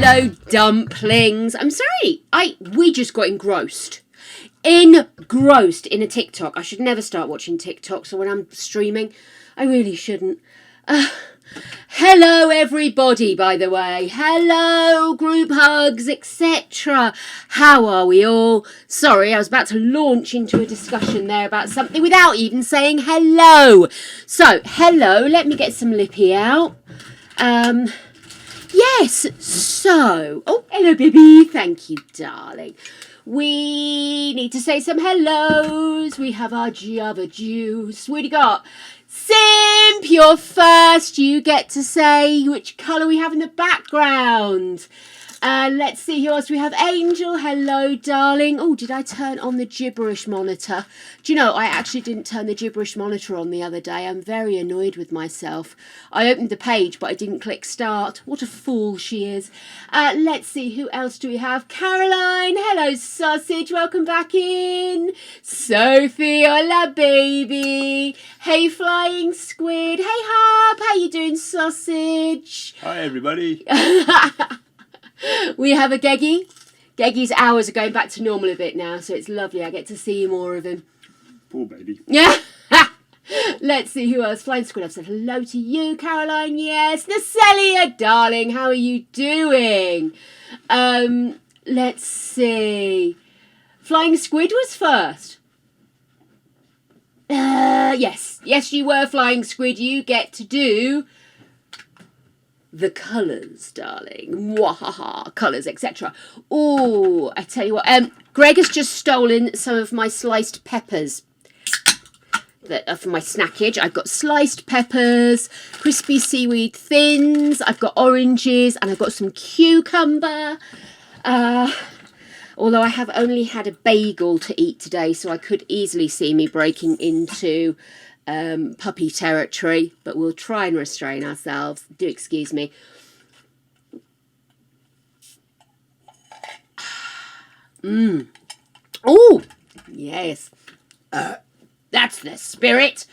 Hello, dumplings. I'm sorry. We just got engrossed in a TikTok. I should never start watching TikTok, so when I'm streaming, I really shouldn't. Hello, everybody, by the way. Hello, group hugs, etc. How are we all? Sorry, I was about to launch into a discussion there about something without even saying hello. So, hello, let me get some lippy out. Yes, so... Oh, hello, baby. Thank you, darling. We need to say some hellos. We have our Java juice. What do you got? Simp, you're first. You get to say which colour we have in the background. Let's see who else we have. Angel, hello, darling. Oh, did I turn on the gibberish monitor? Do you know, I actually didn't turn the gibberish monitor on the other day. I'm very annoyed with myself. I opened the page, but I didn't click start. What a fool she is. Let's see, who else do we have? Caroline, hello, sausage. Welcome back in. Sophie, hola, baby. Hey, flying squid. Hey, Harp. How you doing, sausage? Hi, everybody. We have a Geggy. Geggy's hours are going back to normal a bit now, so it's lovely. I get to see more of him. Poor baby. Yeah. Let's see who else. Flying Squid, I've said hello to you, Caroline. Yes. Nacelia, darling, how are you doing? Let's see. Flying Squid was first. Yes. Yes, you were, Flying Squid. You get to do the colours, darling. Wahaha, colours, etc. Oh, I tell you what. Greg has just stolen some of my sliced peppers that are for my snackage. I've got sliced peppers, crispy seaweed thins, I've got oranges, and I've got some cucumber. Although I have only had a bagel to eat today, so I could easily see me breaking into puppy territory, but we'll try and restrain ourselves. Do excuse me. Oh, yes. That's the spirit.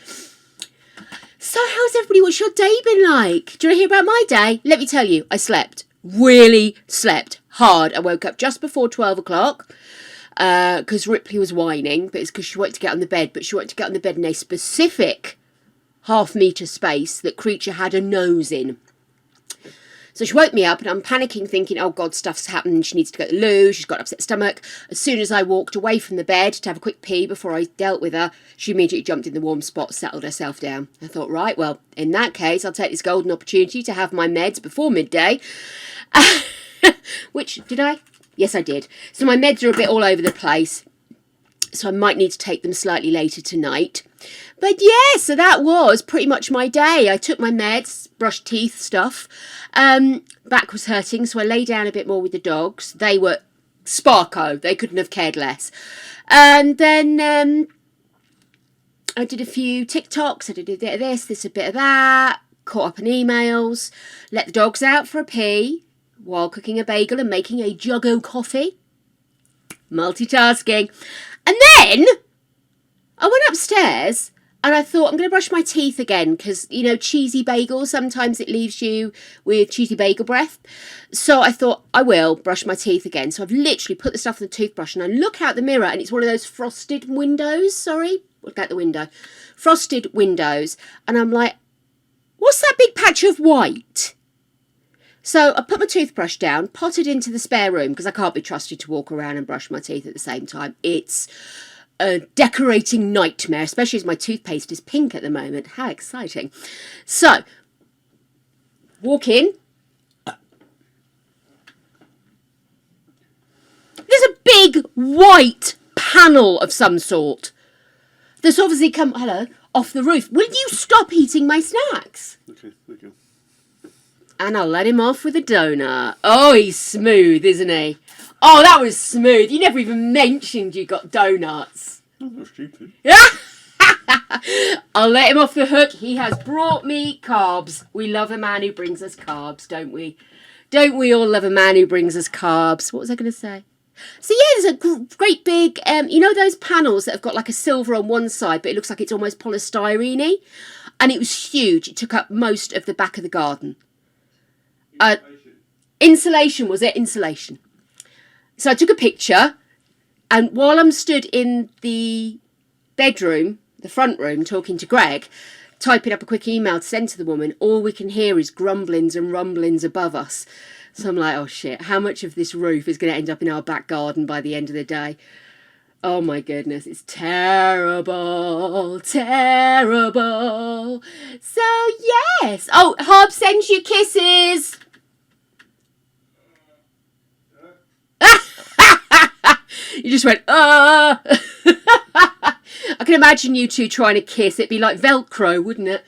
So how's everybody? What's your day been like? Do you want to hear about my day? Let me tell you, I slept. Really slept hard. I woke up just before 12 o'clock. Because Ripley was whining, but it's because she wanted to get on the bed, but she wanted to get on the bed in a specific half-metre space that Creature had a nose in. So she woke me up, and I'm panicking, thinking, oh, God, stuff's happened. She needs to go to the loo. She's got an upset stomach. As soon as I walked away from the bed to have a quick pee before I dealt with her, she immediately jumped in the warm spot, settled herself down. I thought, right, well, in that case, I'll take this golden opportunity to have my meds before midday. Which, did I? Yes, I did. So my meds are a bit all over the place, so I might need to take them slightly later tonight. But yeah, so that was pretty much my day. I took my meds, brushed teeth, stuff. Back was hurting, so I lay down a bit more with the dogs. They were sparko. They couldn't have cared less. And then I did a few TikToks. I did a bit of this, a bit of that. Caught up on emails. Let the dogs out for a pee while cooking a bagel and making a jug of coffee. Multitasking. And then I went upstairs and I thought, I'm going to brush my teeth again because, you know, cheesy bagels, sometimes it leaves you with cheesy bagel breath. So I thought, I will brush my teeth again. So I've literally put the stuff in the toothbrush and I look out the mirror and it's one of those frosted windows. Look out the window. Frosted windows. And I'm like, what's that big patch of white? So I put my toothbrush down, potted into the spare room because I can't be trusted to walk around and brush my teeth at the same time. It's a decorating nightmare, especially as my toothpaste is pink at the moment. How exciting. So, walk in. There's a big white panel of some sort that's obviously come, off the roof. Will you stop eating my snacks? Okay, thank you. And I'll let him off with a donut. Oh, he's smooth, isn't he? Oh, that was smooth. You never even mentioned you got donuts. Oh, that's stupid. I'll let him off the hook. He has brought me carbs. We love a man who brings us carbs, don't we? Don't we all love a man who brings us carbs? What was I going to say? So yeah, there's a great big, you know those panels that have got like a silver on one side, but it looks like it's almost polystyrene-y? And it was huge. It took up most of the back of the garden. Insulation, was it? Insulation. So I took a picture, and while I'm stood in the bedroom, the front room, talking to Greg, typing up a quick email to send to the woman, all we can hear is grumblings and rumblings above us. So I'm like, oh shit, how much of this roof is going to end up in our back garden by the end of the day? Oh my goodness, it's terrible, terrible. So yes. Oh, Hob sends you kisses. You just went, I can imagine you two trying to kiss. It'd be like Velcro, wouldn't it?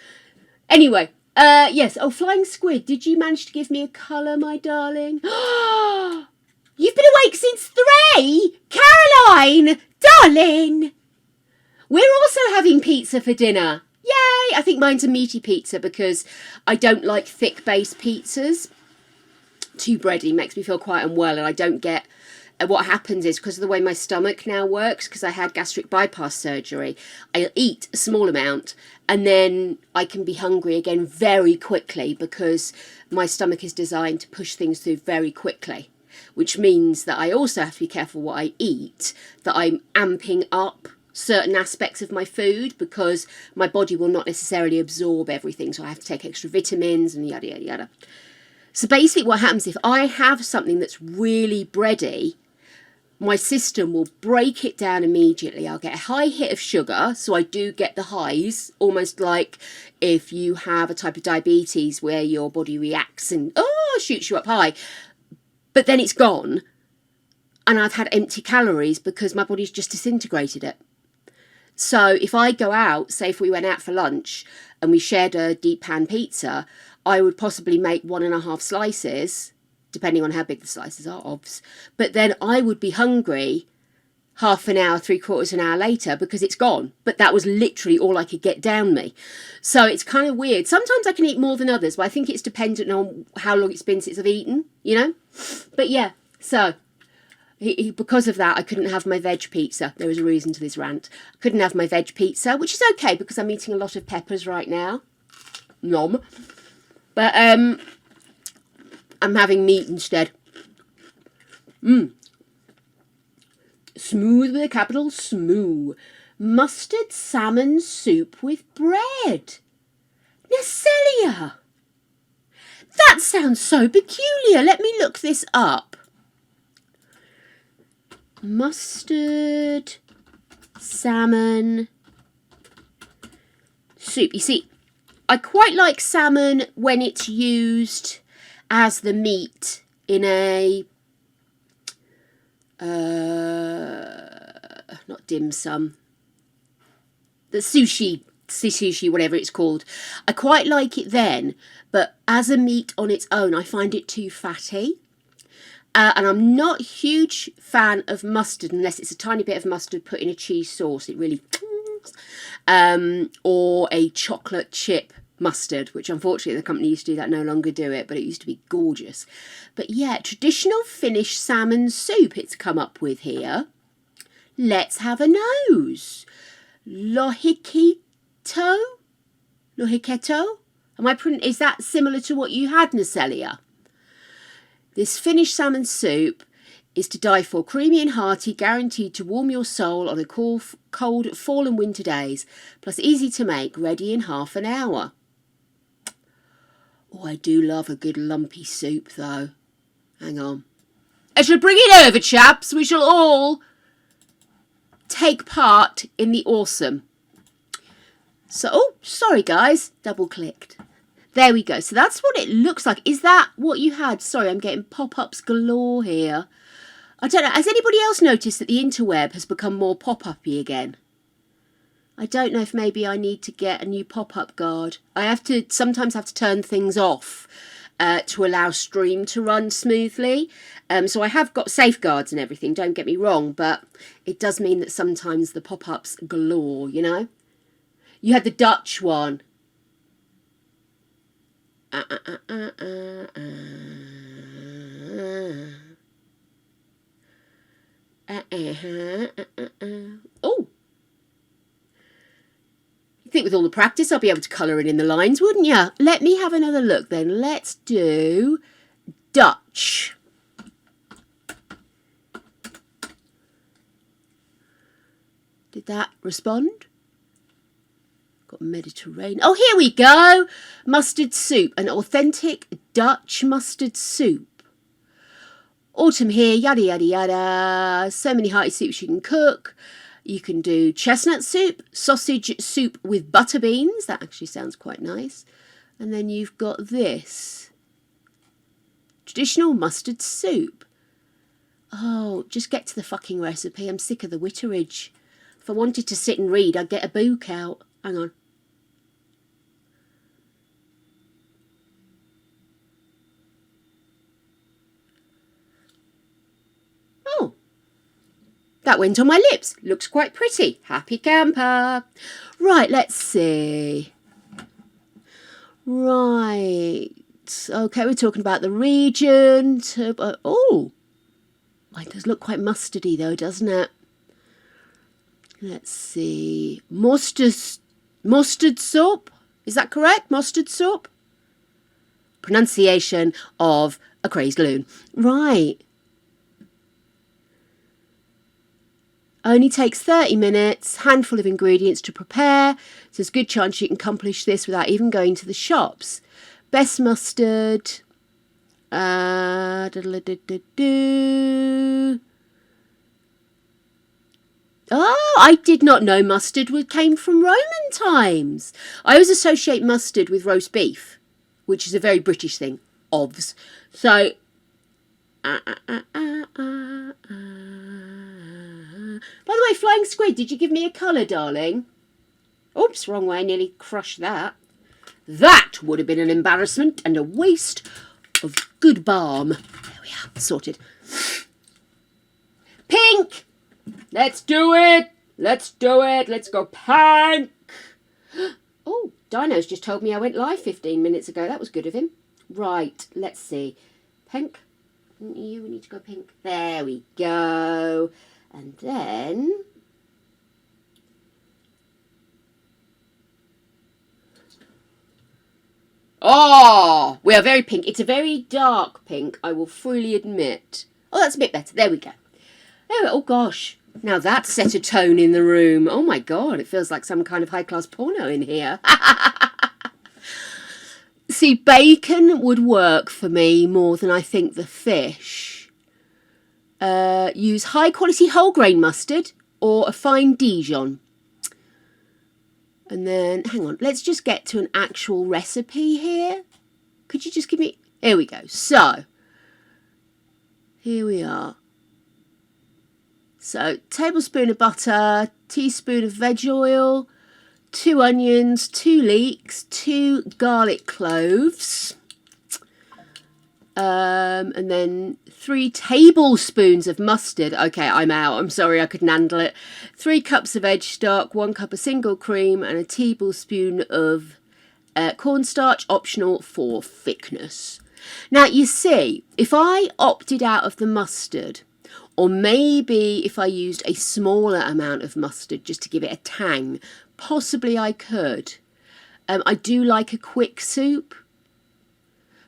Anyway, yes. Oh, flying squid, did you manage to give me a colour, my darling? You've been awake since 3? Caroline, darling. We're also having pizza for dinner. Yay! I think mine's a meaty pizza because I don't like thick base pizzas. Too bready makes me feel quite unwell, and I don't get... What happens is, because of the way my stomach now works, because I had gastric bypass surgery, I'll eat a small amount and then I can be hungry again very quickly because my stomach is designed to push things through very quickly, which means that I also have to be careful what I eat, that I'm amping up certain aspects of my food because my body will not necessarily absorb everything, so I have to take extra vitamins and yada, yada, yada. So basically what happens, if I have something that's really bready, my system will break it down immediately. I'll get a high hit of sugar, so I do get the highs, almost like if you have a type of diabetes where your body reacts and shoots you up high. But then it's gone, and I've had empty calories because my body's just disintegrated it. So if I go out, say if we went out for lunch and we shared a deep pan pizza, I would possibly make 1.5 slices, depending on how big the slices are, obvs. But then I would be hungry half an hour, 3/4 an hour later because it's gone. But that was literally all I could get down me. So it's kind of weird. Sometimes I can eat more than others, but I think it's dependent on how long it's been since I've eaten, you know? But yeah, so because of that, I couldn't have my veg pizza. There was a reason to this rant. I couldn't have my veg pizza, which is okay because I'm eating a lot of peppers right now. Nom. But I'm having meat instead. Smooth with a capital smooth. Mustard salmon soup with bread. Necelia. That sounds so peculiar. Let me look this up. Mustard salmon soup. You see, I quite like salmon when it's used as the meat in a not dim sum, the sushi, whatever it's called. I quite like it then, but as a meat on its own, I find it too fatty. And I'm not a huge fan of mustard unless it's a tiny bit of mustard put in a cheese sauce. It really, or a chocolate chip mustard, which unfortunately the company used to do that, no longer do it, but it used to be gorgeous. But yeah, traditional Finnish salmon soup it's come up with here. Let's have a nose. Lohiketo? Is that similar to what you had, Necelia? This Finnish salmon soup is to die for, creamy and hearty, guaranteed to warm your soul on a cold fall and winter days, plus easy to make, ready in half an hour. Oh, I do love a good lumpy soup, though. Hang on. I shall bring it over, chaps. We shall all take part in the awesome. So, oh, sorry, guys. Double-clicked. There we go. So that's what it looks like. Is that what you had? Sorry, I'm getting pop-ups galore here. I don't know. Has anybody else noticed that the interweb has become more pop-up-y again? I don't know if maybe I need to get a new pop-up guard. I sometimes have to turn things off to allow stream to run smoothly. So I have got safeguards and everything, don't get me wrong, but it does mean that sometimes the pop-ups galore, you know? You had the Dutch one. Oh! You think with all the practice I'll be able to colour it in the lines, wouldn't you? Let me have another look then. Let's do Dutch. Dutch. Did that respond? Got Mediterranean. Oh, here we go. Mustard soup, an authentic Dutch mustard soup. Autumn here, yada, yada, yada. So many hearty soups you can cook. You can do chestnut soup, sausage soup with butter beans. That actually sounds quite nice. And then you've got this. Traditional mustard soup. Oh, just get to the fucking recipe. I'm sick of the witterage. If I wanted to sit and read, I'd get a book out. Hang on. Oh. That went on my lips. Looks quite pretty. Happy camper. Right, let's see. Right. Okay, we're talking about the region. Oh. It does look quite mustardy though, doesn't it? Let's see. Mustard soup? Is that correct? Mustard soup? Pronunciation of a crazed loon. Right. Only takes 30 minutes, handful of ingredients to prepare. So there's a good chance you can accomplish this without even going to the shops. Best mustard. Oh, I did not know mustard came from Roman times. I always associate mustard with roast beef, which is a very British thing. Ovs. So, by the way, Flying Squid, did you give me a colour, darling? Oops, wrong way, nearly crushed that. That would have been an embarrassment and a waste of good balm. There we are, sorted. Pink! Let's do it! Let's do it! Let's go pink! Oh, Dino's just told me I went live 15 minutes ago. That was good of him. Right, let's see. Pink? You need to go pink. There we go. And then... Oh, we are very pink. It's a very dark pink, I will freely admit. Oh, that's a bit better. There we go. Oh gosh. Now that set a tone in the room. Oh my God, it feels like some kind of high-class porno in here. See, bacon would work for me more than I think the fish. Use high-quality whole grain mustard or a fine Dijon. And then, hang on, let's just get to an actual recipe here. Could you just give me... Here we go. So, here we are. So, tablespoon of butter, teaspoon of veg oil, 2 onions, 2 leeks, 2 garlic cloves, and then 3 tablespoons of mustard. Okay, I'm out. I'm sorry, I couldn't handle it. 3 cups of veg stock, 1 cup of single cream, and a tablespoon of cornstarch, optional for thickness. Now, you see, if I opted out of the mustard... Or maybe if I used a smaller amount of mustard just to give it a tang, possibly I could. I do like a quick soup,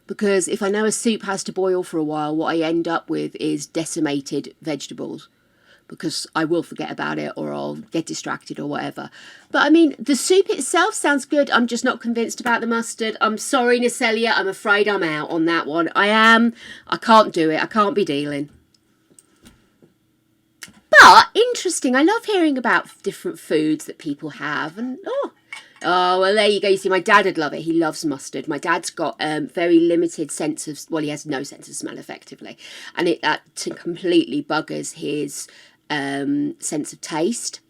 because if I know a soup has to boil for a while, what I end up with is decimated vegetables, because I will forget about it or I'll get distracted or whatever. But I mean, the soup itself sounds good. I'm just not convinced about the mustard. I'm sorry, Nacelia. I'm afraid I'm out on that one. I can't do it. I can't be dealing. But interesting, I love hearing about different foods that people have. And oh, well, there you go. You see, my dad would love it. He loves mustard. My dad's got very limited sense of, well, he has no sense of smell effectively. And that completely buggers his sense of taste.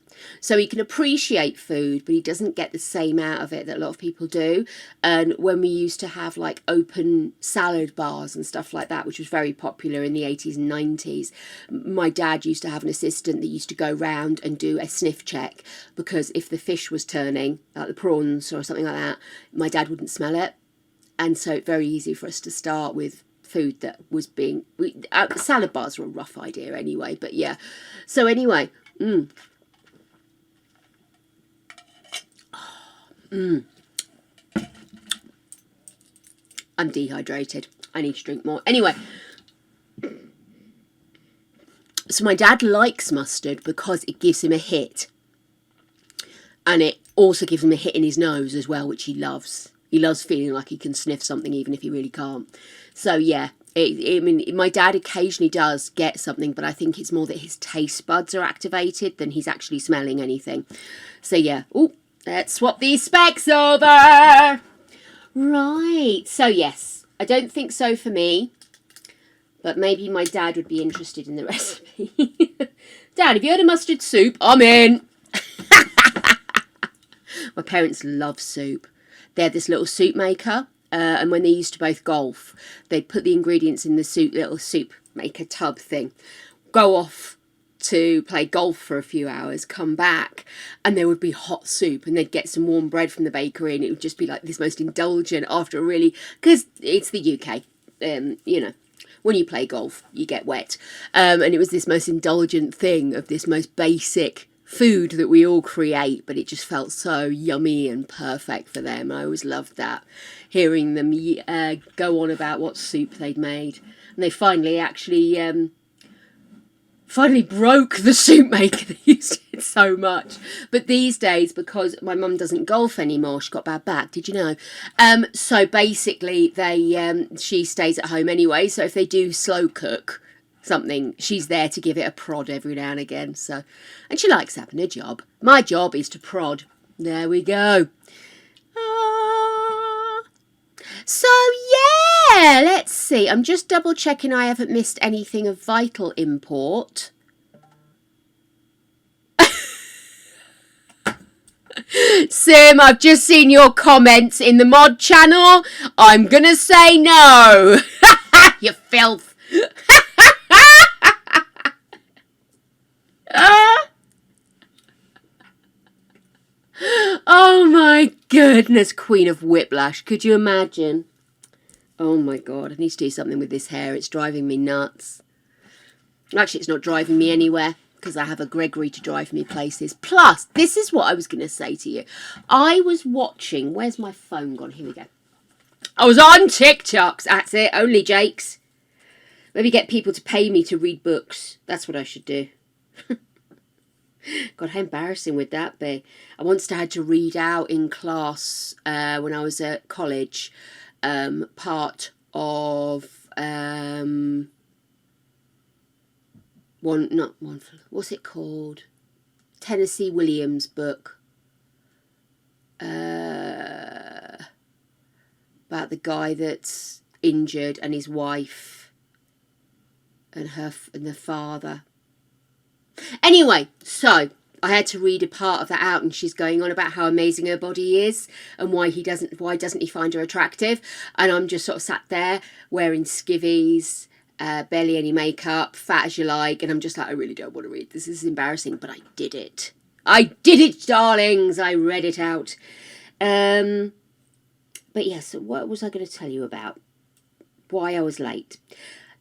So he can appreciate food, but he doesn't get the same out of it that a lot of people do. And when we used to have like open salad bars and stuff like that, which was very popular in the 80s and 90s, my dad used to have an assistant that used to go round and do a sniff check, because if the fish was turning, like the prawns or something like that, my dad wouldn't smell it. And so it's very easy for us to start with food that was being... salad bars were a rough idea anyway, but yeah. So anyway... I'm dehydrated. I need to drink more. Anyway, So my dad likes mustard because it gives him a hit. And it also gives him a hit in his nose as well, which he loves. He loves feeling like he can sniff something even if he really can't. So yeah, I mean, my dad occasionally does get something, but I think it's more that his taste buds are activated than he's actually smelling anything. So yeah, oh, let's swap these specs over. Right, so yes, I don't think so for me, but maybe my dad would be interested in the recipe. Dad, have you heard of mustard soup? I'm in. My parents love soup. They had this little soup maker, and when they used to both golf, they'd put the ingredients in the little soup maker tub thing, go off to play golf for a few hours, come back, and there would be hot soup, and they'd get some warm bread from the bakery, and it would just be like this most indulgent after a really, because it's the UK, you know, when you play golf, you get wet, and it was this most indulgent thing of this most basic food that we all create, but it just felt so yummy and perfect for them. I always loved that, hearing them go on about what soup they'd made. And they finally broke the soup maker. They used it so much. But these days, because my mum doesn't golf anymore, she got bad back, did you know? So basically she stays at home anyway, so if they do slow cook something, she's there to give it a prod every now and again. So, and she likes having a job. My job is to prod. There we go. So yeah, let's see. I'm just double checking I haven't missed anything of vital import. Sim, I've just seen your comments in the mod channel. I'm gonna say no. You filth. Oh my goodness, Queen of Whiplash. Could you imagine? Oh my God, I need to do something with this hair. It's driving me nuts. Actually, it's not driving me anywhere because I have a Gregory to drive me places. Plus, this is what I was going to say to you. I was watching... Where's my phone gone? Here we go. I was on TikTok. That's it. Only Jakes. Maybe get people to pay me to read books. That's what I should do. God, how embarrassing would that be? I once had to read out in class when I was at college, part of what's it called? Tennessee Williams book about the guy that's injured and his wife and the father. Anyway, so I had to read a part of that out, and she's going on about how amazing her body is and why doesn't he find her attractive? And I'm just sort of sat there wearing skivvies, barely any makeup, fat as you like, and I'm just like, I really don't want to read this. This is embarrassing, but I did it. I did it, darlings. I read it out. But yes, what was I going to tell you about? Why I was late.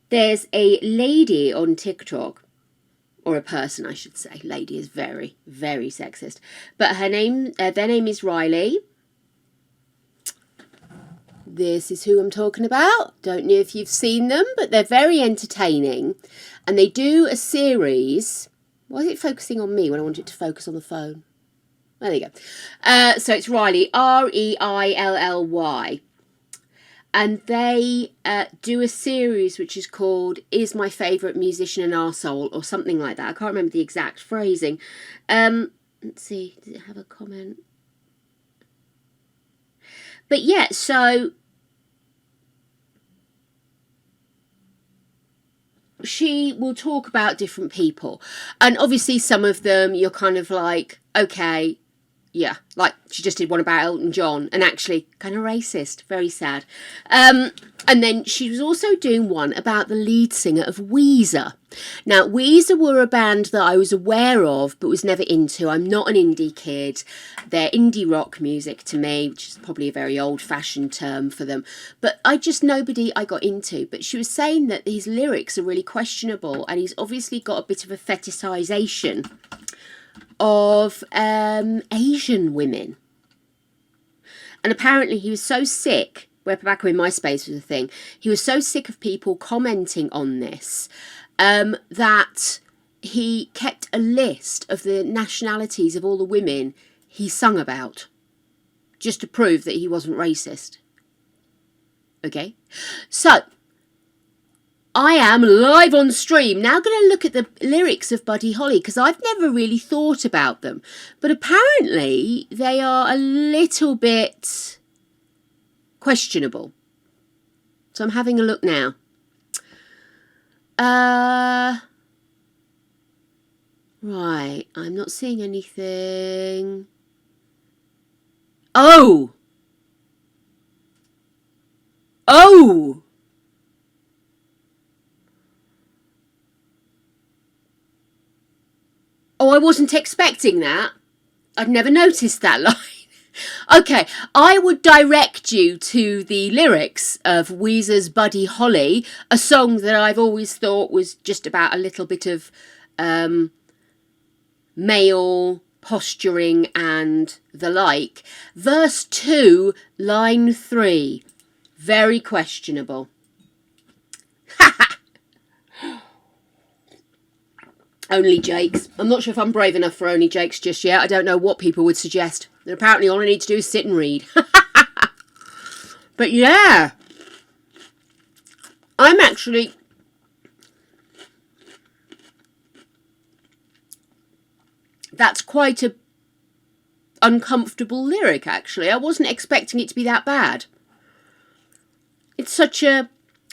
There's a lady on TikTok, or a person, I should say. Lady is very, very sexist. But their name is Riley. This is who I'm talking about. Don't know if you've seen them, but they're very entertaining. And they do a series. Why is it focusing on me when I want it to focus on the phone? There you go. So it's Riley, Reilly. And they do a series which is called Is My Favourite Musician an Arsehole? Or something like that. I can't remember the exact phrasing. Let's see. Does it have a comment? But yeah, so she will talk about different people. And obviously some of them you're kind of like, okay, yeah, like she just did one about Elton John, and actually kind of racist, very sad. And then she was also doing one about the lead singer of Weezer. Now, Weezer were a band that I was aware of, but was never into. I'm not an indie kid. They're indie rock music to me, which is probably a very old-fashioned term for them. But nobody I got into. But she was saying that his lyrics are really questionable, and he's obviously got a bit of a fetishization of Asian women. And apparently he was so sick, back when MySpace was a thing, he was so sick of people commenting on this that he kept a list of the nationalities of all the women he sung about, just to prove that he wasn't racist. Okay, so I am live on stream now going to look at the lyrics of Buddy Holly, because I've never really thought about them, but apparently they are a little bit questionable. So I'm having a look now. Right, I'm not seeing anything. Oh! Oh! Oh, I wasn't expecting that. I'd never noticed that line. Okay, I would direct you to the lyrics of Weezer's Buddy Holly, a song that I've always thought was just about a little bit of male posturing and the like. Verse 2, line 3. Very questionable. Only Jakes. I'm not sure if I'm brave enough for Only Jakes just yet. I don't know what people would suggest. And apparently all I need to do is sit and read. But yeah. I'm actually... That's quite a uncomfortable lyric, actually. I wasn't expecting it to be that bad. It's such a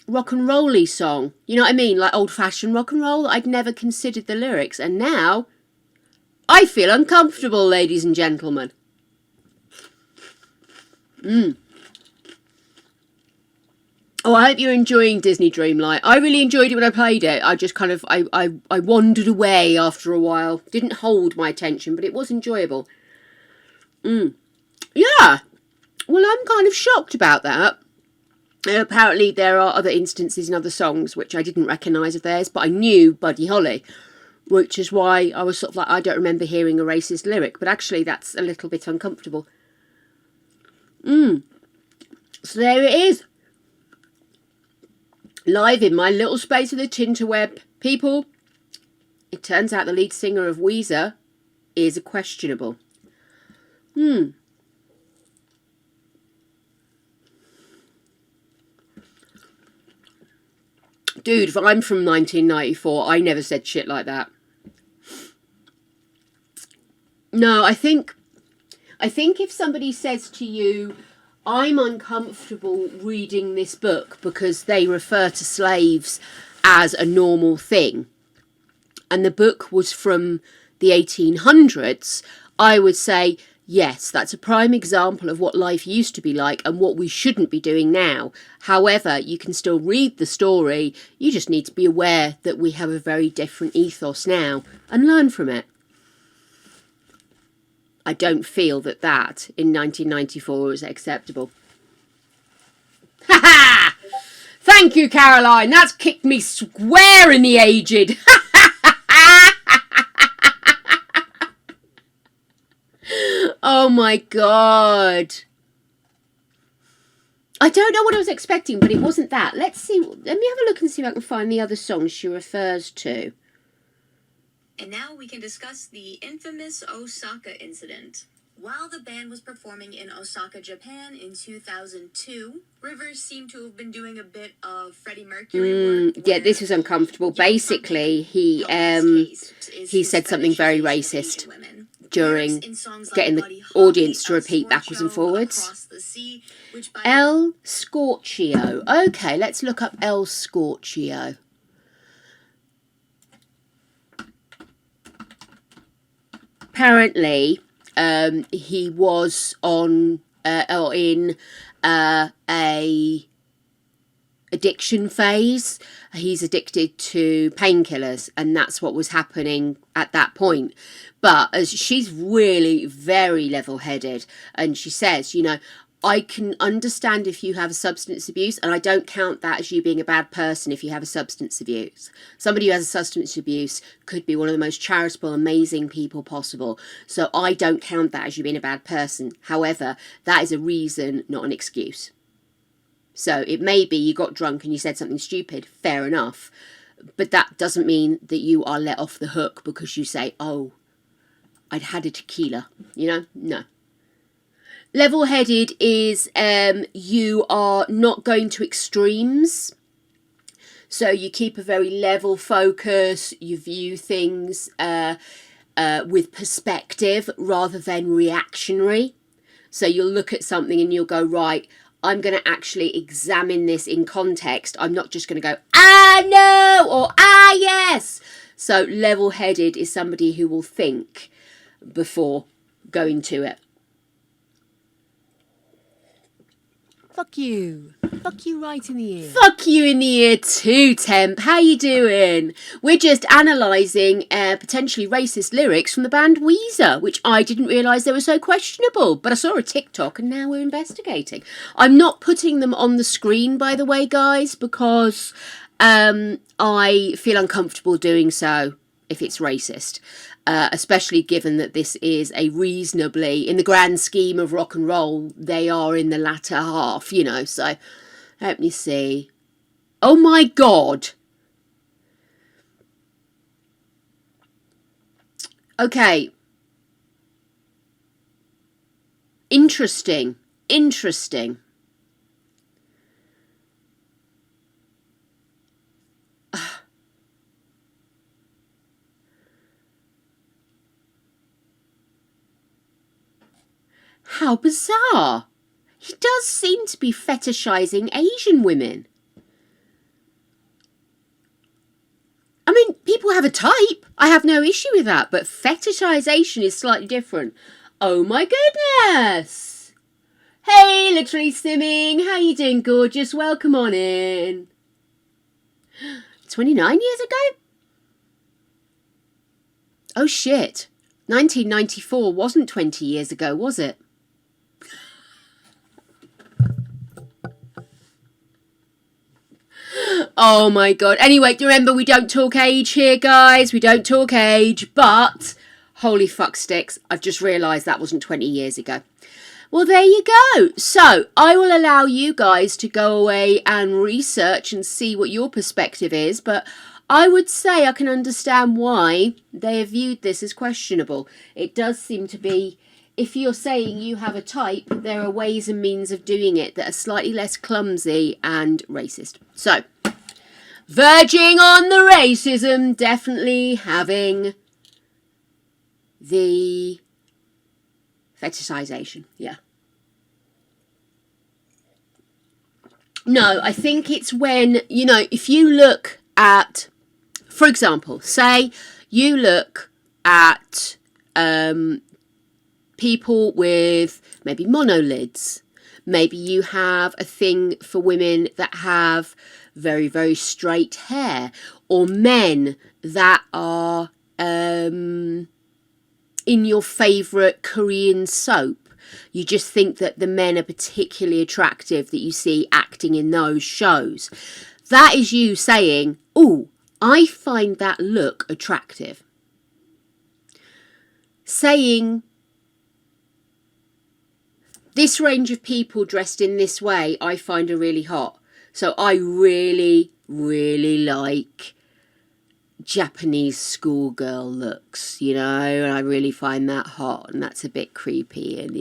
rock and roll-y song. You know what I mean? Like old-fashioned rock and roll. I'd never considered the lyrics. And now, I feel uncomfortable, ladies and gentlemen. Oh, I hope you're enjoying Disney Dreamlight. I really enjoyed it when I played it. I just kind of, I wandered away after a while. Didn't hold my attention, but it was enjoyable. Yeah. Well, I'm kind of shocked about that. Apparently there are other instances in other songs which I didn't recognise of theirs, but I knew Buddy Holly, which is why I was sort of like, I don't remember hearing a racist lyric, but actually that's a little bit uncomfortable. So there it is. Live in my little space of the Tinterweb. People, it turns out the lead singer of Weezer is a questionable. Dude, if I'm from 1994, I never said shit like that. No, I think if somebody says to you, I'm uncomfortable reading this book because they refer to slaves as a normal thing, and the book was from the 1800s, I would say, yes, that's a prime example of what life used to be like and what we shouldn't be doing now. However, you can still read the story. You just need to be aware that we have a very different ethos now and learn from it. I don't feel that in 1994 was acceptable. Ha ha! Thank you, Caroline. That's kicked me square in the aged. Oh my God. I don't know what I was expecting, but it wasn't that. Let's see. Let me have a look and see if I can find the other songs she refers to. And now we can discuss the infamous Osaka incident. While the band was performing in Osaka, Japan in 2002, Rivers seemed to have been doing a bit of Freddie Mercury work. Yeah, this was uncomfortable. Basically, he said something very racist during getting the audience to repeat backwards and forwards. El Scorchio. Okay, let's look up El Scorchio. Apparently, he was in a addiction phase. He's addicted to painkillers, and that's what was happening at that point. But as she's really very level-headed, and she says, you know, I can understand if you have a substance abuse, and I don't count that as you being a bad person if you have a substance abuse. Somebody who has a substance abuse could be one of the most charitable, amazing people possible. So I don't count that as you being a bad person. However, that is a reason, not an excuse. So it may be you got drunk and you said something stupid, fair enough. But that doesn't mean that you are let off the hook because you say, oh, I'd had a tequila, you know? No. Level-headed is you are not going to extremes. So you keep a very level focus. You view things with perspective rather than reactionary. So you'll look at something and you'll go, right, I'm going to actually examine this in context. I'm not just going to go, ah, no, or ah, yes. So level-headed is somebody who will think before going to it. Fuck you. Fuck you right in the ear. Fuck you in the ear too, Temp. How you doing? We're just analysing potentially racist lyrics from the band Weezer, which I didn't realise they were so questionable. But I saw a TikTok and now we're investigating. I'm not putting them on the screen, by the way, guys, because I feel uncomfortable doing so if it's racist. Especially given that this is a reasonably, in the grand scheme of rock and roll, they are in the latter half, you know, so let me see. Oh my God. Okay. Interesting. How bizarre. He does seem to be fetishizing Asian women. I mean, people have a type. I have no issue with that, but fetishization is slightly different. Oh my goodness. Hey, literally simming. How you doing, gorgeous? Welcome on in. 29 years ago? Oh shit. 1994 wasn't 20 years ago, was it? Oh my God. Anyway, remember, we don't talk age here, guys. We don't talk age, but holy fuck sticks. I've just realised that wasn't 20 years ago. Well, there you go. So I will allow you guys to go away and research and see what your perspective is, but I would say I can understand why they have viewed this as questionable. It does seem to be, if you're saying you have a type, there are ways and means of doing it that are slightly less clumsy and racist. So, verging on the racism, definitely having the fetishization, yeah. No, I think it's when, you know, if you look at, for example, say you look at people with maybe monolids. Maybe you have a thing for women that have very, very straight hair, or men that are in your favourite Korean soap. You just think that the men are particularly attractive that you see acting in those shows. That is you saying, "Ooh, I find that look attractive." Saying, this range of people dressed in this way, I find are really hot. So I really, really like Japanese schoolgirl looks, you know, and I really find that hot, and that's a bit creepy. And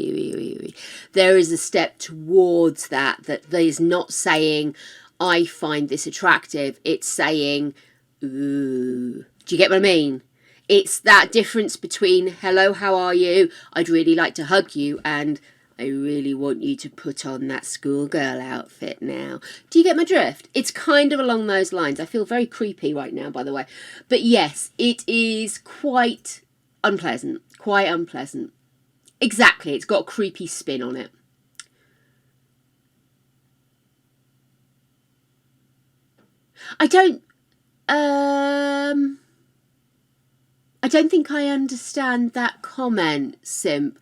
there is a step towards that is not saying, I find this attractive. It's saying, ooh. Do you get what I mean? It's that difference between, hello, how are you? I'd really like to hug you, and I really want you to put on that schoolgirl outfit now. Do you get my drift? It's kind of along those lines. I feel very creepy right now, by the way. But yes, it is quite unpleasant. Quite unpleasant. Exactly. It's got a creepy spin on it. I don't think I understand that comment, Simp.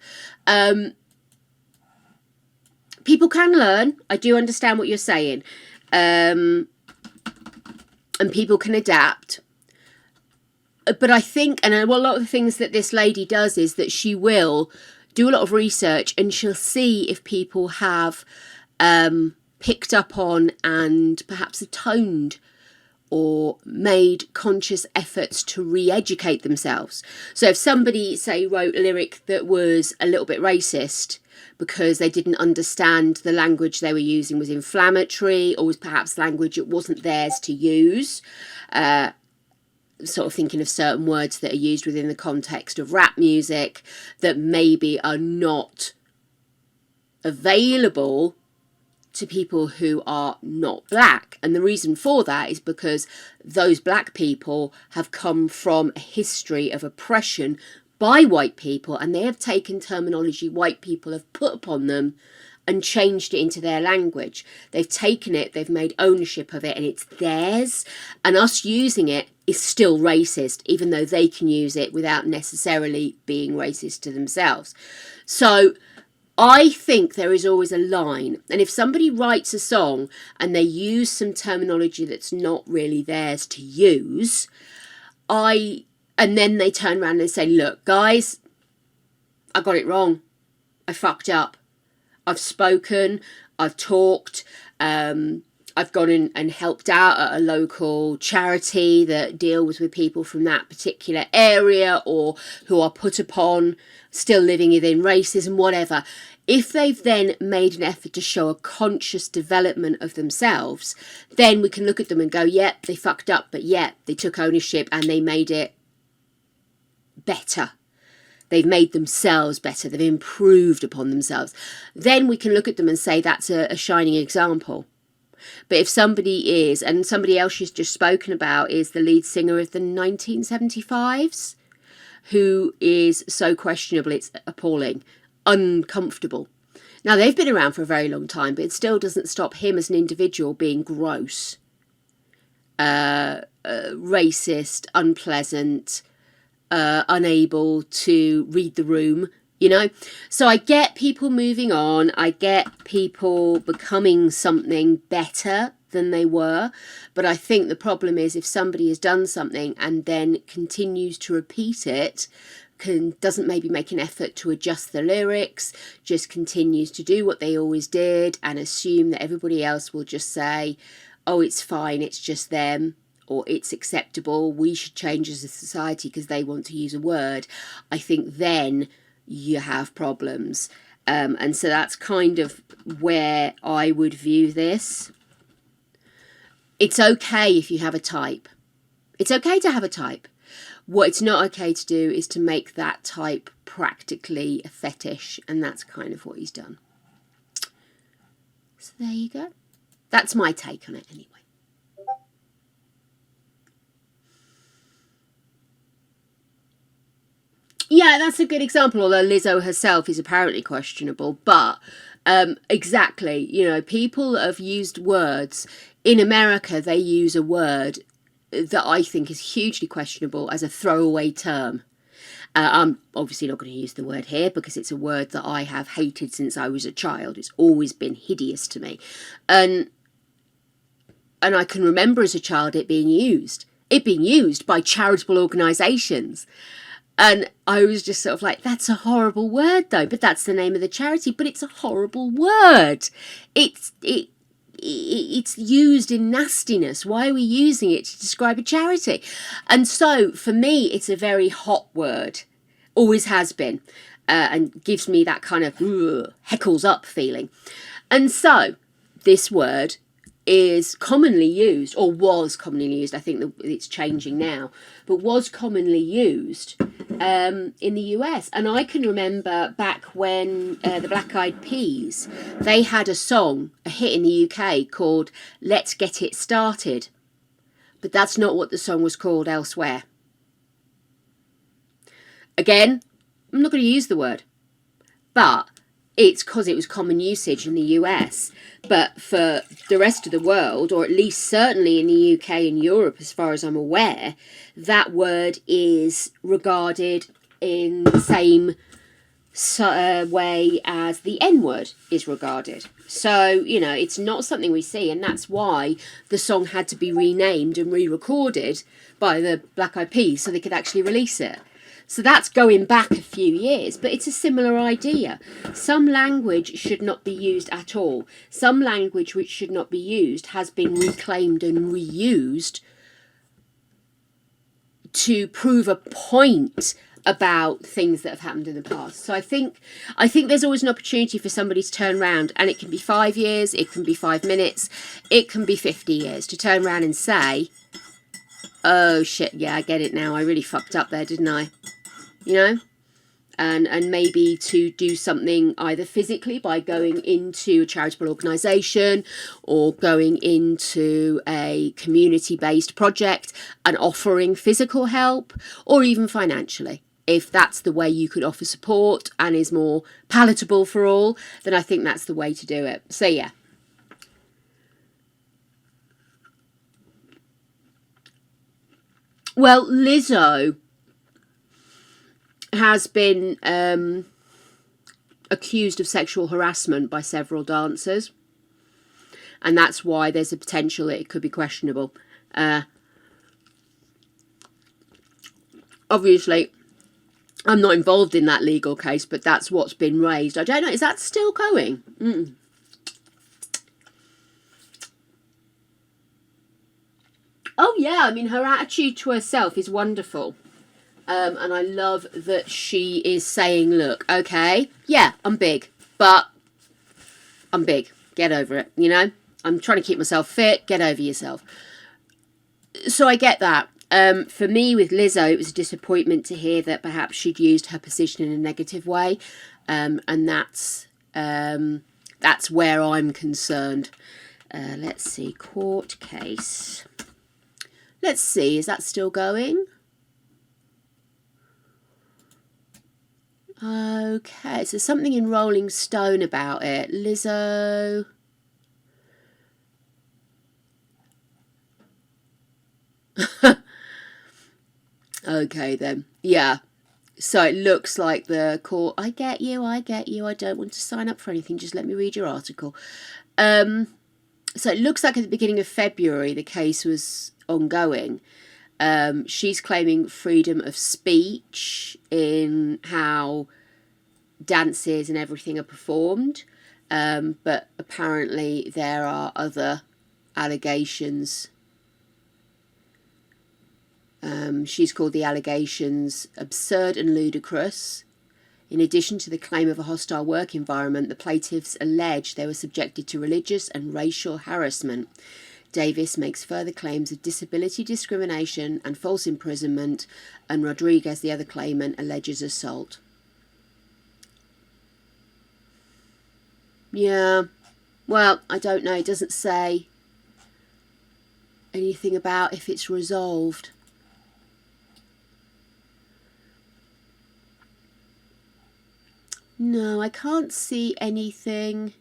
People can learn. I do understand what you're saying. And people can adapt. But I think, and a lot of the things that this lady does is that she will do a lot of research and she'll see if people have picked up on and perhaps atoned or made conscious efforts to re-educate themselves. So if somebody, say, wrote a lyric that was a little bit racist because they didn't understand the language they were using was inflammatory, or was perhaps language that wasn't theirs to use, sort of thinking of certain words that are used within the context of rap music that maybe are not available to people who are not black. And the reason for that is because those black people have come from a history of oppression by white people, and they have taken terminology white people have put upon them and changed it into their language. They've taken it, they've made ownership of it, and it's theirs. And us using it is still racist, even though they can use it without necessarily being racist to themselves. So I think there is always a line. And if somebody writes a song and they use some terminology that's not really theirs to use, and then they turn around and say, look, guys, I got it wrong. I fucked up. I've spoken, I've talked, I've gone in and helped out at a local charity that deals with people from that particular area or who are put upon, still living within racism, whatever. If they've then made an effort to show a conscious development of themselves, then we can look at them and go, yep, they fucked up, but yep, they took ownership and they made it better. They've made themselves better. They've improved upon themselves. Then we can look at them and say that's a shining example. But if somebody is, and somebody else she's just spoken about is the lead singer of the 1975s, who is so questionable, it's appalling, uncomfortable. Now, they've been around for a very long time, but it still doesn't stop him as an individual being gross, racist, unpleasant, unable to read the room, you know. So I get people moving on, I get people becoming something better than they were, but I think the problem is if somebody has done something and then continues to repeat it, doesn't maybe make an effort to adjust the lyrics, just continues to do what they always did and assume that everybody else will just say, oh, it's fine, it's just them, or it's acceptable, we should change as a society because they want to use a word, I think then you have problems. And so that's kind of where I would view this. It's okay if you have a type. It's okay to have a type. What it's not okay to do is to make that type practically a fetish, and that's kind of what he's done. So there you go. That's my take on it anyway. Yeah, that's a good example, although Lizzo herself is apparently questionable. But exactly, you know, people have used words. In America, they use a word that I think is hugely questionable as a throwaway term. I'm obviously not going to use the word here because it's a word that I have hated since I was a child. It's always been hideous to me. And I can remember as a child it being used by charitable organisations. And I was just sort of like, that's a horrible word though, but that's the name of the charity, but it's a horrible word. It's used in nastiness. Why are we using it to describe a charity? And so for me, it's a very hot word, always has been, and gives me that kind of heckles up feeling. And so this word is commonly used, or was commonly used, I think that it's changing now, but was commonly used in the US. And I can remember back when the Black Eyed Peas, they had a song, a hit in the UK called Let's Get It Started, but that's not what the song was called elsewhere. Again, I'm not going to use the word, but it's because it was common usage in the US. But for the rest of the world, or at least certainly in the UK and Europe, as far as I'm aware, that word is regarded in the same way as the N-word is regarded. So, you know, it's not something we see, and that's why the song had to be renamed and re-recorded by the Black Eyed Peas so they could actually release it. So that's going back a few years, but it's a similar idea. Some language should not be used at all. Some language which should not be used has been reclaimed and reused to prove a point about things that have happened in the past. So I think there's always an opportunity for somebody to turn around, and it can be 5 years, it can be 5 minutes, it can be 50 years, to turn around and say, oh shit, yeah, I get it now, I really fucked up there, didn't I? You know? And maybe to do something either physically by going into a charitable organisation or going into a community-based project and offering physical help, or even financially. If that's the way you could offer support and is more palatable for all, then I think that's the way to do it. So yeah. Well, Lizzo has been accused of sexual harassment by several dancers, and that's why there's a potential that it could be questionable. Obviously, I'm not involved in that legal case, but that's what's been raised. I don't know, is that still going? Oh yeah, I mean, her attitude to herself is wonderful. And I love that she is saying, look, okay, yeah, I'm big, but I'm big. Get over it, you know? I'm trying to keep myself fit. Get over yourself. So I get that. For me, with Lizzo, it was a disappointment to hear that perhaps she'd used her position in a negative way. And that's where I'm concerned. Let's see, court case. Let's see, is that still going? Okay, so something in Rolling Stone about it. Lizzo. Okay then. Yeah. So it looks like the court. I get you. I don't want to sign up for anything. Just let me read your article. So it looks like at the beginning of February the case was ongoing. She's claiming freedom of speech in how dances and everything are performed, but apparently there are other allegations. She's called the allegations absurd and ludicrous. In addition to the claim of a hostile work environment, the plaintiffs allege they were subjected to religious and racial harassment. Davis makes further claims of disability discrimination and false imprisonment, and Rodriguez, the other claimant, alleges assault. Yeah, well, I don't know. It doesn't say anything about if it's resolved. No, I can't see anything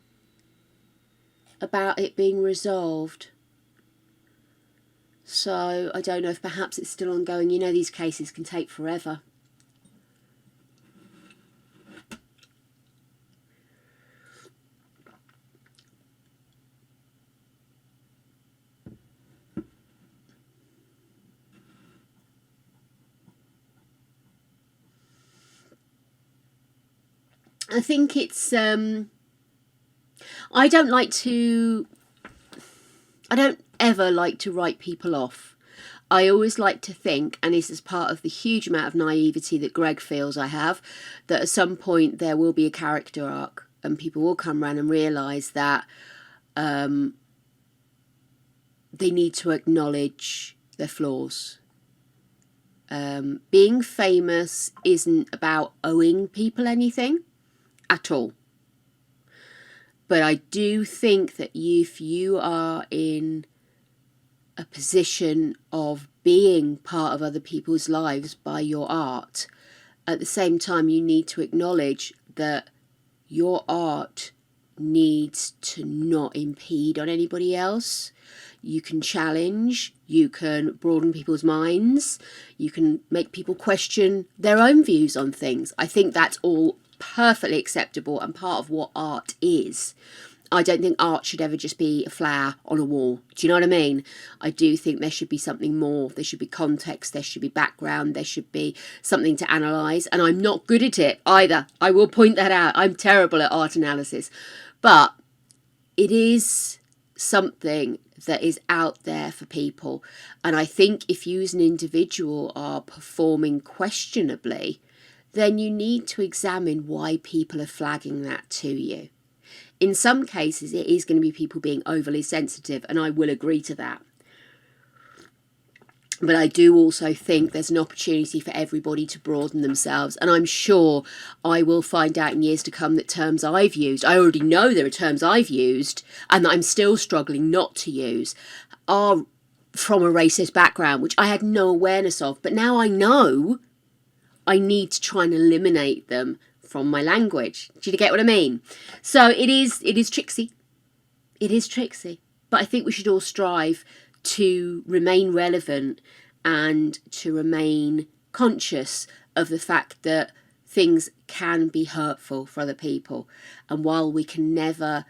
about it being resolved. So I don't know if perhaps it's still ongoing. You know, these cases can take forever. I think it's, I don't ever like to write people off. I always like to think, and this is part of the huge amount of naivety that Greg feels I have, that at some point there will be a character arc and people will come around and realise that they need to acknowledge their flaws. Being famous isn't about owing people anything at all. But I do think that if you are in a position of being part of other people's lives by your art, at the same time you need to acknowledge that your art needs to not impede on anybody else. You can challenge, you can broaden people's minds, you can make people question their own views on things. I think that's all perfectly acceptable and part of what art is. I don't think art should ever just be a flower on a wall. Do you know what I mean? I do think there should be something more. There should be context, there should be background, there should be something to analyse. And I'm not good at it either. I will point that out. I'm terrible at art analysis. But it is something that is out there for people. And I think if you as an individual are performing questionably, then you need to examine why people are flagging that to you. In some cases, it is going to be people being overly sensitive, and I will agree to that. But I do also think there's an opportunity for everybody to broaden themselves. And I'm sure I will find out in years to come that terms I've used, I already know there are terms I've used and that I'm still struggling not to use, are from a racist background, which I had no awareness of. But now I know I need to try and eliminate them from my language. Do you get what I mean? So it is tricksy. It is tricksy. But I think we should all strive to remain relevant and to remain conscious of the fact that things can be hurtful for other people. And while we can never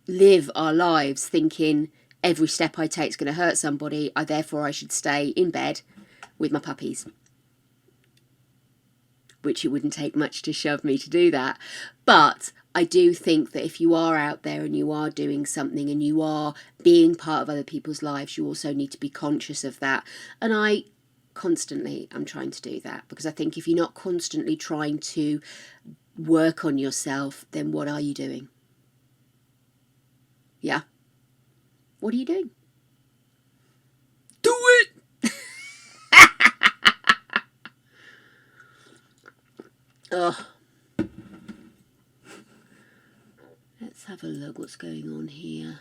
live our lives thinking every step I take is going to hurt somebody, therefore I should stay in bed with my puppies. Which it wouldn't take much to shove me to do that. But I do think that if you are out there and you are doing something and you are being part of other people's lives, you also need to be conscious of that. And I constantly am trying to do that, because I think if you're not constantly trying to work on yourself, then what are you doing? Yeah. What are you doing? Do it! Oh. Let's have a look what's going on here.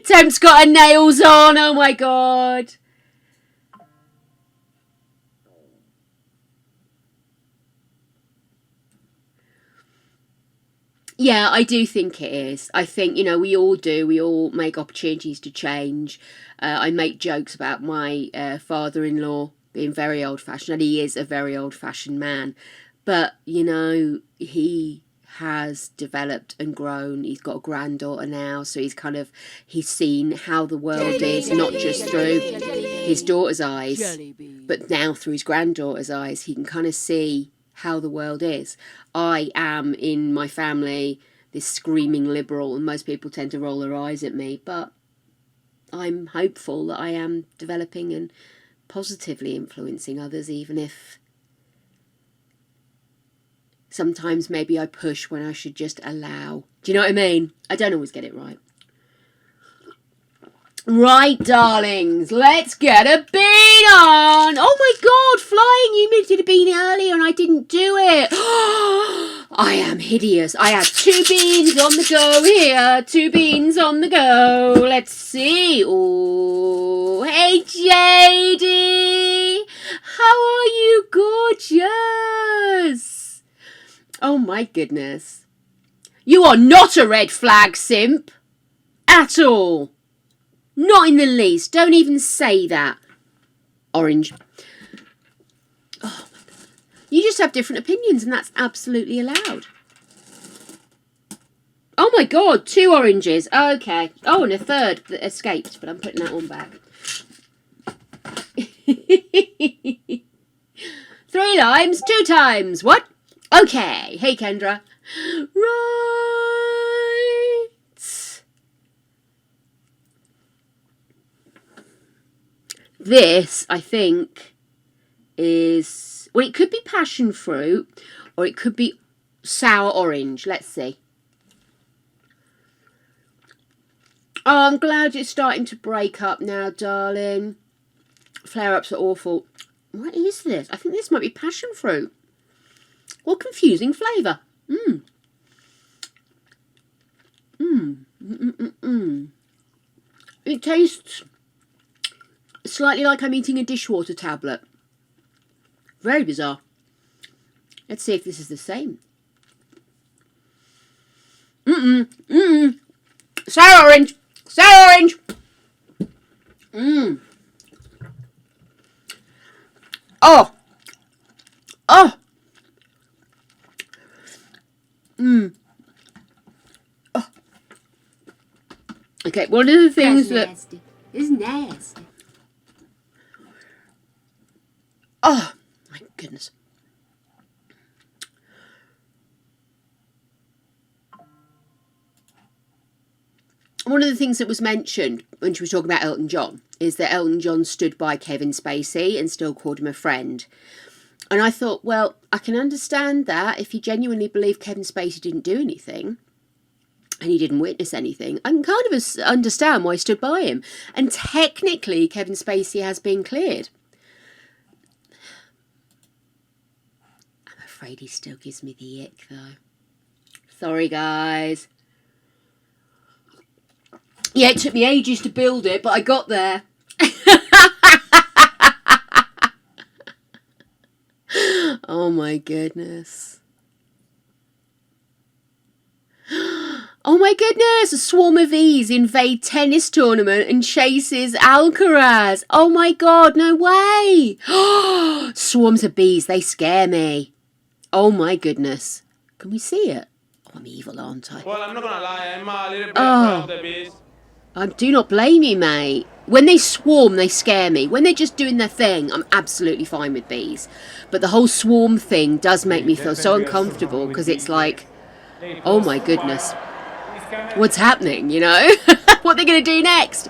Temp's got her nails on, oh my god. Yeah, I do think it is. I think, we all do. We all make opportunities to change. I make jokes about my father-in-law being very old-fashioned, and he is a very old-fashioned man. But, he has developed and grown. He's got a granddaughter now, so he's seen how the world is, not just through his daughter's eyes, but now through his granddaughter's eyes. He can kind of see how the world is. I am, in my family, this screaming liberal, and most people tend to roll their eyes at me, but I'm hopeful that I am developing and positively influencing others, even if sometimes maybe I push when I should just allow. Do you know what I mean? I don't always get it right. Right, darlings, let's get a bean on. Oh my god, flying, you did a bean earlier and I didn't do it. I am hideous. I have 2 beans on the go here. 2 beans on the go. Let's see. Oh, hey, Jade. How are you, gorgeous? Oh my goodness. You are not a red flag simp. At all. Not in the least. Don't even say that. Orange. Oh my god. You just have different opinions and that's absolutely allowed. Oh my god, 2 oranges. Okay. Oh, and a third that escaped, but I'm putting that one back. 3 limes, 2 times. What? Okay. Hey, Kendra. Right. This, I think, is... Well, it could be passion fruit or it could be sour orange. Let's see. Oh, I'm glad it's starting to break up now, darling. Flare-ups are awful. What is this? I think this might be passion fruit. What confusing flavour. It tastes slightly like I'm eating a dishwater tablet. Very bizarre. Let's see if this is the same. Sour orange. Sour orange. Oh. Oh. Oh. Okay, one of the things That's that... nasty. It's nasty. Oh, my goodness. One of the things that was mentioned when she was talking about Elton John is that Elton John stood by Kevin Spacey and still called him a friend. And I thought, well, I can understand that if you genuinely believe Kevin Spacey didn't do anything and he didn't witness anything. I can kind of understand why he stood by him. And technically, Kevin Spacey has been cleared. I'm afraid he still gives me the ick, though. Sorry, guys. Yeah, it took me ages to build it, but I got there. Oh my goodness. Oh my goodness, a swarm of bees invade tennis tournament and chases Alcaraz. Oh my god, no way. Swarms of bees, they scare me. Oh my goodness. Can we see it? Oh, I'm evil, aren't I? Well, I'm not gonna lie, I'm a little bit afraid of the bees. Do not blame you, mate. When they swarm, they scare me. When they're just doing their thing, I'm absolutely fine with bees. But the whole swarm thing does make me feel so uncomfortable because it's like, oh my goodness, what's happening, you know? What are they going to do next?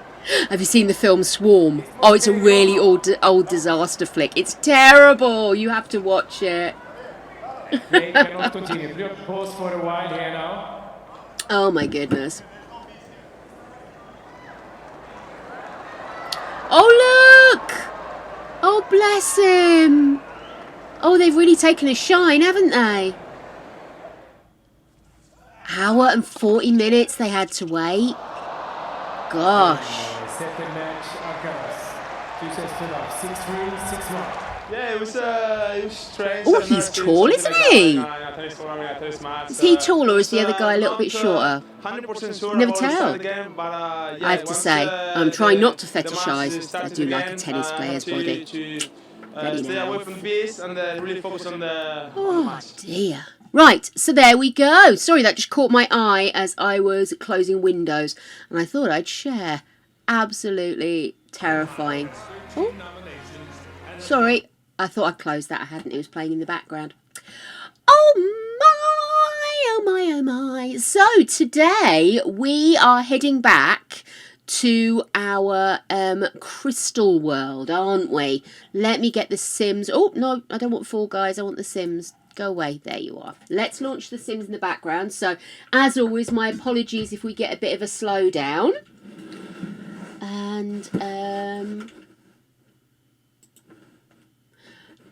Have you seen the film Swarm? Oh, it's a really old disaster flick. It's terrible. You have to watch it. They cannot continue. Please pause for a while here now. Oh my goodness. Oh, look! Oh, bless him. Oh, they've really taken a shine, haven't they? Hour and 40 minutes they had to wait. Gosh. Second match, Alcaraz. 2 sets to love. 6-3, 6-1. Yeah, it was strange. Oh, he's tall, isn't he? Is he tall or is the other guy a little bit shorter? 100% sure. Never tell. Again, but, I have to say, I'm trying not to fetishise. I do like a tennis player's body. Stay away from the bees and really focus on the Oh dear. Right, so there we go. Sorry, that just caught my eye as I was closing windows, and I thought I'd share. Absolutely terrifying. Oh, sorry. I thought I'd closed that. I hadn't. It was playing in the background. Oh my, oh my, oh my. So today we are heading back to our crystal world, aren't we? Let me get the Sims. Oh, no, I don't want Fall Guys. I want the Sims. Go away. There you are. Let's launch the Sims in the background. So, as always, my apologies if we get a bit of a slowdown. And,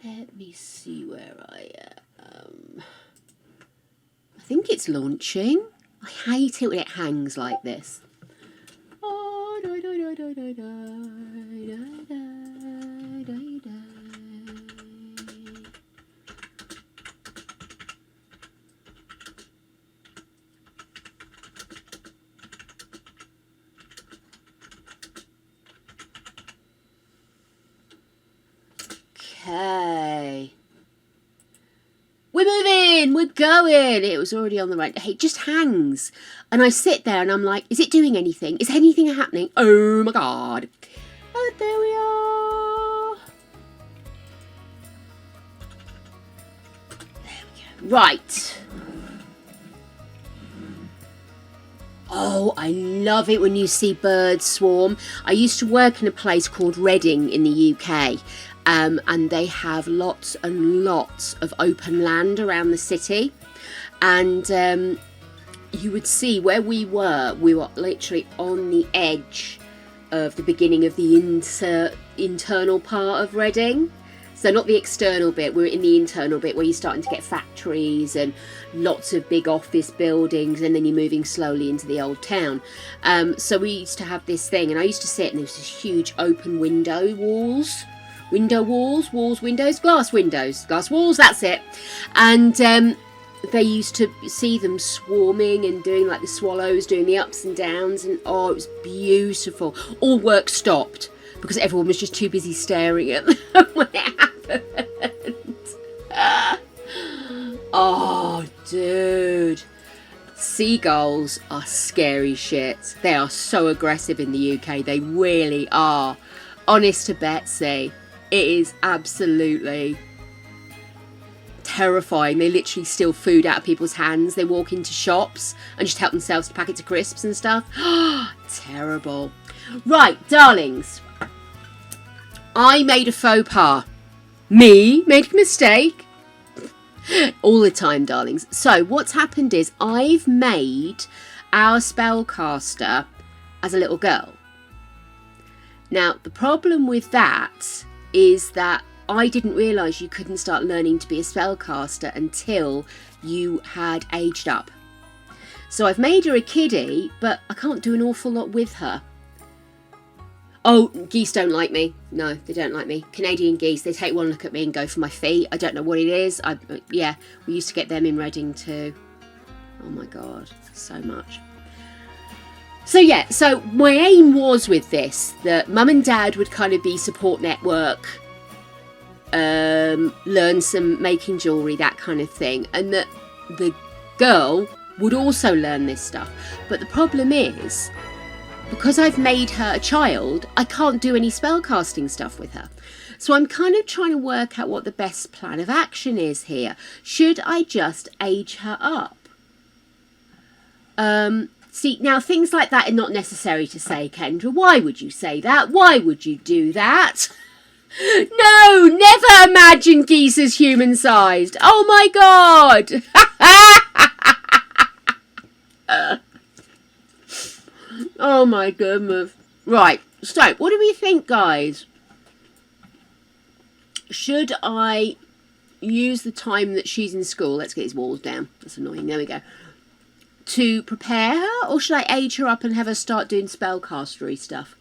let me see where I am. I think it's launching. I hate it when it hangs like this. Okay. We're moving, we're going. It was already on the right. Hey, it just hangs. And I sit there and I'm like, is it doing anything? Is anything happening? Oh my God. Oh, there we are. There we go. Right. Oh, I love it when you see birds swarm. I used to work in a place called Reading in the UK. And they have lots and lots of open land around the city. And you would see where we were literally on the edge of the beginning of the internal part of Reading. So not the external bit, we're in the internal bit where you're starting to get factories and lots of big office buildings, and then you're moving slowly into the old town. So we used to have this thing, and I used to sit and there was this huge open window walls. Window walls, windows, glass walls, that's it. And they used to see them swarming and doing like the swallows, doing the ups and downs, and oh, it was beautiful. All work stopped because everyone was just too busy staring at them when it happened. Oh, dude. seagulls are scary shit. They are so aggressive in the UK. They really are. Honest to Betsy, it is absolutely terrifying. They literally steal food out of people's hands. They walk into shops and just help themselves to packets of crisps and stuff. Terrible. Right, darlings. I made a faux pas. Me made a mistake. All the time, darlings. So what's happened is I've made our spellcaster as a little girl. Now, the problem with that is that I didn't realise you couldn't start learning to be a spellcaster until you had aged up. So I've made her a kiddie, but I can't do an awful lot with her. Oh, geese don't like me. No, they don't like me. Canadian geese, they take one look at me and go for my feet. I don't know what it is. Yeah, we used to get them in Reading too. Oh my God, so much. So yeah, so my aim was with this, that Mum and Dad would kind of be support network, learn some making jewellery, that kind of thing. And that the girl would also learn this stuff. But the problem is, because I've made her a child, I can't do any spellcasting stuff with her. So I'm kind of trying to work out what the best plan of action is here. Should I just age her up? See, now things like that are not necessary to say, Kendra. Why would you say that? Why would you do that? No, never imagine geese as human-sized. Oh my God. Oh my goodness. Right, so what do we think, guys? Should I use the time that she's in school? Let's get these walls down. That's annoying. There we go. To prepare her, or should I age her up and have her start doing spellcastery stuff?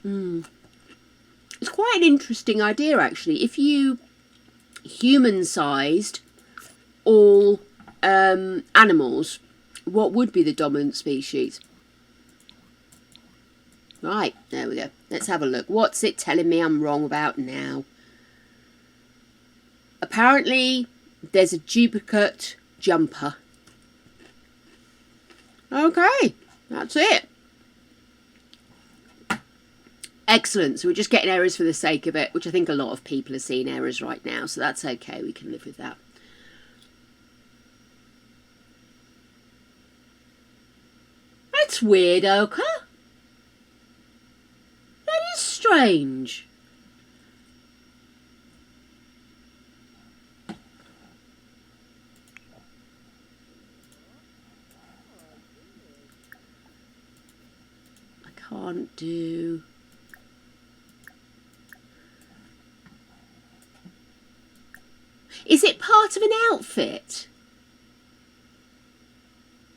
It's quite an interesting idea, actually. If you human-sized all animals, what would be the dominant species? Right, there we go. Let's have a look. What's it telling me I'm wrong about now? Apparently, there's a duplicate jumper. Okay, that's it. Excellent. So we're just getting errors for the sake of it, which I think a lot of people are seeing errors right now. So that's okay. We can live with that. That's weird, Oka. That is strange. I can't do... Is it part of an outfit?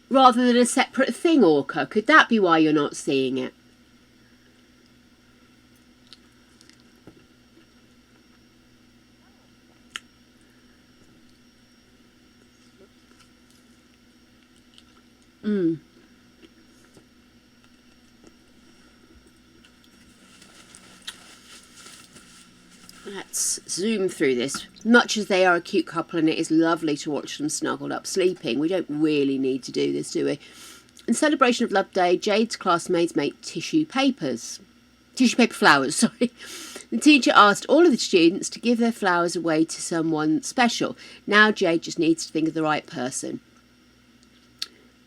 Rather than a separate thing, Orca? Could that be why you're not seeing it? Let's zoom through this. Much as they are a cute couple and it is lovely to watch them snuggled up sleeping, we don't really need to do this, do we? In celebration of Love Day, Jade's classmates make tissue paper flowers, sorry. The teacher asked all of the students to give their flowers away to someone special. Now Jade just needs to think of the right person.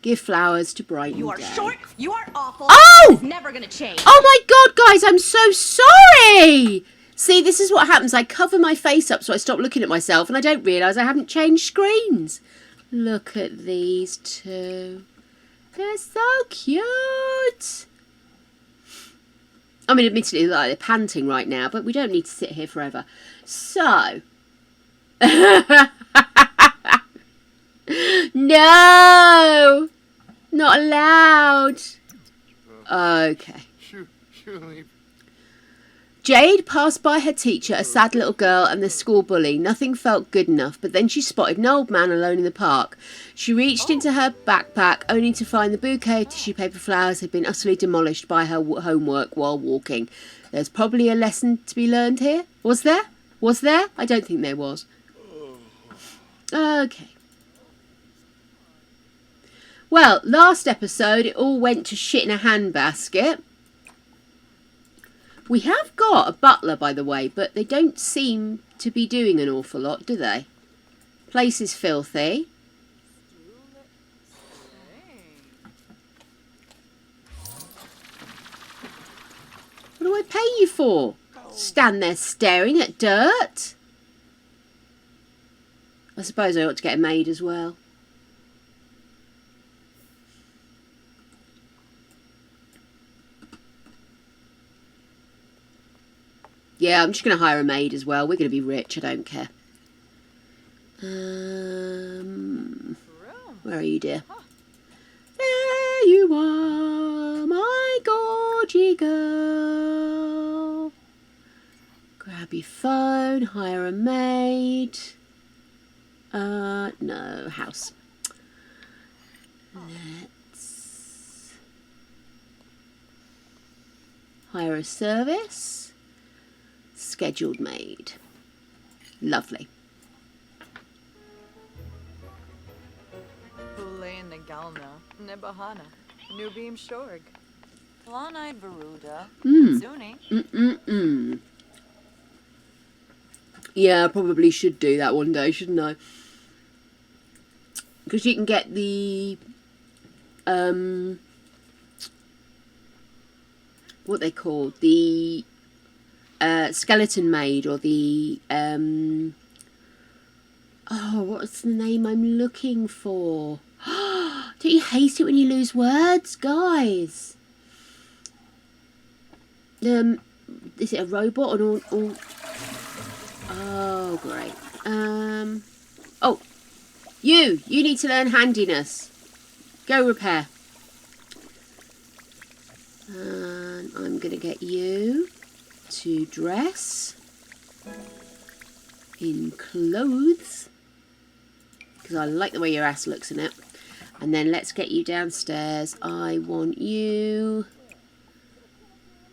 Give flowers to brighten You are day. short, you are awful, Oh! it's never gonna change. Oh my God, guys, I'm so sorry! See, this is what happens. I cover my face up so I stop looking at myself and I don't realise I haven't changed screens. Look at these two. They're so cute. I mean, admittedly, they're panting right now, but we don't need to sit here forever. So. No! Not allowed. Okay. Jade passed by her teacher, a sad little girl, and the school bully. Nothing felt good enough, but then she spotted an old man alone in the park. She reached into her backpack, only to find the bouquet of tissue paper flowers had been utterly demolished by her homework while walking. There's probably a lesson to be learned here. Was there? Was there? I don't think there was. Okay. Well, last episode it all went to shit in a handbasket. We have got a butler, by the way, but they don't seem to be doing an awful lot, do they? Place is filthy. What do I pay you for? Stand there staring at dirt? I suppose I ought to get a maid as well. Yeah, I'm just going to hire a maid as well. We're going to be rich, I don't care. Where are you, dear? There you are, my gorgy girl. Grab your phone, hire a maid. No, house. Let's hire a service. Scheduled maid. Lovely. Hulain Nagalna, Nebahana, Nubim Shorg, Planide Veruda, Zuni. Yeah, I probably should do that one day, shouldn't I? Because you can get the what they call the skeleton maid, or the oh, what's the name I'm looking for? Don't you hate it when you lose words, guys? Is it a robot or all? Oh, great. Oh, you need to learn handiness. Go repair. And I'm going to get you to dress in clothes, because I like the way your ass looks in it. And then let's get you downstairs. I want you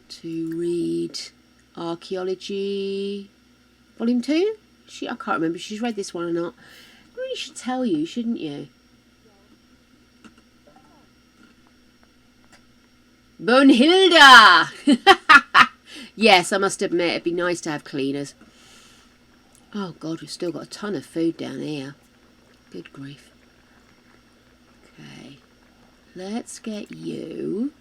to read Archaeology Volume 2? I can't remember if she's read this one or not. I really should tell you, shouldn't you? Bonhilda! Yes, I must admit, it'd be nice to have cleaners. Oh God, we've still got a ton of food down here. Good grief. Okay, let's get you.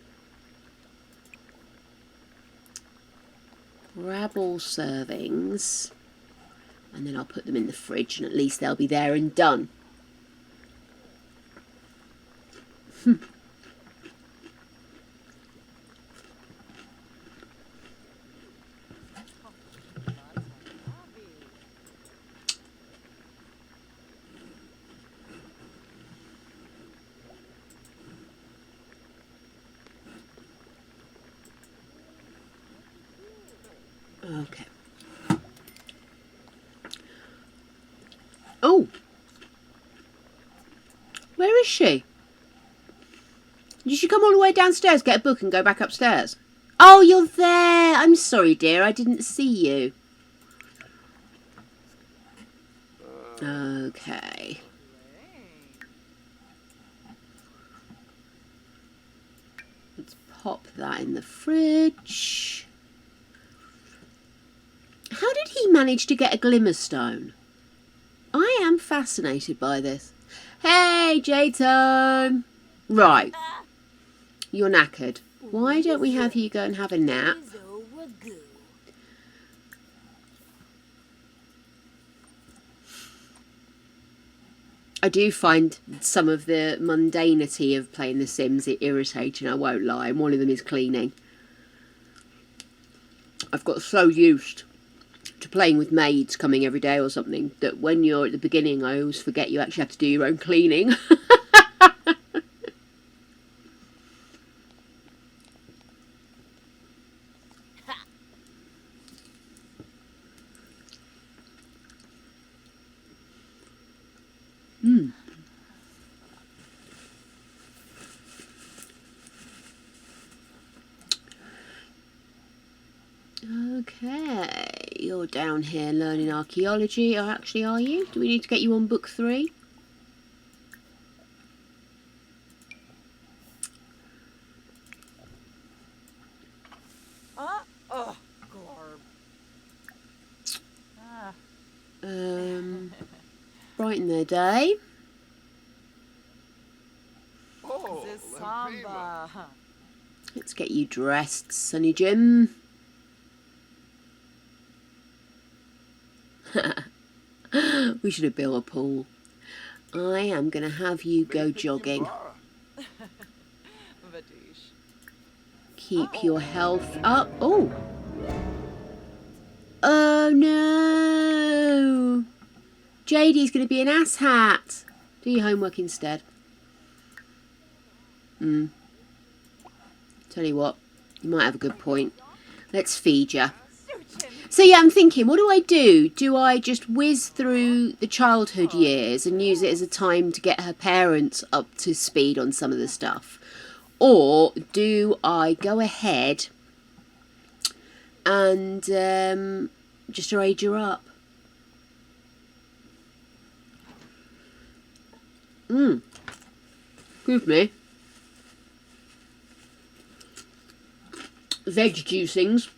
Grab all servings. And then I'll put them in the fridge, and at least they'll be there and done. Okay. Oh! Where is she? Did she come all the way downstairs, get a book and go back upstairs? Oh, you're there! I'm sorry, dear. I didn't see you. Okay. Let's pop that in the fridge. How did he manage to get a glimmerstone? I am fascinated by this. Hey, Jade time. Right. You're knackered. Why don't we have you go and have a nap? I do find some of the mundanity of playing The Sims irritating, I won't lie. And one of them is cleaning. I've got so used to playing with maids coming every day or something that when you're at the beginning, I always forget you actually have to do your own cleaning. Okay, you're down here learning archaeology. Or actually, are you? Do we need to get you on book 3? brighten their day. This samba. Let's get you dressed, Sonny Jim. We should have built a pool. I am going to have you go jogging. Vadish. Keep your health up. Oh. Oh no. Jade's going to be an asshat. Do your homework instead. Tell you what, you might have a good point. Let's feed you. So yeah, I'm thinking, what do I do? Do I just whiz through the childhood years and use it as a time to get her parents up to speed on some of the stuff? Or do I go ahead and just age her up? Excuse me. Veg juicings.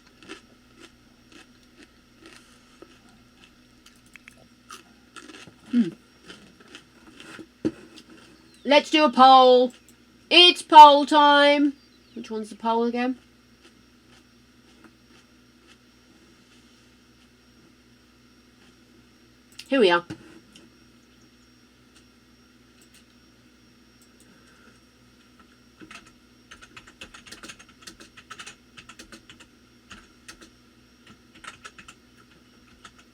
Let's do a poll. It's poll time. Which one's the poll again? Here we are.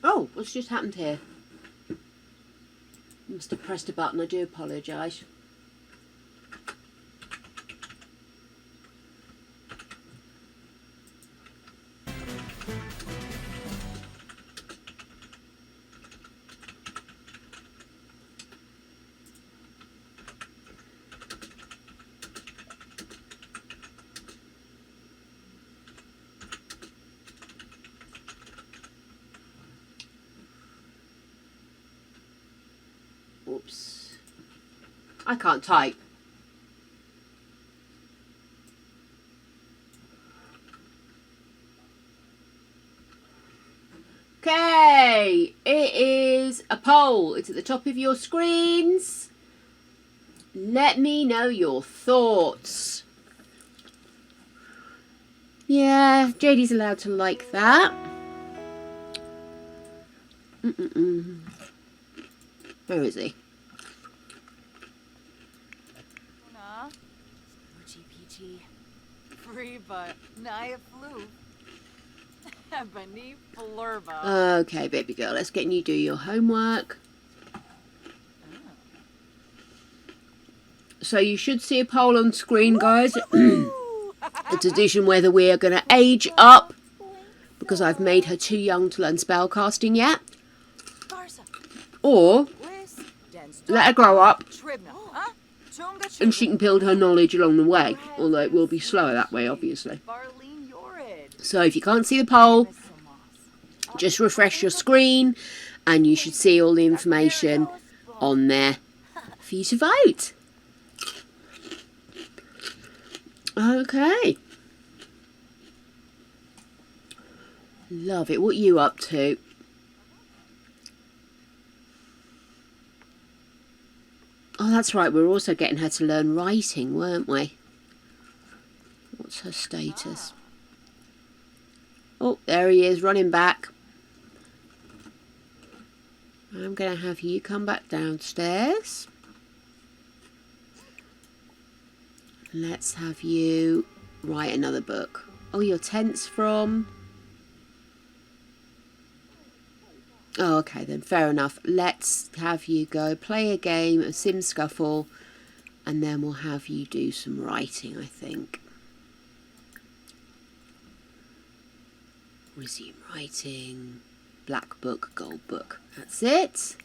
Oh, what's just happened here? Must have pressed a button, I do apologise. Oops. I can't type. Okay, it is a poll. It's at the top of your screens. Let me know your thoughts. Yeah, JD's allowed to like that. Where is he? GPT. Free but naya flu. Ebony flurba. Okay, baby girl, let's get you do your homework. So you should see a poll on screen, guys. A decision whether we are going to age up, because I've made her too young to learn spellcasting yet, or let her grow up and she can build her knowledge along the way, although it will be slower that way, obviously. So if you can't see the poll, just refresh your screen and you should see all the information on there for you to vote. Okay. Love it. What are you up to? Oh, that's right. We were also getting her to learn writing, weren't we? What's her status? Oh, there he is, running back. I'm going to have you come back downstairs. Let's have you write another book. Oh, you're tense from... Oh, okay then, fair enough. Let's have you go play a game of Sim Scuffle, and then we'll have you do some writing, I think. Resume writing. Black book, gold book. That's it.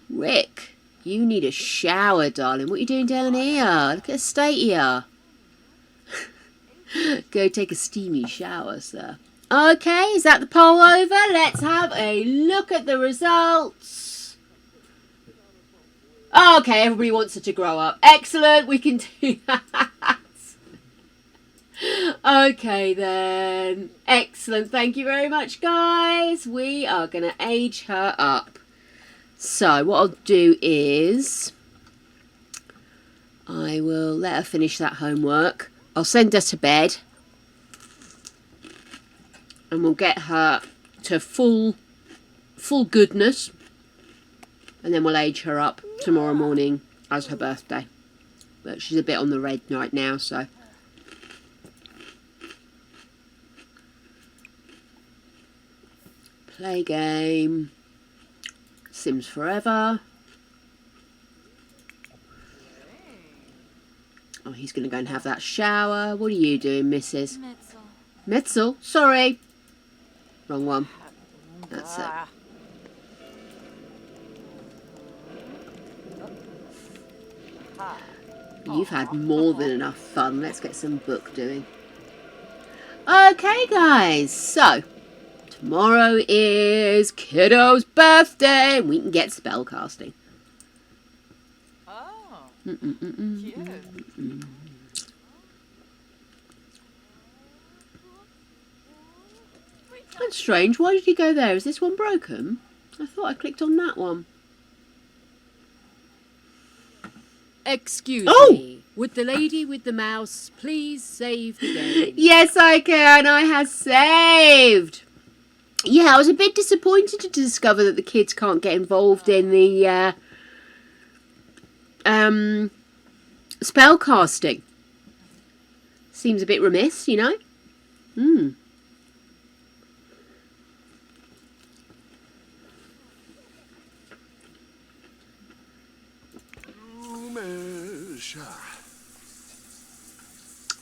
Rick, you need a shower, darling. What are you doing down here? Look at the state here. Go take a steamy shower, sir. Okay, is that the poll over? Let's have a look at the results. Okay, everybody wants her to grow up. Excellent, we can do that. Okay then. Excellent, thank you very much, guys. We are going to age her up. So what I'll do is I will let her finish that homework. I'll send her to bed. And we'll get her to full goodness. And then we'll age her up tomorrow morning as her birthday. But she's a bit on the red right now, so. Play game. Sims Forever. Oh, he's going to go and have that shower. What are you doing, Mrs.? Mitzel? Sorry. Wrong one. That's it. You've had more than enough fun. Let's get some book doing. Okay, guys. So, tomorrow is Kiddo's birthday. We can get spellcasting. Oh, Mm-mm-mm-mm. cute. That's strange. Why did he go there? Is this one broken? I thought I clicked on that one. Excuse Oh! me. Would the lady with the mouse please save the game? Yes, I can. I have saved. Yeah, I was a bit disappointed to discover that the kids can't get involved in the spellcasting. Seems a bit remiss, you know? Hmm.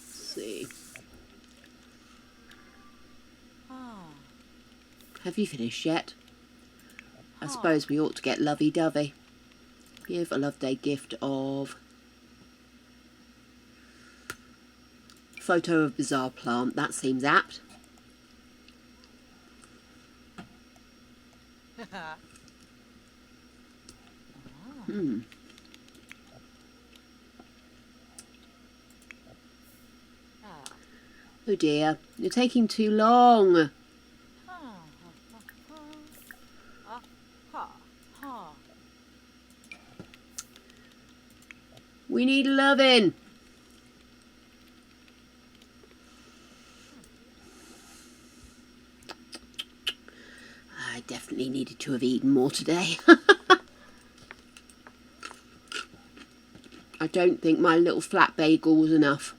See. Have you finished yet? I suppose we ought to get lovey-dovey. Give a love day gift of photo of bizarre plant. That seems apt. Hmm. Oh dear, you're taking too long. We need loving. I definitely needed to have eaten more today. I don't think my little flat bagel was enough.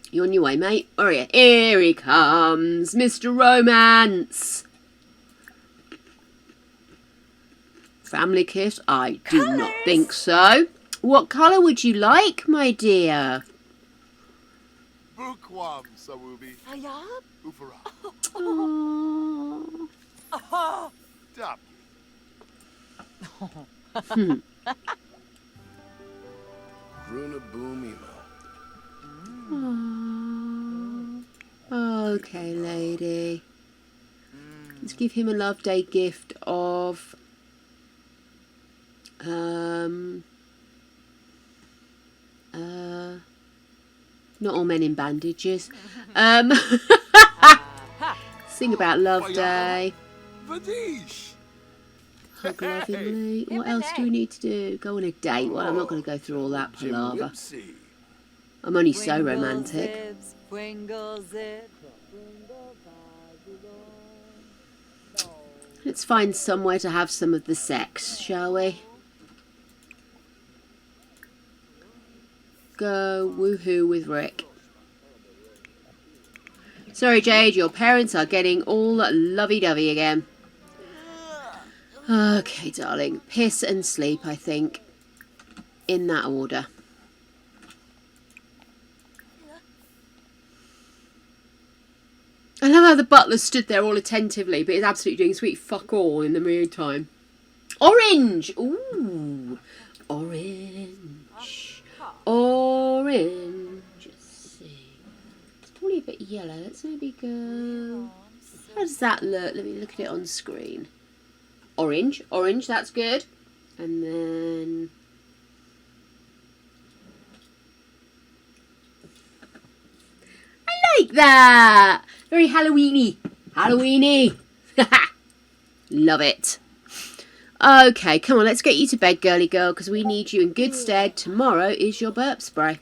You on your way, mate? Oh yeah, here he comes, Mr. Romance. Family kiss? I do not think so. What colour would you like, my dear? Bukwam, Sawubi. Ayab? Ufara. Aww. Dap. Runa Boomimo. Okay, lady. Let's give him a love day gift of not all men in bandages. Sing about love day. Vadish. Hug lovingly. What else do we need to do? Go on a date. Well, I'm not going to go through all that palaver. I'm only so romantic. Let's find somewhere to have some of the sex, shall we? Go woohoo with Rick. Sorry, Jade, your parents are getting all lovey-dovey again. Okay, darling. Piss and sleep, I think. In that order. I love how the butler stood there all attentively, but is absolutely doing sweet fuck all in the meantime. Orange! Ooh! Orange. Orange. Let's see. It's probably a bit yellow. Let's maybe go... How does that look? Let me look at it on screen. Orange. Orange, that's good. And then... I like that! Very Halloweeny. Halloweeny. Love it. Okay, come on, let's get you to bed, girly girl, because we need you in good stead. Tomorrow is your burp spray.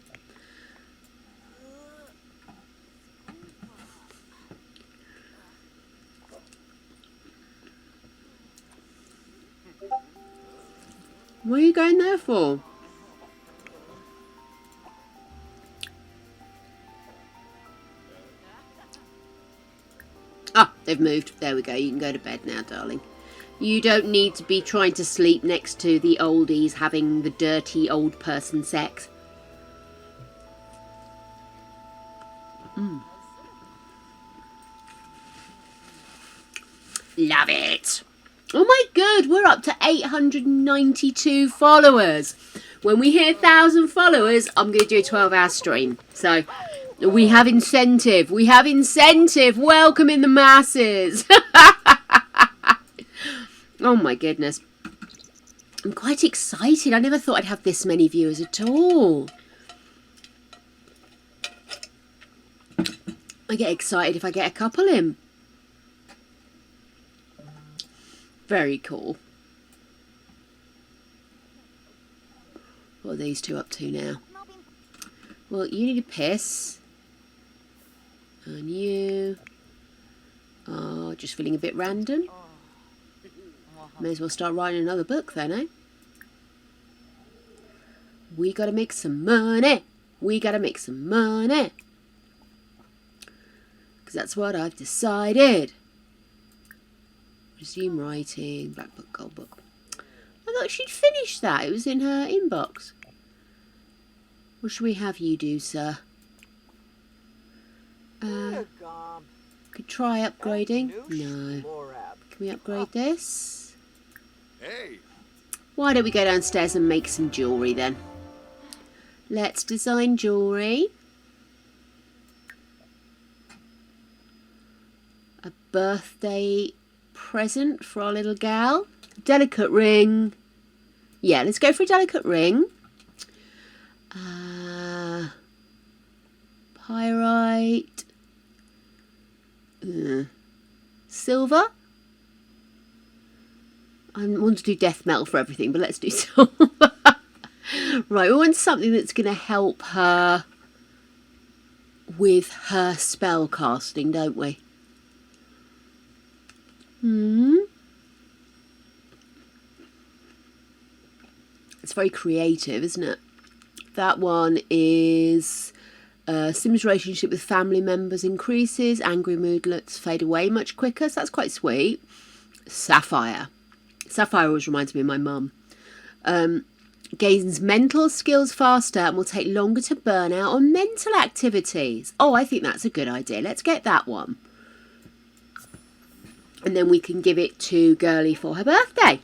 What are you going there for? Ah, they've moved. There we go. You can go to bed now, darling. You don't need to be trying to sleep next to the oldies having the dirty old person sex. Love it. Oh my god, we're up to 892 followers. When we hit 1,000 followers, I'm going to do a 12-hour stream. So, we have incentive. We have incentive. Welcome in the masses. Oh my goodness. I'm quite excited. I never thought I'd have this many viewers at all. I get excited if I get a couple in. Very cool. What are these two up to now? Well, you need a piss. And you are just feeling a bit random. May as well start writing another book then, eh? We gotta make some money. We gotta make some money. Because that's what I've decided. Resume writing. Black book, gold book. I thought she'd finished that. It was in her inbox. What should we have you do, sir? Could try upgrading. No. Can we upgrade this? Hey. Why don't we go downstairs and make some jewellery then? Let's design jewellery. A birthday present for our little gal. Delicate ring. Yeah, let's go for a delicate ring. Pyrite. Silver. I want to do death metal for everything, but let's do silver. Right, we want something that's going to help her with her spell casting, don't we? It's very creative, isn't it? That one is Sim's relationship with family members increases. Angry moodlets fade away much quicker. So that's quite sweet. Sapphire. Sapphire always reminds me of my mum. Gains mental skills faster and will take longer to burn out on mental activities. Oh, I think that's a good idea. Let's get that one. And then we can give it to Girly for her birthday.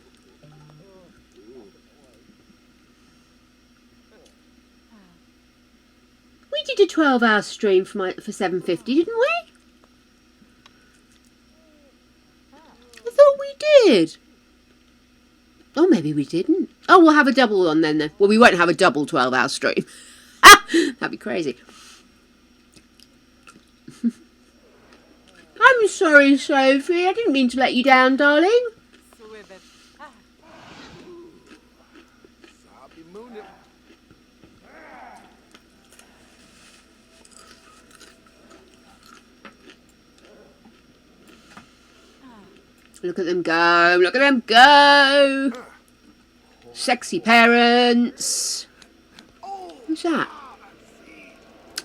We did a 12-hour stream for 7:50, didn't we? I thought we did. Oh, maybe we didn't. Oh, we'll have a double one then. Well, we won't have a double 12-hour stream. That'd be crazy. I'm sorry, Sophie. I didn't mean to let you down, darling. Look at them go. Look at them go. Sexy parents. Who's that?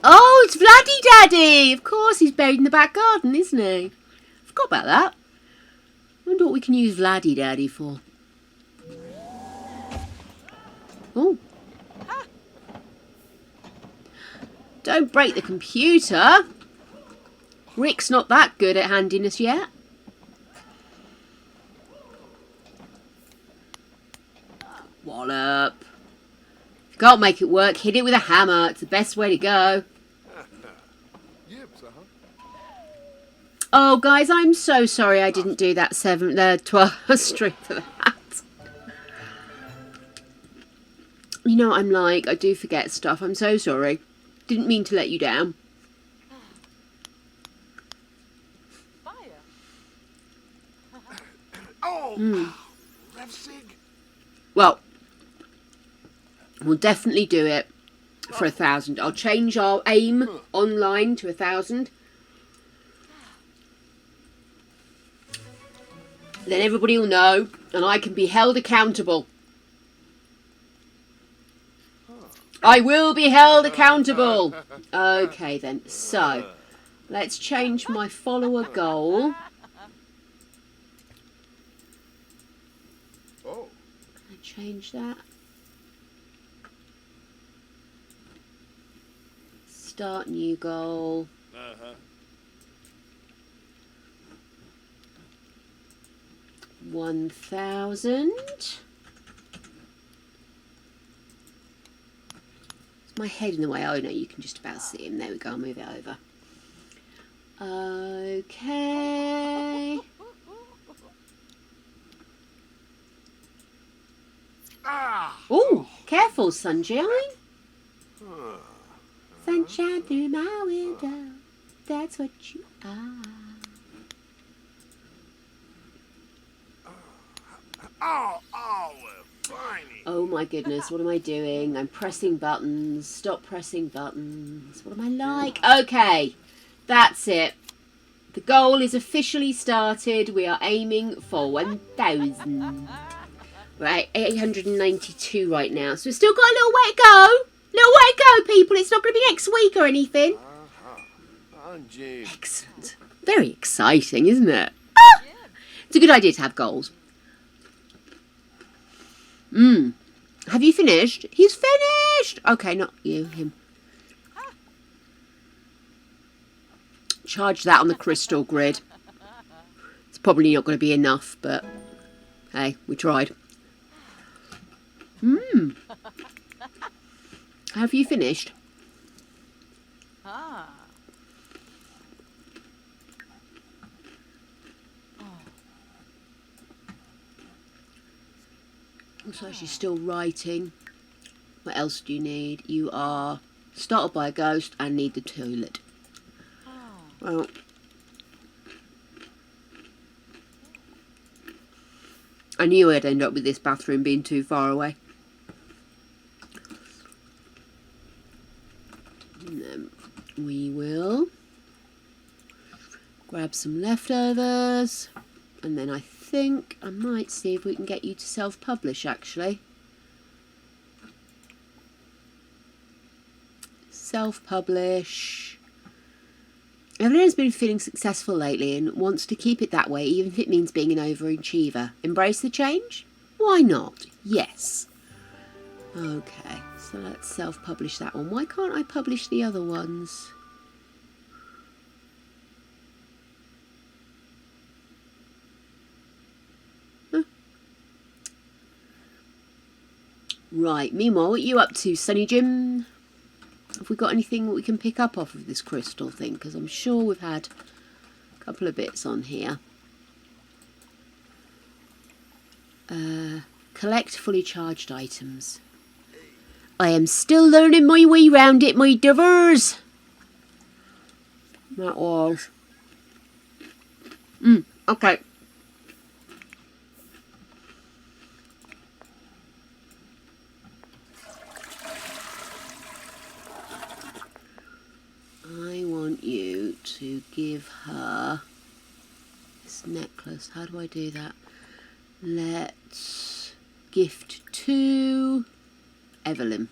Oh, it's Vladdy Daddy. Of course, he's buried in the back garden, isn't he? Forgot about that. I wonder what we can use Vladdy Daddy for. Oh. Don't break the computer. Rick's not that good at handiness yet. Wallop. If you can't make it work, hit it with a hammer. It's the best way to go. Oh, guys, I'm so sorry I didn't do that 12 stream for that. You know what I'm like. I do forget stuff. I'm so sorry. Didn't mean to let you down. Well, we'll definitely do it for 1,000. I'll change our aim online to 1,000. Then everybody will know, and I can be held accountable. I will be held accountable. Okay then, so let's change my follower goal. Oh. Can I change that? Start new goal. 1,000. Is my head in the way? Oh no, you can just about see him. There we go, I'll move it over. Okay. Oh, careful, sunshine. Sunshine through my window. That's what you are. Oh my goodness, what am I doing? I'm pressing buttons. Stop pressing buttons. What am I like? Okay, that's it. The goal is officially started. We are aiming for 1,000. Right, 892 right now. So we've still got a little way to go. Little way to go, people. It's not going to be next week or anything. Excellent. Very exciting, isn't it? Ah! It's a good idea to have goals. Have you finished? He's finished! Okay, not you, him. Charge that on the crystal grid. It's probably not going to be enough, but hey, we tried. Have you finished? Looks like she's still writing. What else do you need? You are startled by a ghost and need the toilet. Well, I knew I'd end up with this bathroom being too far away. And then we will grab some leftovers, and then I think I might see if we can get you to self-publish, actually. Self-publish. Evelyn's been feeling successful lately and wants to keep it that way, even if it means being an overachiever. Embrace the change? Why not? Yes. Okay, so let's self-publish that one. Why can't I publish the other ones? Right, meanwhile, what are you up to, Sunny Jim? Have we got anything that we can pick up off of this crystal thing? Because I'm sure we've had a couple of bits on here. Collect fully charged items. I am still learning my way round it, my divers. That was... okay. I want you to give her this necklace. How do I do that? Let's gift to Evelyn.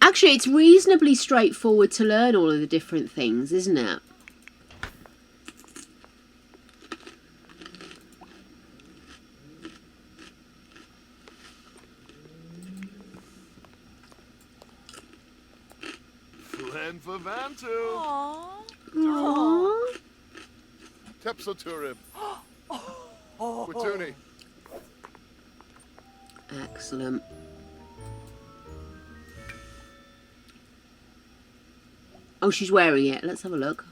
Actually, it's reasonably straightforward to learn all of the different things, isn't it? Len for Vantu. Aww. Tepsoturib. Watuni. Excellent. Oh, she's wearing it. Let's have a look.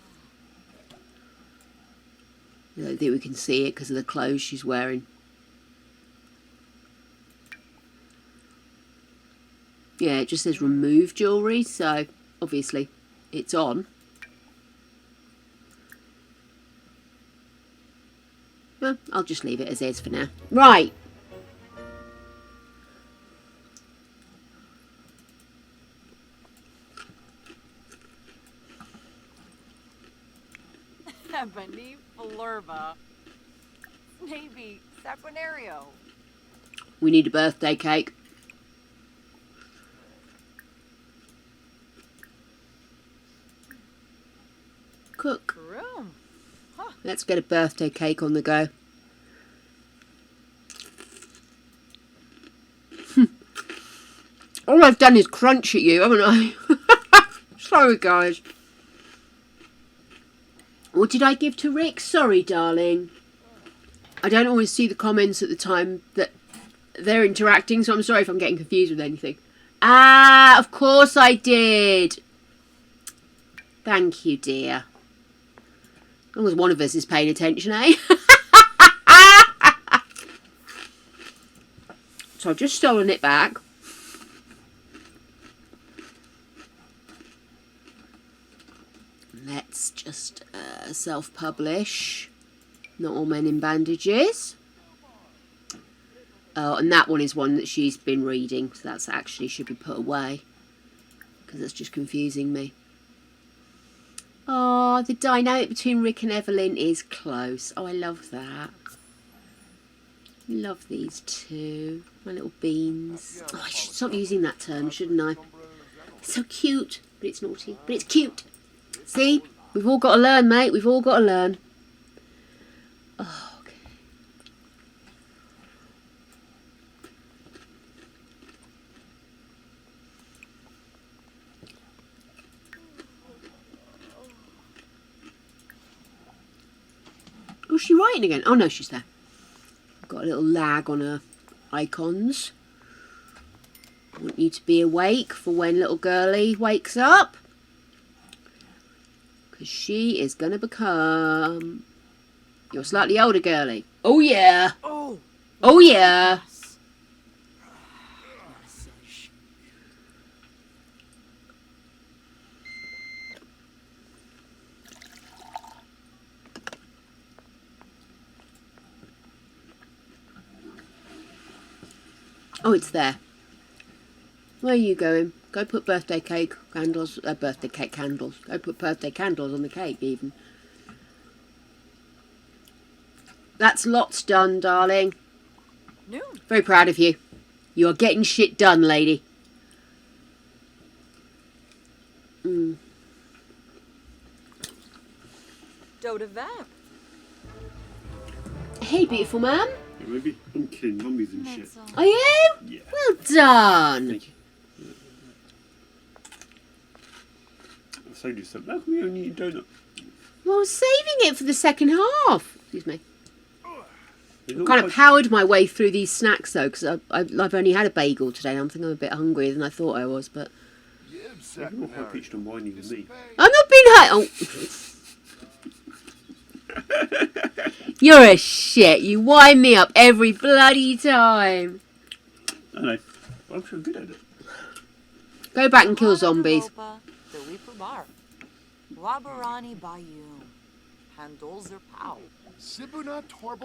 I don't think we can see it because of the clothes she's wearing. Yeah, it just says remove jewellery, so obviously it's on. I'll just leave it as is for now. Right. Ebony Flurba. Maybe Saponario. We need a birthday cake. Cook. Room. Let's get a birthday cake on the go. All I've done is crunch at you, haven't I? Sorry, guys. What did I give to Rick? Sorry, darling. I don't always see the comments at the time that they're interacting, so I'm sorry if I'm getting confused with anything. Ah, of course I did. Thank you, dear. As long as one of us is paying attention, eh? So I've just stolen it back. Let's just self-publish. Not All Men in Bandages. Oh, and that one is one that she's been reading, so that's actually should be put away. Because that's just confusing me. Oh, the dynamic between Rick and Evelyn is close. Oh, I love that. Love these two. My little beans. Oh, I should stop using that term, shouldn't I? It's so cute. But it's naughty. But it's cute. See? We've all got to learn, mate. We've all got to learn. Oh, okay. Was she writing again? Oh, no, she's there. Got a little lag on her icons. I want you to be awake for when little girlie wakes up. Because she is going to become your slightly older girlie. Oh, yeah. Oh. Oh, yeah. Oh, it's there. Where are you going? Go put birthday cake candles, birthday cake candles. Go put birthday candles on the cake, even. That's lots done, darling. No. Very proud of you. You are getting shit done, lady. Doda Vap. Hey, beautiful man. Yeah, maybe I'm killing zombies and shit. Are you? Yeah. Well done. Thank you. I saved you something. How come you only eat a donut? Well, I was saving it for the second half. Excuse me. It's I've all kind of quite- powered my way through these snacks, though, because I've only had a bagel today. I'm thinking I'm a bit hungrier than I thought I was, but... You're not high pitched and whiny with me. I'm not being high. Oh. You're a shit. You wind me up every bloody time. I know. I'm sure I'm good at it. Go back and kill zombies. Wabarani Bayou. Handles or pow.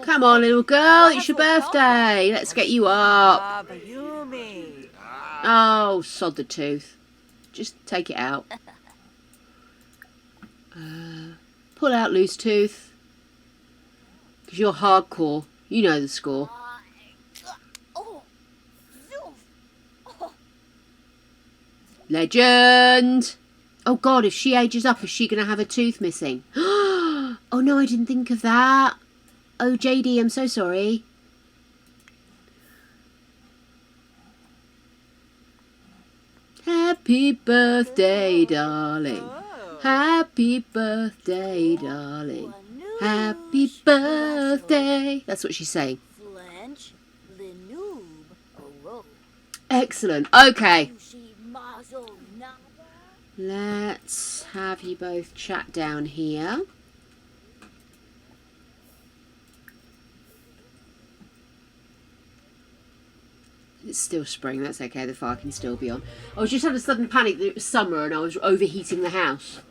Come on, little girl. It's your birthday. Let's get you up. Bayumi. Oh, sod the tooth. Just take it out. Pull out loose tooth. Because you're hardcore. You know the score. Legend! Oh God, if she ages up, is she going to have a tooth missing? Oh no, I didn't think of that. Oh, JD, I'm so sorry. Happy birthday, darling. Happy birthday, darling. Happy birthday. That's what she's saying. Excellent. Okay. Let's have you both chat down here. It's still spring, that's okay, the fire can still be on. I was just had a sudden panic that it was summer and I was overheating the house.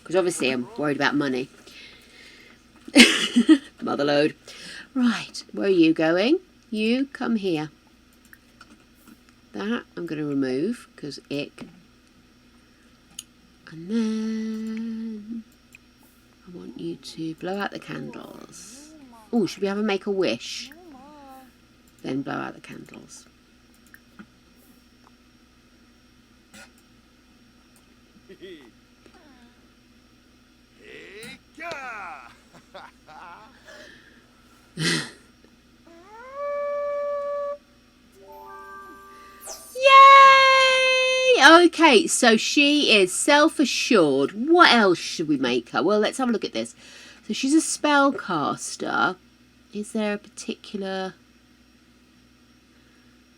Because obviously I'm worried about money. Motherload. Right, where are you going? You come here. That I'm going to remove because ick. And then I want you to blow out the candles. Oh, should we have a make a wish? Then blow out the candles. Yay! Okay, so she is self-assured. What else should we make her? Well, let's have a look at this. So she's a spellcaster. Is there a particular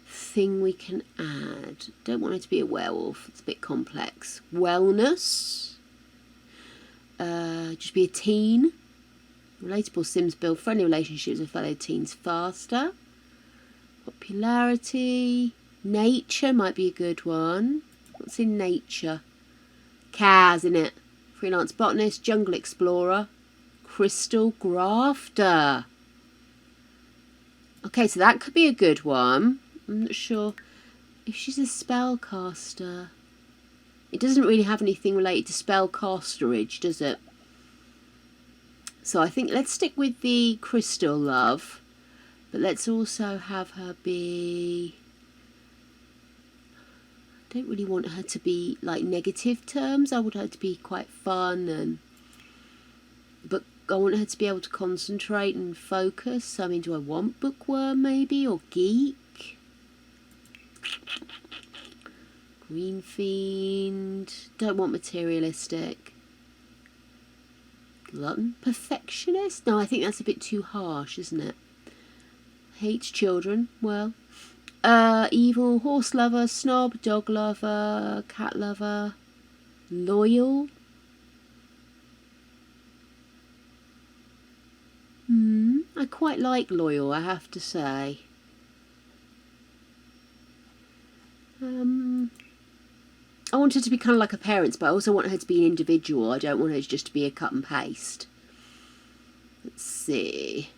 thing we can add? Don't want her to be a werewolf. It's a bit complex. Wellness. Just be a teen. Relatable Sims build friendly relationships with fellow teens faster. Popularity. Nature might be a good one. What's in nature? Cows, innit? Freelance botanist, jungle explorer, crystal grafter. Okay, so that could be a good one. I'm not sure if she's a spellcaster. It doesn't really have anything related to spellcasterage, does it? So I think let's stick with the crystal love, but let's also have her be... I don't really want her to be like negative terms. I want her to be quite fun, but I want her to be able to concentrate and focus. I mean, do I want bookworm maybe, or geek? Green fiend. Don't want materialistic. Glutton. Perfectionist? No, I think that's a bit too harsh, isn't it? Hates children. Well, evil. Horse lover. Snob. Dog lover. Cat lover. Loyal. I quite like loyal, I have to say. I want her to be kind of like her parents, but I also want her to be an individual. I don't want her just to be a cut and paste. Let's see.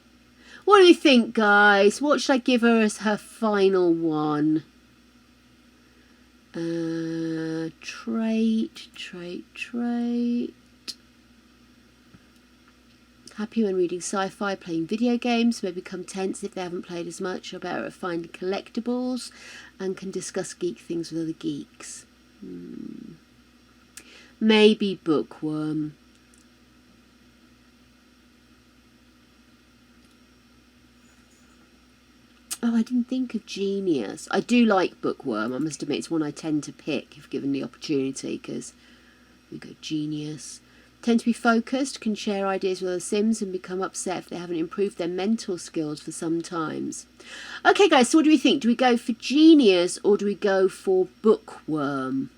What do you think, guys? What should I give her as her final one? Trait. Happy when reading sci-fi, playing video games, may become tense if they haven't played as much, or better at finding collectibles, and can discuss geek things with other geeks. Maybe bookworm. Oh, I didn't think of genius. I do like bookworm. I must admit it's one I tend to pick if given the opportunity, because we go genius. Tend to be focused, can share ideas with other Sims and become upset if they haven't improved their mental skills for some times. Okay guys, so what do we think? Do we go for genius or do we go for bookworm?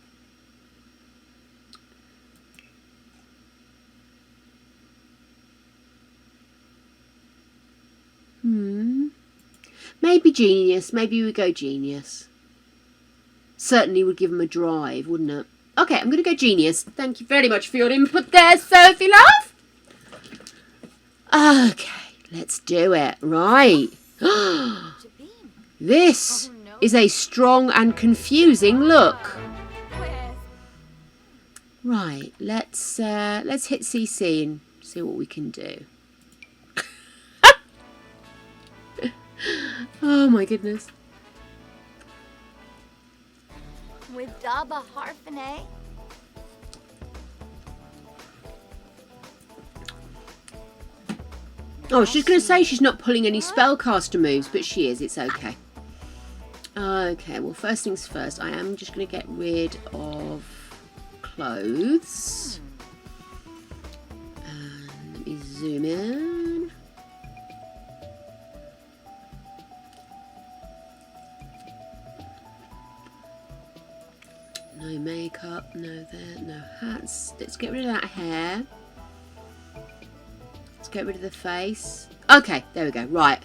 Maybe genius. Maybe we go genius. Certainly would give them a drive, wouldn't it? Okay, I'm going to go genius. Thank you very much for your input there, Sophie love. Okay, let's do it. Right. This is a strong and confusing look. Right, let's hit CC and see what we can do. Oh my goodness. With Daba Harfane? Oh, I was just going to say she's not pulling any spellcaster moves, but she is. It's okay. Okay, well, first things first. I am just going to get rid of clothes. And let me zoom in. No makeup, no there, no hats. Let's get rid of that hair. Let's get rid of the face. Okay, there we go. Right.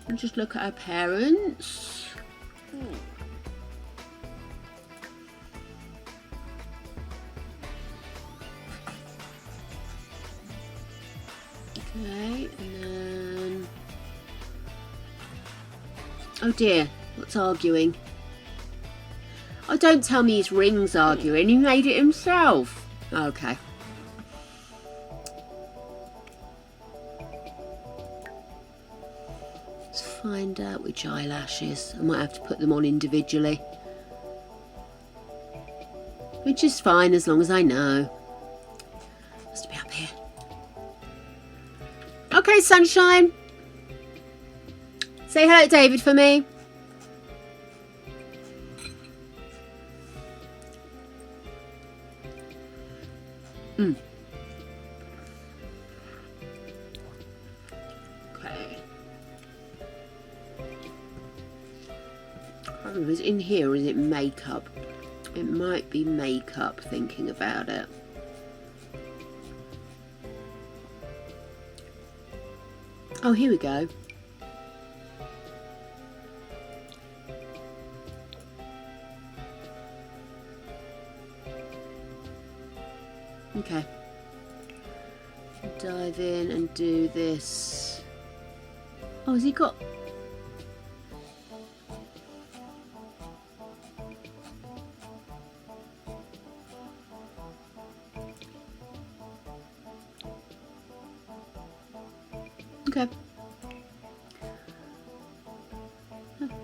And just look at her parents. Okay, and then... Oh dear, what's arguing? Oh, don't tell me his ring's arguing. He made it himself. Okay. Let's find out which eyelashes. I might have to put them on individually. Which is fine as long as I know. Must be up here. Okay, sunshine. Say hello to David for me. Okay. I don't know, is it in here or is it makeup? It might be makeup, thinking about it. Oh, here we go. Okay. Dive in and do this. Oh, has he got... Okay.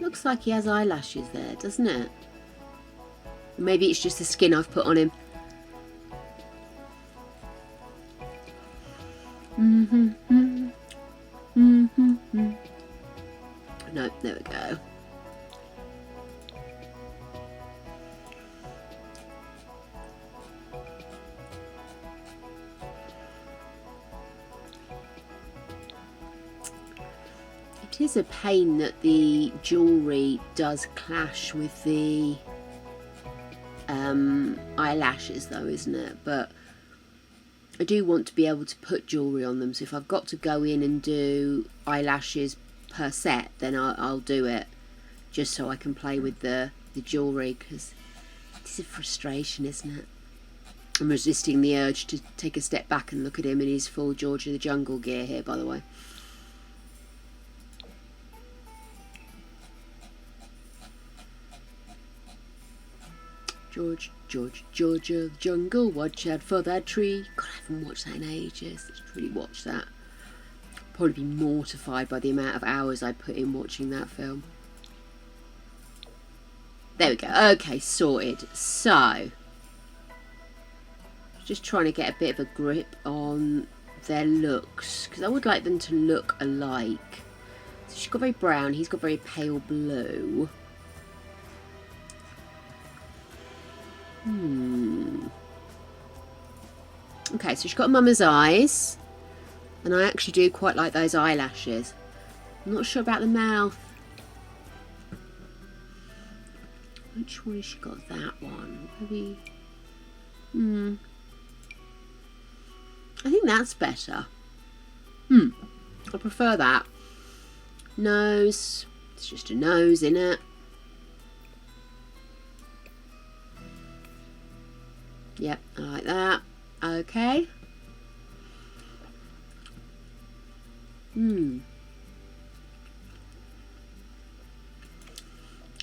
Looks like he has eyelashes there, doesn't it? Maybe it's just the skin I've put on him. No, there we go. It is a pain that the jewellery does clash with the eyelashes though, isn't it? But I do want to be able to put jewellery on them, so if I've got to go in and do eyelashes per set, then I'll do it, just so I can play with the jewellery, because it's a frustration, isn't it? I'm resisting the urge to take a step back and look at him in his full George of the Jungle gear here, by the way. George of the Jungle, watch out for that tree. God, I haven't watched that in ages. I should really watch that. Probably be mortified by the amount of hours I put in watching that film. There we go. Okay, sorted. So, just trying to get a bit of a grip on their looks, because I would like them to look alike. So she's got very brown, he's got very pale blue. Okay, so she's got mama's eyes, and I actually do quite like those eyelashes. I'm not sure about the mouth. Which one has she got? That one. Maybe. I think that's better. I prefer that. Nose. It's just a nose, innit? Yep, I like that. Okay.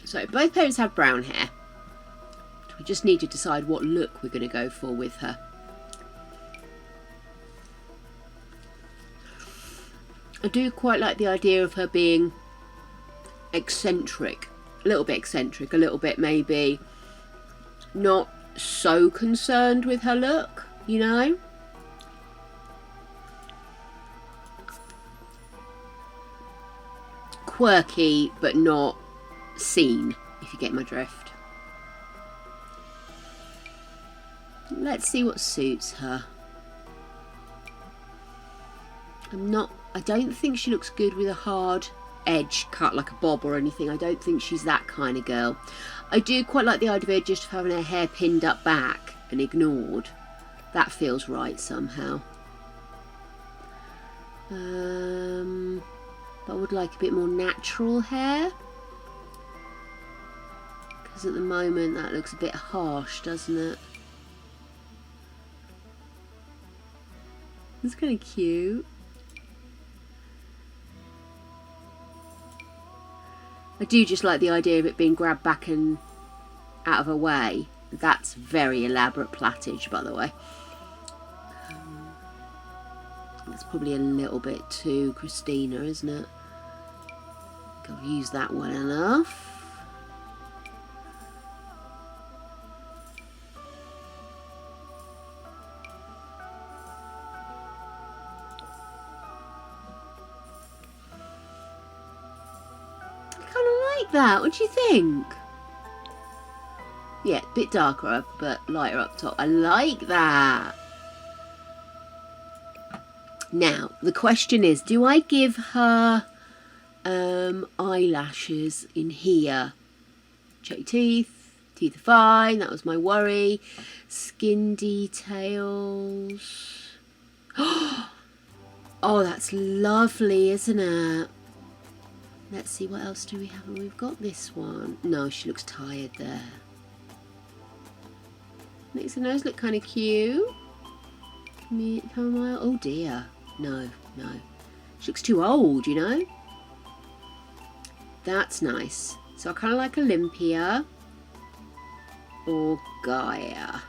So both parents have brown hair. We just need to decide what look we're going to go for with her. I do quite like the idea of her being eccentric. A little bit eccentric, a little bit maybe not so concerned with her look, you know? Quirky, but not seen, if you get my drift. Let's see what suits her. I don't think she looks good with a hard edge cut like a bob or anything. I don't think she's that kind of girl. I do quite like the idea of just having her hair pinned up back and ignored. That feels right somehow. But I would like a bit more natural hair, because at the moment that looks a bit harsh, doesn't it? It's kind of cute. I do just like the idea of it being grabbed back and out of her way. That's very elaborate plaitage, by the way. That's probably a little bit too Christina, isn't it? I think I've used that well enough. I kind of like that. What do you think? Yeah, a bit darker, but lighter up top. I like that. Now, the question is, do I give her eyelashes in here? Check your teeth. Teeth are fine. That was my worry. Skin details. Oh, that's lovely, isn't it? Let's see, what else do we have? We've got this one. No, she looks tired there. Makes the nose look kind of cute. Chamomile. Oh dear. No, no. She looks too old, you know? That's nice. So I kind of like Olympia or Gaia.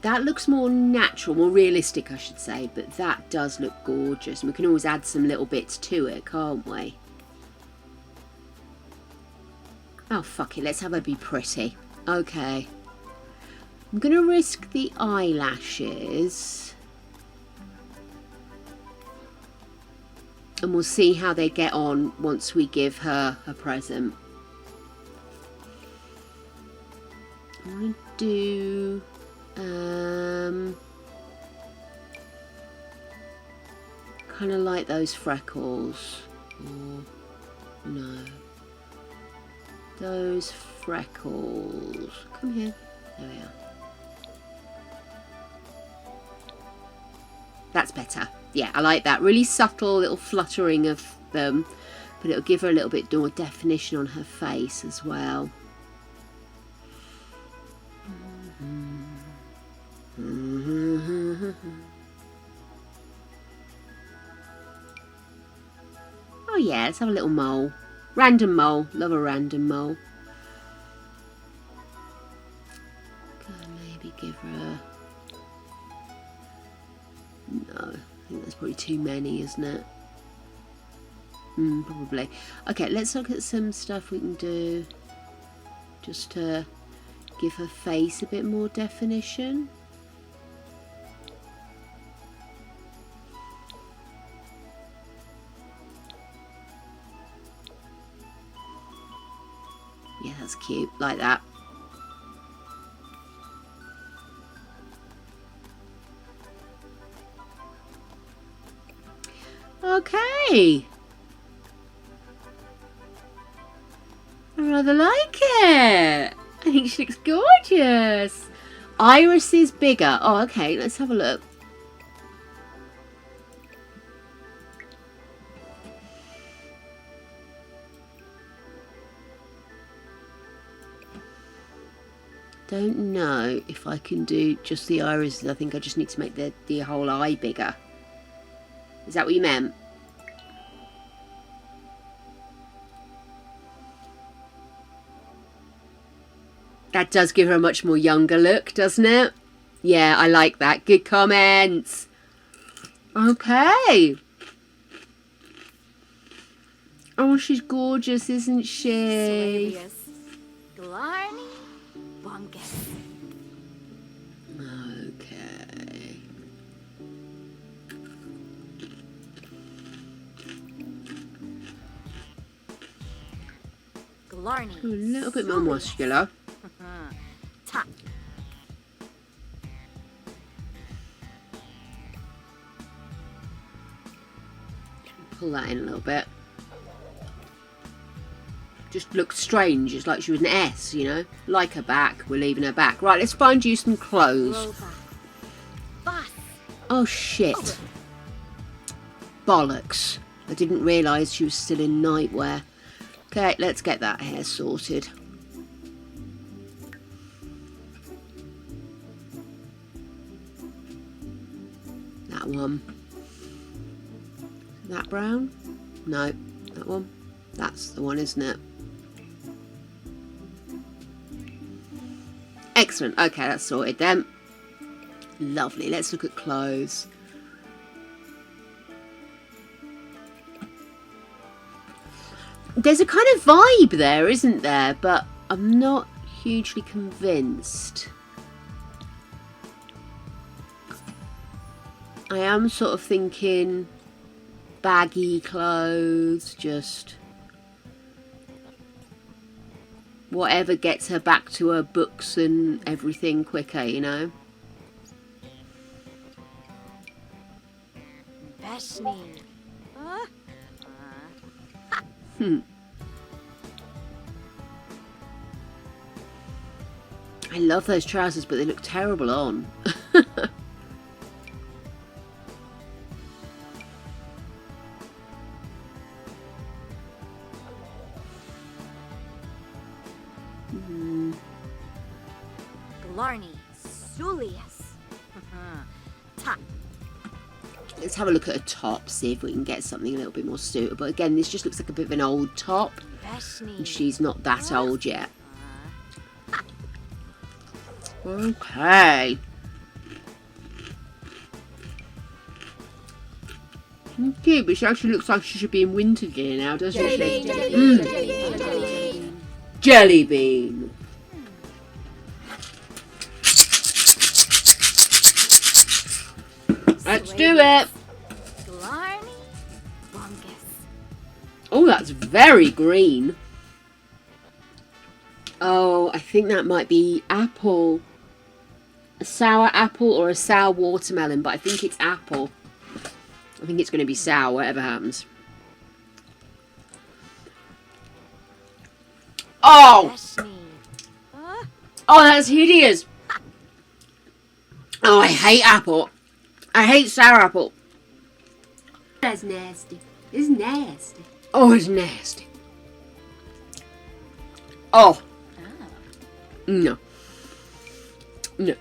That looks more natural, more realistic, I should say, but that does look gorgeous. And we can always add some little bits to it, can't we? Oh, fuck it. Let's have her be pretty. Okay. I'm going to risk the eyelashes. And we'll see how they get on once we give her a present. I'm going to do... kind of like those freckles. Or no. Those freckles. Come here. There we are. That's better. Yeah, I like that. Really subtle little fluttering of them, but it'll give her a little bit more definition on her face as well. Oh yeah, let's have a little mole. Random mole. Love a random mole. Gonna maybe give her no, I think that's probably too many, isn't it? Probably. Okay, let's look at some stuff we can do just to give her face a bit more definition. Yeah, that's cute, like that. Okay. I rather like it. I think she looks gorgeous. Iris is bigger. Oh, okay, let's have a look. Don't know if I can do just the irises. I think I just need to make the whole eye bigger. Is that what you meant? That does give her a much more younger look, doesn't it? Yeah, I like that. Good comments. Okay. Oh, she's gorgeous, isn't she? Blarney Bunkus. Okay. Blarney. A little bit more muscular. Top. Pull that in a little bit. Just looks strange. It's like she was an S, you know? Like her back. We're leaving her back. Right, let's find you some clothes. Oh, shit. Bollocks. I didn't realise she was still in nightwear. Okay, let's get that hair sorted. That one. That brown? No, that one. That's the one, isn't it? Excellent. Okay, that's sorted then. Lovely. Let's look at clothes. There's a kind of vibe there, isn't there? But I'm not hugely convinced. I am sort of thinking baggy clothes, just whatever gets her back to her books and everything quicker, you know? Beshni. I love those trousers, but they look terrible on. Glarni. Sulius. Top. Let's have a look at a top, see if we can get something a little bit more suitable. Again, this just looks like a bit of an old top, and she's not that old yet. Okay. Cute, but she actually looks like she should be in winter gear now, doesn't she? Jelly bean. Let's do it. Glarni. Bungus. Oh, that's very green. Oh, I think that might be apple. A sour apple or a sour watermelon, but I think it's apple. I think it's going to be sour, whatever happens. Oh! Beshni. Oh, that's hideous. Oh, I hate apple. I hate sour apple. That's nasty. It's nasty. Oh, it's nasty. Oh. No. No.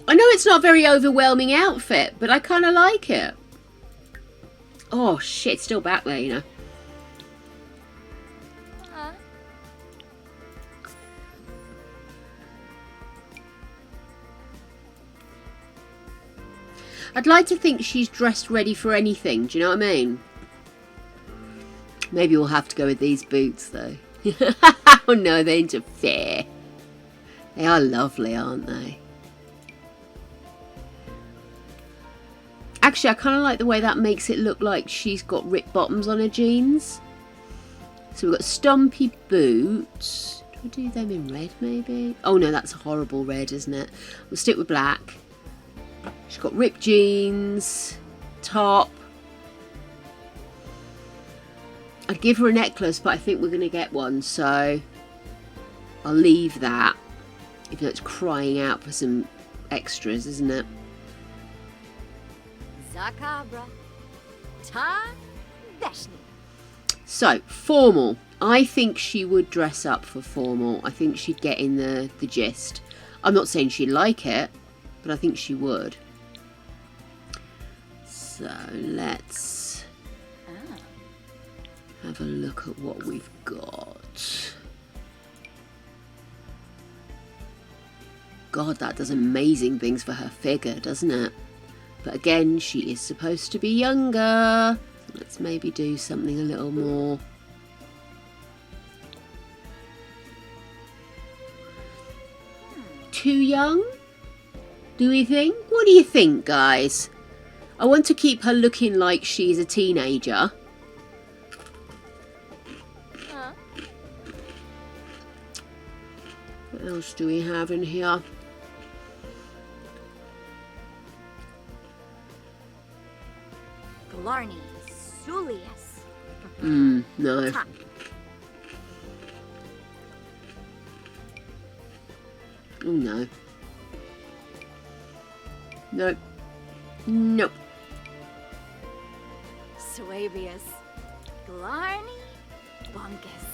I know it's not a very overwhelming outfit, but I kind of like it. Oh, shit, it's still back there, you know. I'd like to think she's dressed ready for anything, do you know what I mean? Maybe we'll have to go with these boots, though. Oh no, they interfere. They are lovely, aren't they? Actually, I kind of like the way that makes it look like she's got ripped bottoms on her jeans. So we've got stumpy boots. Do we do them in red, maybe? Oh no, that's a horrible red, isn't it? We'll stick with black. She's got ripped jeans, top. I'd give her a necklace, but I think we're going to get one, so I'll leave that. Even though it's crying out for some extras, isn't it? Zakabra. Ta. Beshni. So, formal. I think she would dress up for formal. I think she'd get in the gist. I'm not saying she'd like it, but I think she would. So, let's have a look at what we've got. God, that does amazing things for her figure, doesn't it? But again, she is supposed to be younger. Let's maybe do something a little more. Too young? Do we think? What do you think, guys? I want to keep her looking like she's a teenager. What else do we have in here? Glarni. Sulius. No. Ta. Oh no. Nope. Nope. Suabius. Glarni. Bungus.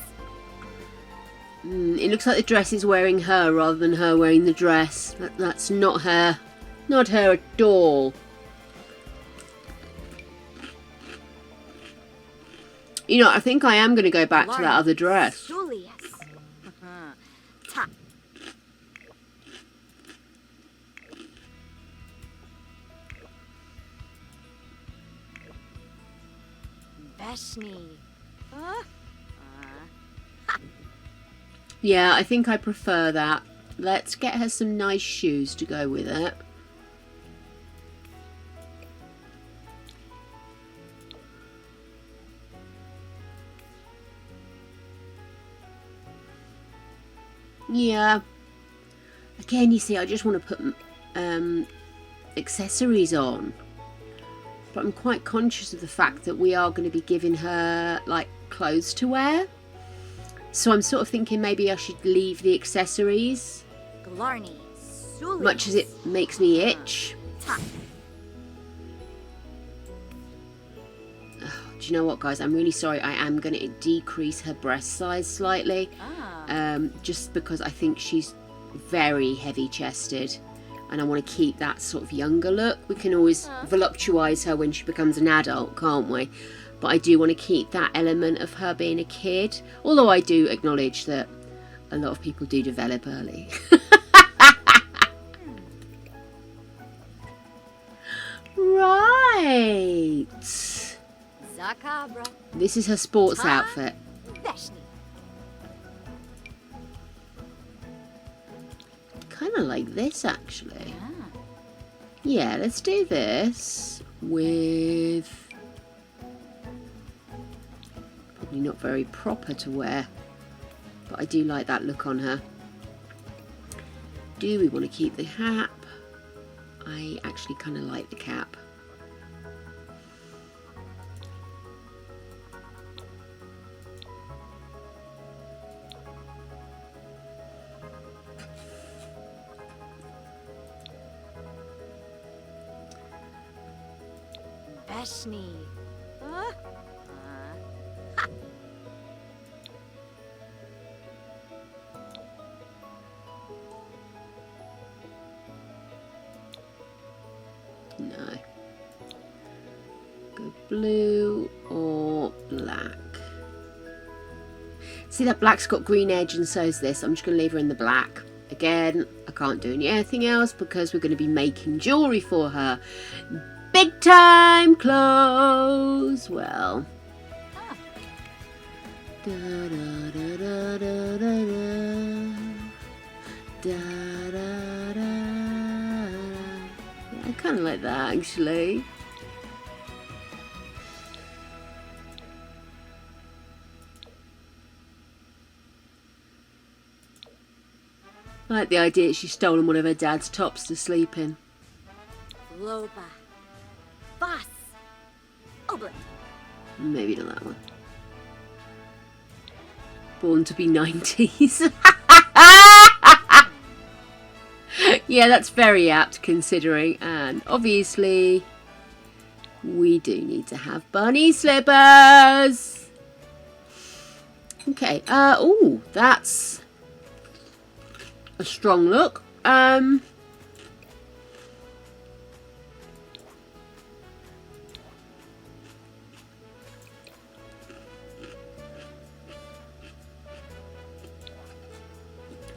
It looks like the dress is wearing her rather than her wearing the dress. That's not her. Not her at all. You know, I think I am going to go back to that other dress. Julius. Ta. Beshni. Yeah, I think I prefer that. Let's get her some nice shoes to go with it. Yeah. Again, you see, I just want to put accessories on. But I'm quite conscious of the fact that we are going to be giving her, like, clothes to wear. So I'm sort of thinking maybe I should leave the accessories. Glarney. Much as it makes me itch. Oh, do you know what, guys? I'm really sorry. I am going to decrease her breast size slightly. Just because I think she's very heavy-chested. And I want to keep that sort of younger look. We can always voluptuise her when she becomes an adult, can't we? But I do want to keep that element of her being a kid. Although I do acknowledge that a lot of people do develop early. Right. Zacabra. This is her sports outfit. Beshni. Kind of like this, actually. Yeah, let's do this with... Probably not very proper to wear, but I do like that look on her. Do we want to keep the cap? I actually kind of like the cap. Beshni. No. Go blue or black. See, that black's got green edge and so's this. I'm just going to leave her in the black. Again, I can't do anything else because we're going to be making jewellery for her. Big time clothes. Well. Da, da, da, da, da, da, da. Da, da, da. I kind of like that, actually. I like the idea that she's stolen one of her dad's tops to sleep in. Loba. Boss. Oblit. Maybe not that one. Born to be 90s. Yeah, that's very apt considering. And obviously, we do need to have bunny slippers. Okay. Oh, that's a strong look.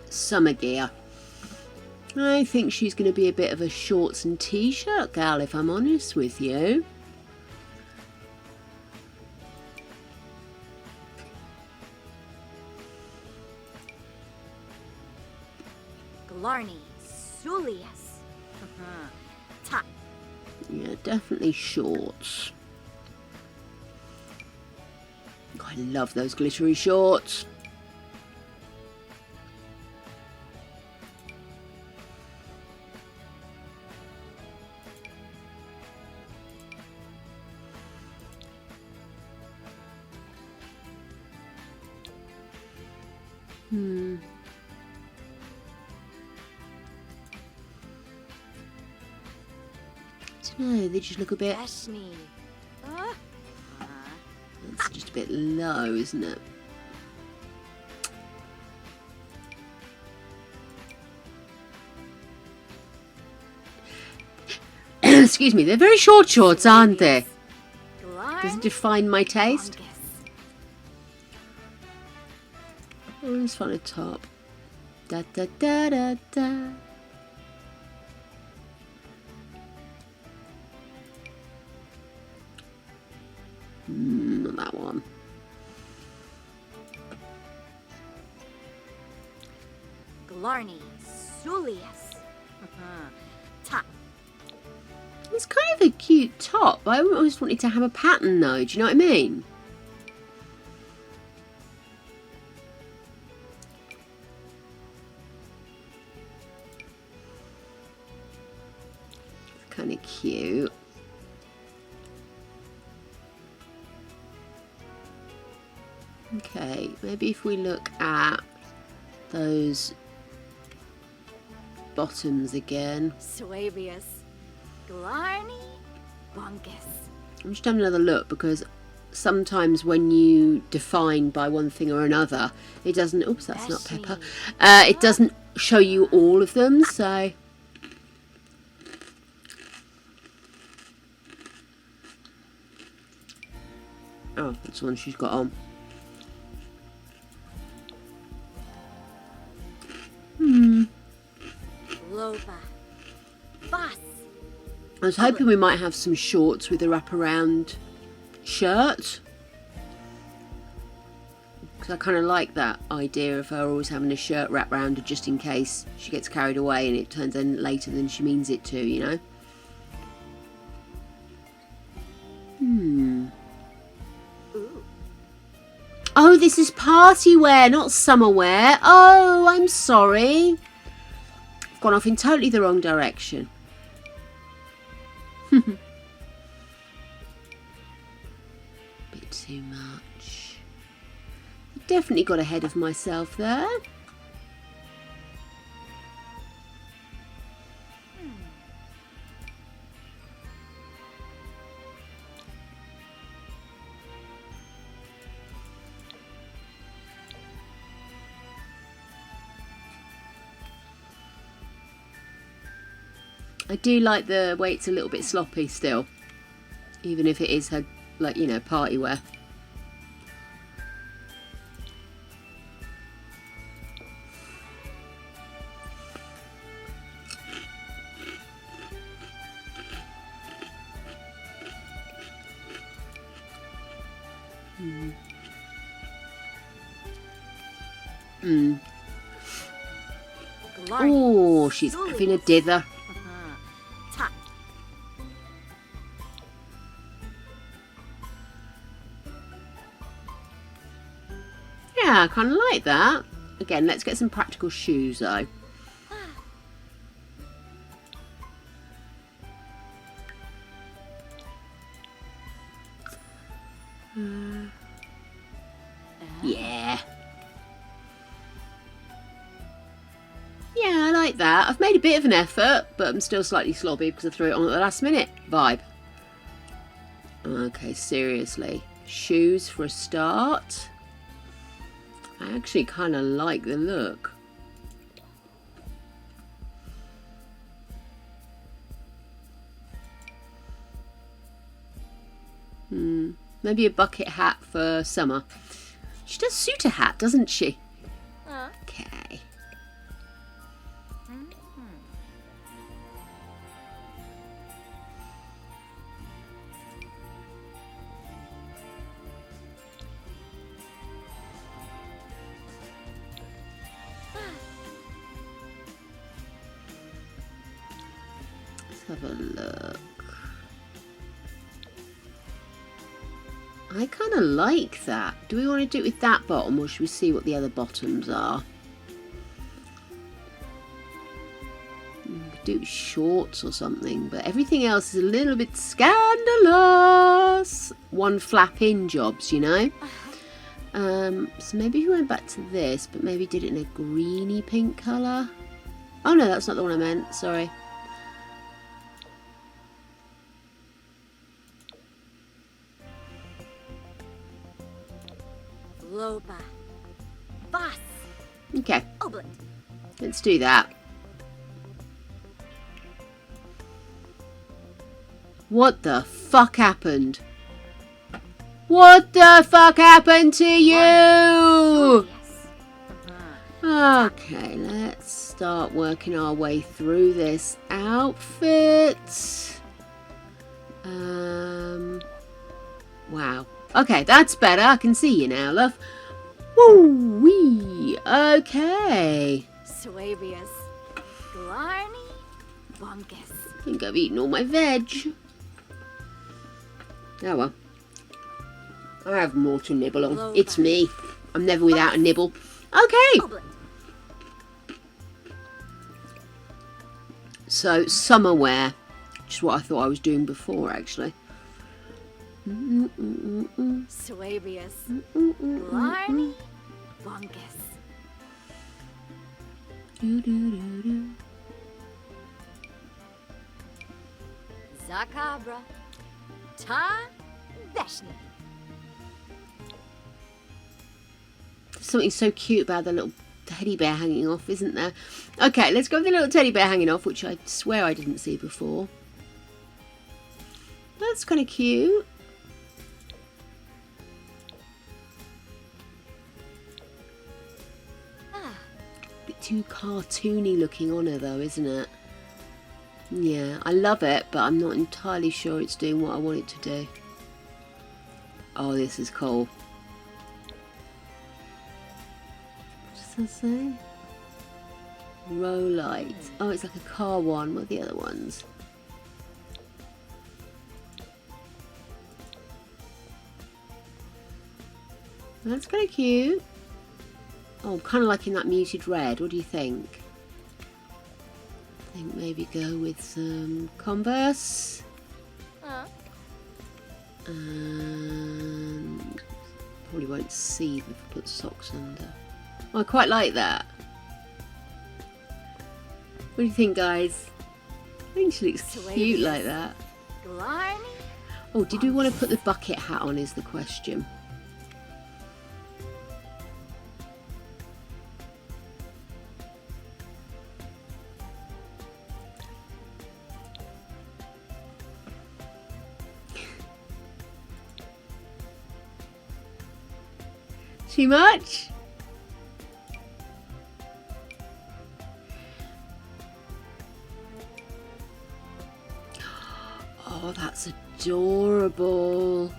Summer gear. I think she's going to be a bit of a shorts and t-shirt gal, if I'm honest with you. Glarney. Julius. Ta. Yeah, definitely shorts. I love those glittery shorts. I don't know, they just look a bit... Beshni. It's just a bit low, isn't it? Excuse me, they're very short shorts, aren't they? Glarn Does it define my taste? Bongus. Oh, let's find a top. Da da da da da. That one. Glarny Sulius. Top. It's kind of a cute top. I always wanted to have a pattern though. Do you know what I mean? It's kind of cute. Okay, maybe if we look at those bottoms again. Suavius. Glarny Bongus. I'm just having another look because sometimes when you define by one thing or another, it doesn't. Oops, that's not pepper. It doesn't show you all of them. So. Oh, that's the one she's got on. Loba. Boss. I was hoping we might have some shorts with a wraparound shirt. Because I kind of like that idea of her always having a shirt wrapped around her just in case she gets carried away and it turns in later than she means it to, you know? Oh, this is party wear, not summer wear. Oh, I'm sorry. I've gone off in totally the wrong direction. Bit too much. Definitely got ahead of myself there. I do like the way it's a little bit sloppy still, even if it is her, like, you know, party wear. Oh, she's having a dither. Top. Yeah, I kind of like that. Again, let's get some practical shoes though. Yeah. Yeah, I like that. I've made a bit of an effort, but I'm still slightly slobby because I threw it on at the last minute. Vibe. Okay, seriously. Shoes for a start. I actually kind of like the look. Maybe a bucket hat for summer. She does suit a hat, doesn't she? Okay. Let's have a look. I kind of like that. Do we want to do it with that bottom, or should we see what the other bottoms are? We could do shorts or something, but everything else is a little bit scandalous. One flap in jobs, you know? So maybe we went back to this, but maybe did it in a greeny pink colour. Oh no, that's not the one I meant, sorry. Loba. Boss. Okay, Oblit. let's do that. What the fuck happened? What the fuck happened to you? Yes. Okay, let's start working our way through this outfit. Wow. Okay, that's better. I can see you now, love. Woo-wee. Okay. Suavius. Glarny. Bunkus. I think I've eaten all my veg. Oh well. I have more to nibble on. It's me. I'm never without a nibble. Okay. So, summer wear. Which is what I thought I was doing before, actually. Suavius. Glarny. Bunkus. Zakabra. Ta. Veshni. There's something so cute about the little teddy bear hanging off, isn't there? Okay, let's go with the little teddy bear hanging off, which I swear I didn't see before. That's kind of cute. Bit too cartoony looking on her though, isn't it? Yeah, I love it, but I'm not entirely sure it's doing what I want it to do. Oh, this is cool. What does that say? Row light. Oh, it's like a car one. What are the other ones? That's kind of cute. Oh, kind of like in that muted red. What do you think? I think maybe go with some Converse. And probably won't see if I put socks under. Oh, I quite like that. What do you think, guys? I think she looks cute like that. Oh, did we want to put the bucket hat on is the question. Too much? Oh, that's adorable.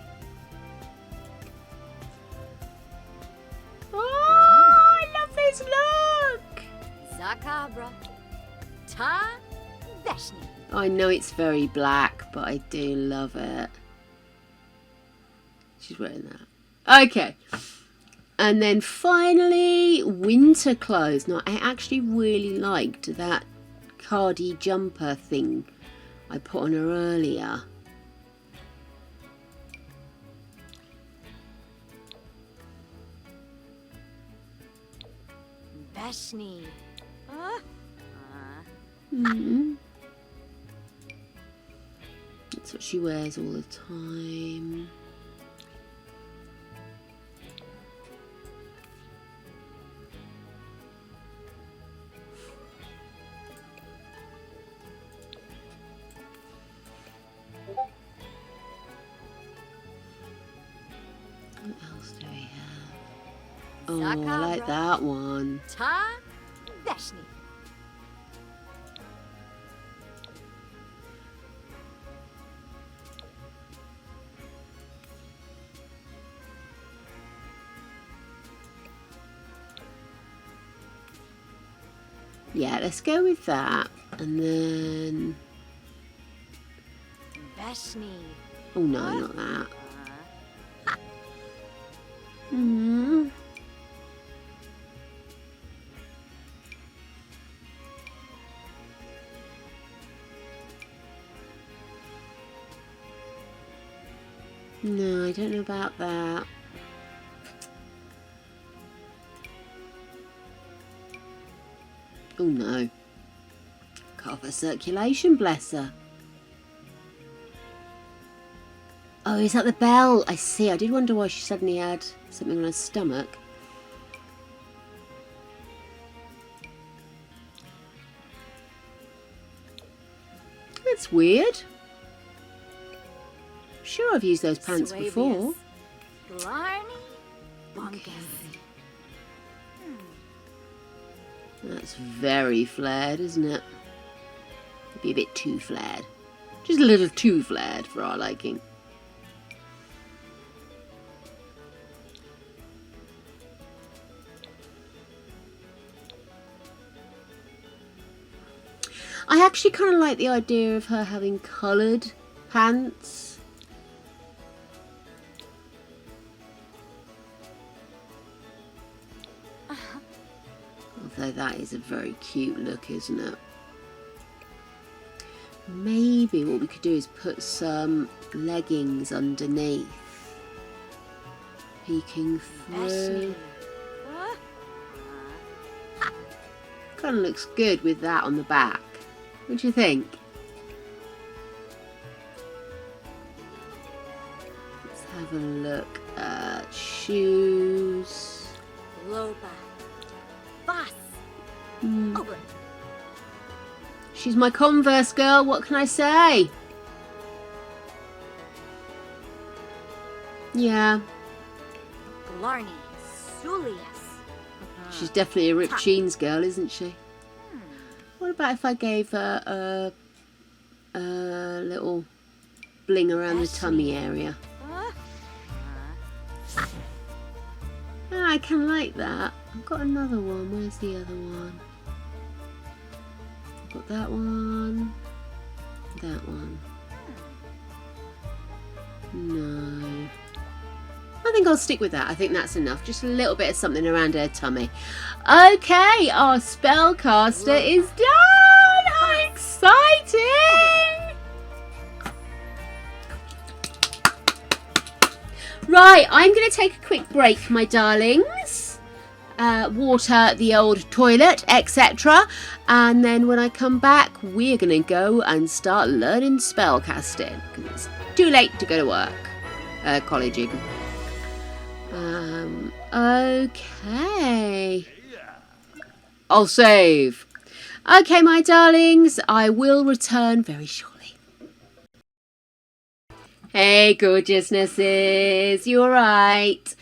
Oh, I love this look. Zakabra. Ta. Veshni. I know it's very black, but I do love it. She's wearing that. Okay. And then finally, winter clothes. Now, I actually really liked that cardi jumper thing I put on her earlier. Veshni. That's what she wears all the time. What else do we have? Oh, I like that one. Ta. Veshni. Yeah, let's go with that. And then... Veshni. Oh no, not that. No, I don't know about that. Oh no. Cut off her circulation, bless her. Oh, is that the bell? I see. I did wonder why she suddenly had something on her stomach. That's weird. Sure, I've used those pants before. Blarney. Bunkus. That's very flared, isn't it? Maybe a bit too flared. Just a little too flared for our liking. I actually kind of like the idea of her having coloured pants. Although that is a very cute look, isn't it? Maybe what we could do is put some leggings underneath. Peeking through. Kind of looks good with that on the back. What do you think? Let's have a look at shoes. Loba. Boss. Open. She's my Converse girl, what can I say? Yeah. Blarney. Sulius. She's definitely a ripped jeans girl, isn't she? What about if I gave her a little bling around the tummy area? Yeah, I can like that. I've got another one. Where's the other one? I've got that one. That one. No. I think I'll stick with that. I think that's enough. Just a little bit of something around her tummy. Okay, our spellcaster is done! How exciting! Right, I'm going to take a quick break, my darlings. Water the old toilet, etc. And then when I come back, we're going to go and start learning spellcasting. Because it's too late to go to work. College even. Okay. I'll save. Okay, my darlings, I will return very shortly. Hey, gorgeousnesses, you alright?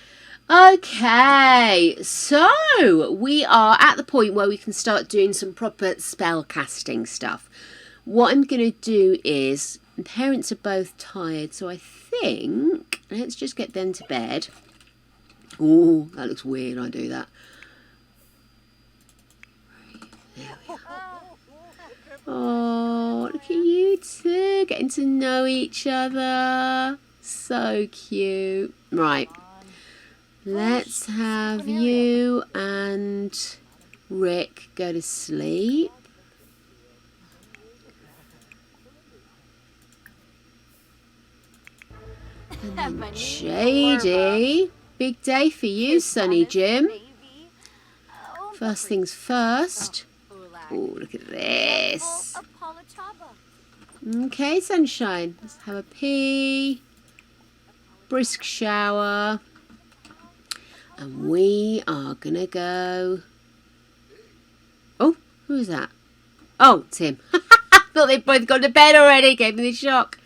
Okay, so we are at the point where we can start doing some proper spell casting stuff. What I'm going to do is, the parents are both tired, so I think, let's just get them to bed. Oh, that looks weird, I do that. There we are. Oh, look at you two, getting to know each other. So cute. Right. Let's have you and Rick go to sleep. And then Jade, big day for you, Sonny Jim. First things first. Oh, look at this. Okay, sunshine. Let's have a pee. Brisk shower. And we are going to go... Oh, who's that? Oh, it's him. Thought they'd both gone to bed already. Gave me the shock.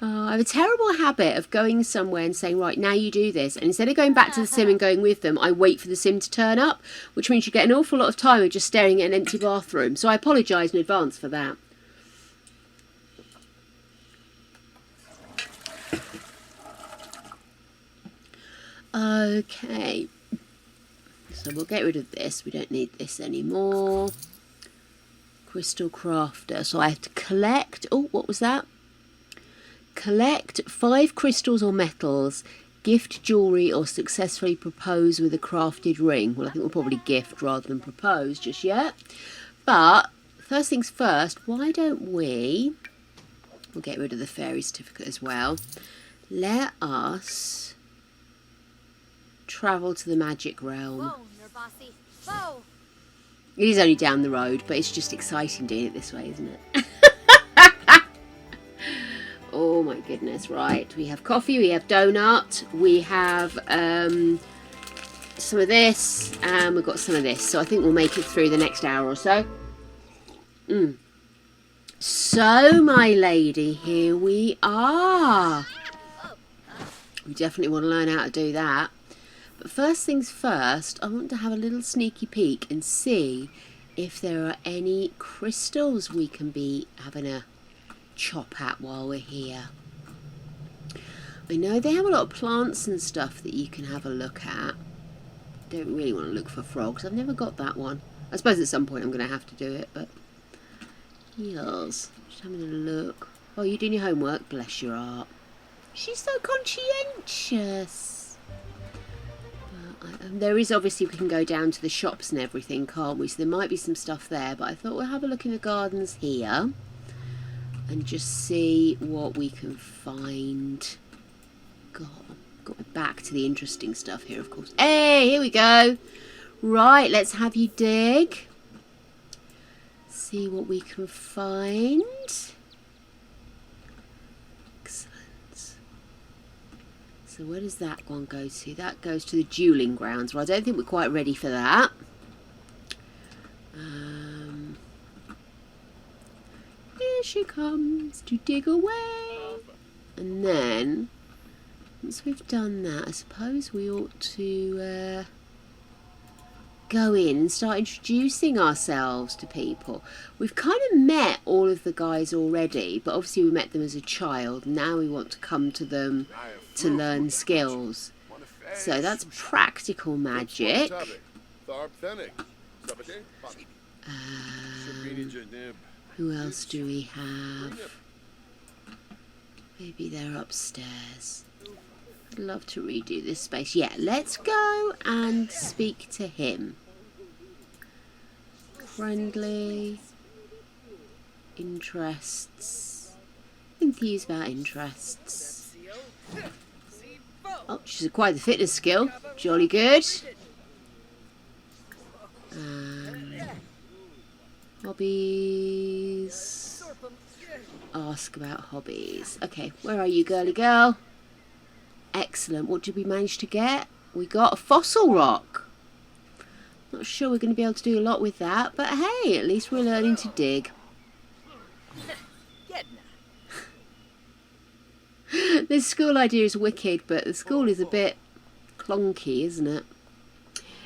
I have a terrible habit of going somewhere and saying, right, now you do this. And instead of going back to the sim and going with them, I wait for the sim to turn up, which means you get an awful lot of time of just staring at an empty bathroom. So I apologise in advance for that. Okay. So we'll get rid of this. We don't need this anymore. Crystal crafter. So I have to collect... Oh, what was that? Collect 5 crystals or metals, gift jewellery or successfully propose with a crafted ring. Well, I think we'll probably gift rather than propose just yet. But, first things first, why don't we... We'll get rid of the fairy certificate as well. Let us travel to the magic realm. It is only down the road, but it's just exciting doing it this way, isn't it? Oh my goodness, right. We have coffee, we have donut, we have some of this, and we've got some of this. So I think we'll make it through the next hour or so. So, my lady, here we are. We definitely want to learn how to do that. But first things first, I want to have a little sneaky peek and see if there are any crystals we can be having a chop at while we're here. I know they have a lot of plants and stuff that you can have a look at. Don't really want to look for frogs. I've never got that one. I suppose at some point I'm going to have to do it, but yes, just having a look. Oh, you doing your homework? Bless your heart. She's so conscientious. There is obviously, we can go down to the shops and everything, can't we? So there might be some stuff there, but I thought we'll have a look in the gardens here and just see what we can find. God, got back to the interesting stuff here, of course. Hey, here we go. Right, let's have you dig. See what we can find. Excellent. So where does that one go to? That goes to the dueling grounds. Well, I don't think we're quite ready for that. Here she comes to dig away. And then, once we've done that, I suppose we ought to go in and start introducing ourselves to people. We've kind of met all of the guys already, but obviously we met them as a child. Now we want to come to them to learn skills. So that's practical magic. Who else do we have? Maybe they're upstairs. I'd love to redo this space. Yeah, let's go and speak to him. Friendly. Interests. Enthused about interests. Oh, she's acquired the fitness skill. Jolly good. Hobbies. Ask about hobbies. Okay, where are you, girly girl? Excellent. What did we manage to get? We got a fossil rock. Not sure we're going to be able to do a lot with that, but hey, at least we're learning to dig. This school idea is wicked, but the school is a bit clunky, isn't it?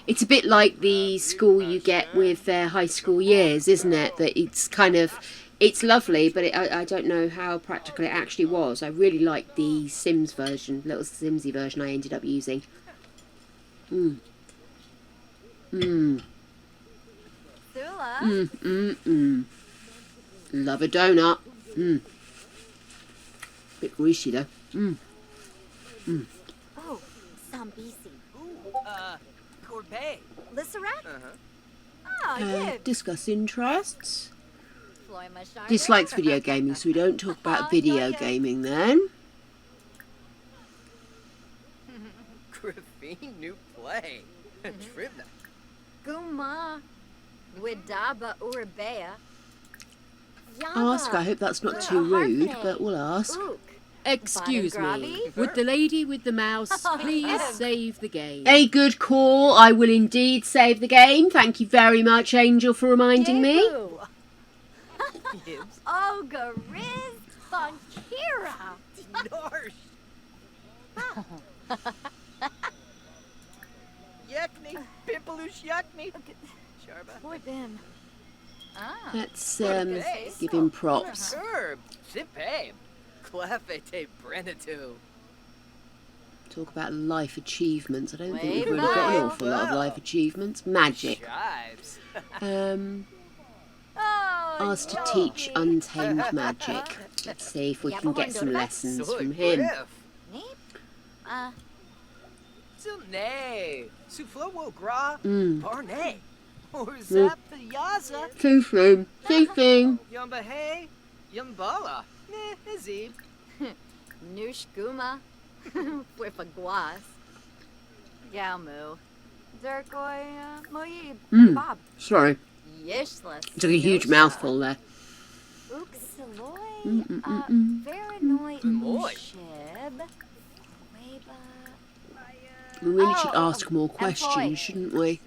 It's a bit like the school you get with high school years, isn't it? That it's kind of, it's lovely, but I don't know how practical it actually was. I really liked the Sims version, little Simsy version I ended up using. Love a donut. Bit greasy though. Oh, Zambisi. Corbet. Lissaret? Ah, yeah. Discuss interests. Dislikes video gaming, so we don't talk about video gaming then. Graphene new play. Trivna. Guma. Widaba Urabea. Ask, I hope that's not too rude, but we'll ask. Excuse me, would the lady with the mouse please save the game? A good call. I will indeed save the game. Thank you very much, Angel, for reminding me. Oh, Gariz Funkira. Yakni. Pimpaloosh yakni. Sharba. Boy, Ben. Let's give him props. Herb. Zipabe. Clefete Brenatu. Talk about life achievements. I don't think we've really got an awful lot of life achievements. Magic. Asked to teach untamed magic. Let's see if we can get some lessons from him. Zulne. Suflowo gra. Barnay. Or zap the yaza. Too soon. Too soon. Yumba hey. Yumbala. Azib. Nushguma. Wifaguas. Galmu. Zerkoi. Moyi. Bob. Sorry. Yishlas. Took a huge mouthful there. Uxaloy. Veranoi. Shib. We really should ask more questions, shouldn't we?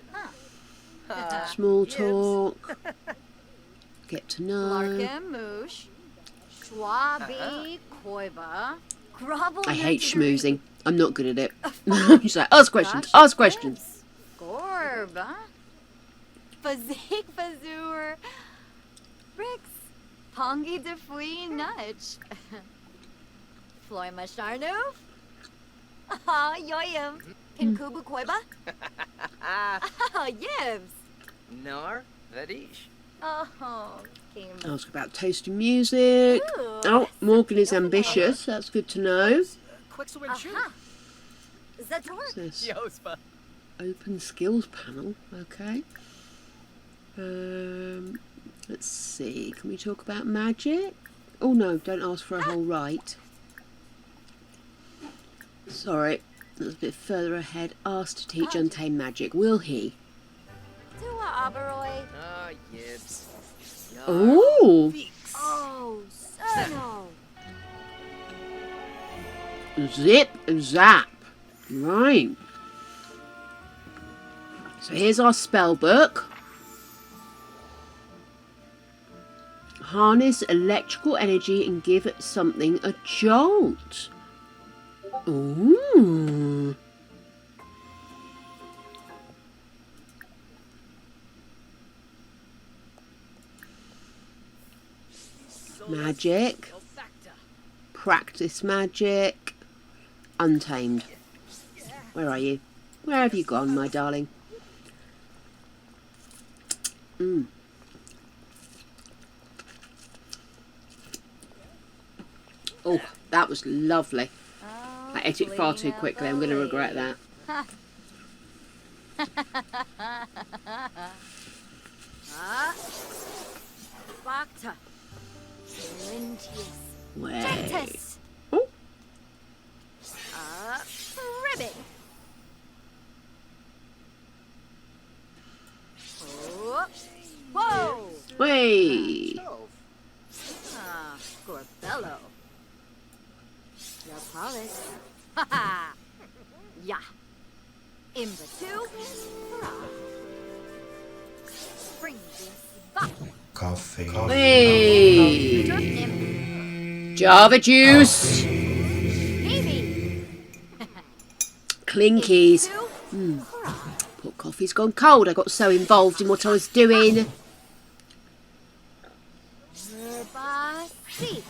Small talk. Get to know. Larkin Moosh. Schwabi Koiva. Grovel I hate nursery. schmoozing. I'm not good at it. She's like, ask questions, ask questions. Gorb, huh? Fazik Fazur. Rix. Pongi de Fui Nudge. Floy Masharnov. Ah, Yoyim. Pinkubu Koiba. Ah, Yibs. Nar, Vadish. Oh, Kim. Ask about taste in music. Ooh, Oh, Morgan is ambitious. That's good to know. Quicksilver and Shoe. Aha. Zator. What's this? Yospa. Open skills panel. Okay. Let's see. Can we talk about magic? Oh no, don't ask for a whole right. Sorry, that's a bit further ahead. Asked to teach untamed magic. Will he? Tua Aberoi. Ah, Yibs. Oh! Oh, Sono. Zip zap. Right. So here's our spell book. Harness electrical energy and give something a jolt. Ooh. Magic. Practice magic. Untamed. Where are you? Where have you gone, my darling? Oh, that was lovely. I ate it far too quickly. I'm going to regret that. Bacta. Lintius. Way. Gentis. Oh, Ribbit. Oh. Whoa. way. Ah, Gorbello. Yapalis. Ha ha. Ya. Imbatu. Spring this. Coffee. Hey. Java juice. Baby. Clinkies. Poor coffee's gone cold. I got so involved in what I was doing. Herbacea.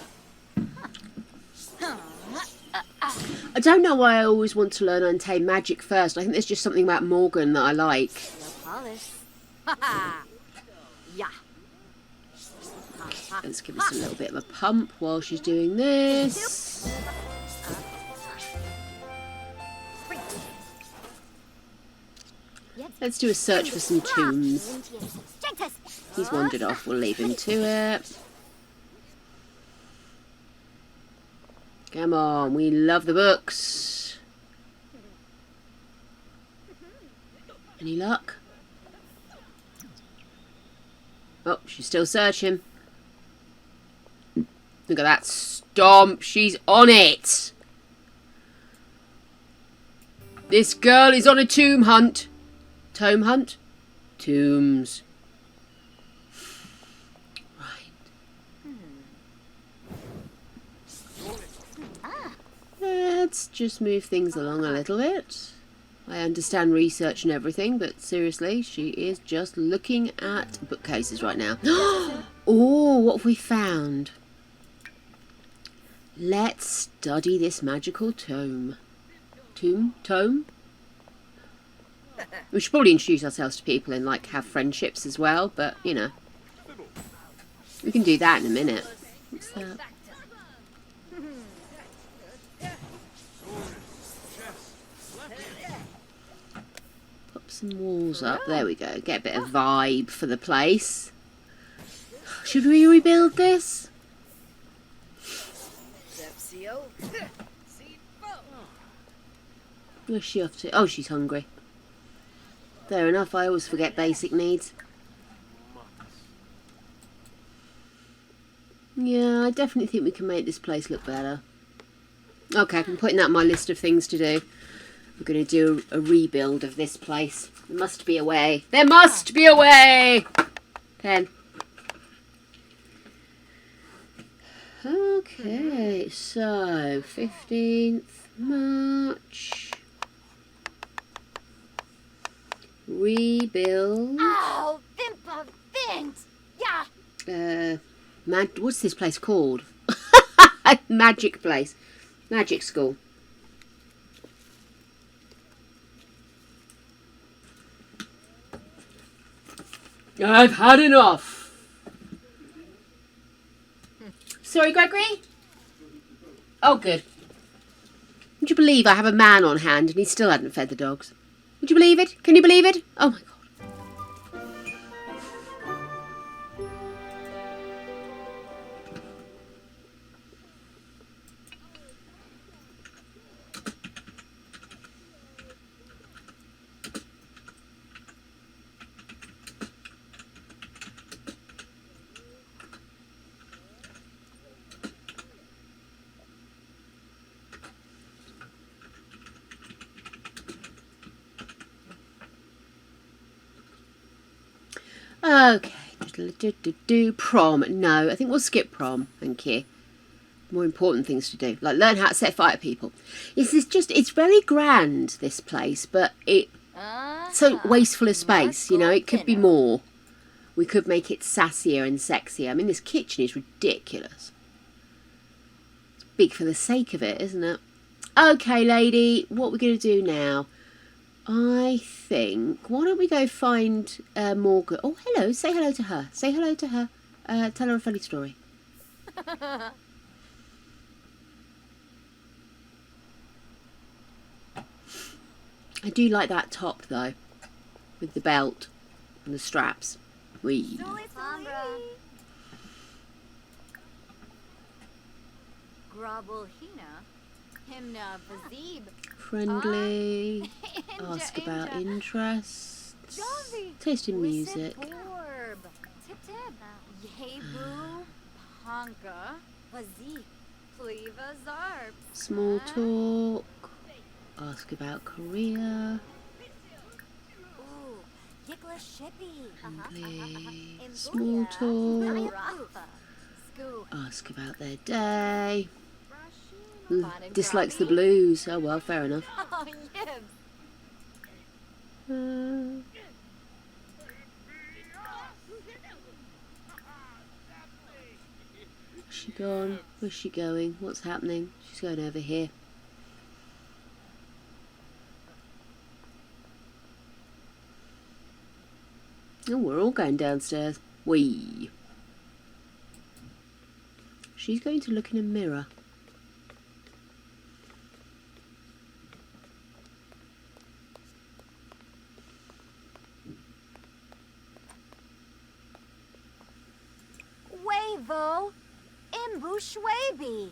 I don't know why I always want to learn untamed magic first. I think there's just something about Morgan that I like. Yapalis. Ha ha. Ya. Let's give us a little bit of a pump while she's doing this. Let's do a search for some tombs. He's wandered off. We'll leave him to it. Come on, we love the books. Any luck? Oh, she's still searching. Look at that stomp. She's on it. This girl is on a tomb hunt. Tome hunt? Tombs. Let's just move things along a little bit. I understand research and everything, but seriously, she is just looking at bookcases right now. Oh, what have we found? Let's study this magical tome. Tome? We should probably introduce ourselves to people and, like, have friendships as well, but, you know. We can do that in a minute. What's that? Some walls up. There we go. Get a bit of vibe for the place. Should we rebuild this? Where's she off to? Oh, she's hungry. Fair enough. I always forget basic needs. Yeah, I definitely think we can make this place look better. Okay, I'm putting that on my list of things to do. We're going to do a rebuild of this place. There must be a way. There must be a way! Pen. Okay, so 15th March. Rebuild. Oh, Vimpa Vint! Yeah! What's this place called? Magic place. Magic school. I've had enough. Sorry, Gregory? Oh, good. Would you believe I have a man on hand and he still hadn't fed the dogs? Would you believe it? Can you believe it? Oh my God. Okay. Prom. No, I think we'll skip prom. Thank you. More important things to do, like learn how to set fire to people. It's very grand, this place, but it's so wasteful of space, you know. It could be more. We could make it sassier and sexier. I mean, this kitchen is ridiculous. It's big for the sake of it, isn't it? Okay, lady, what we're going to do now? I think, why don't we go find Morgan? Oh, hello. Say hello to her. Say hello to her. Tell her a funny story. I do like that top, though, with the belt and the straps. Wee. Friendly. Ask about interests. Taste in music. Small talk. Ask about career. Friendly. Small talk. Ask about their day. Dislikes the blues. Oh well, fair enough. Where's she gone? Where's she going? What's happening? She's going over here. Oh, we're all going downstairs. Wee. She's going to look in a mirror. Wavo, Imbushwabi.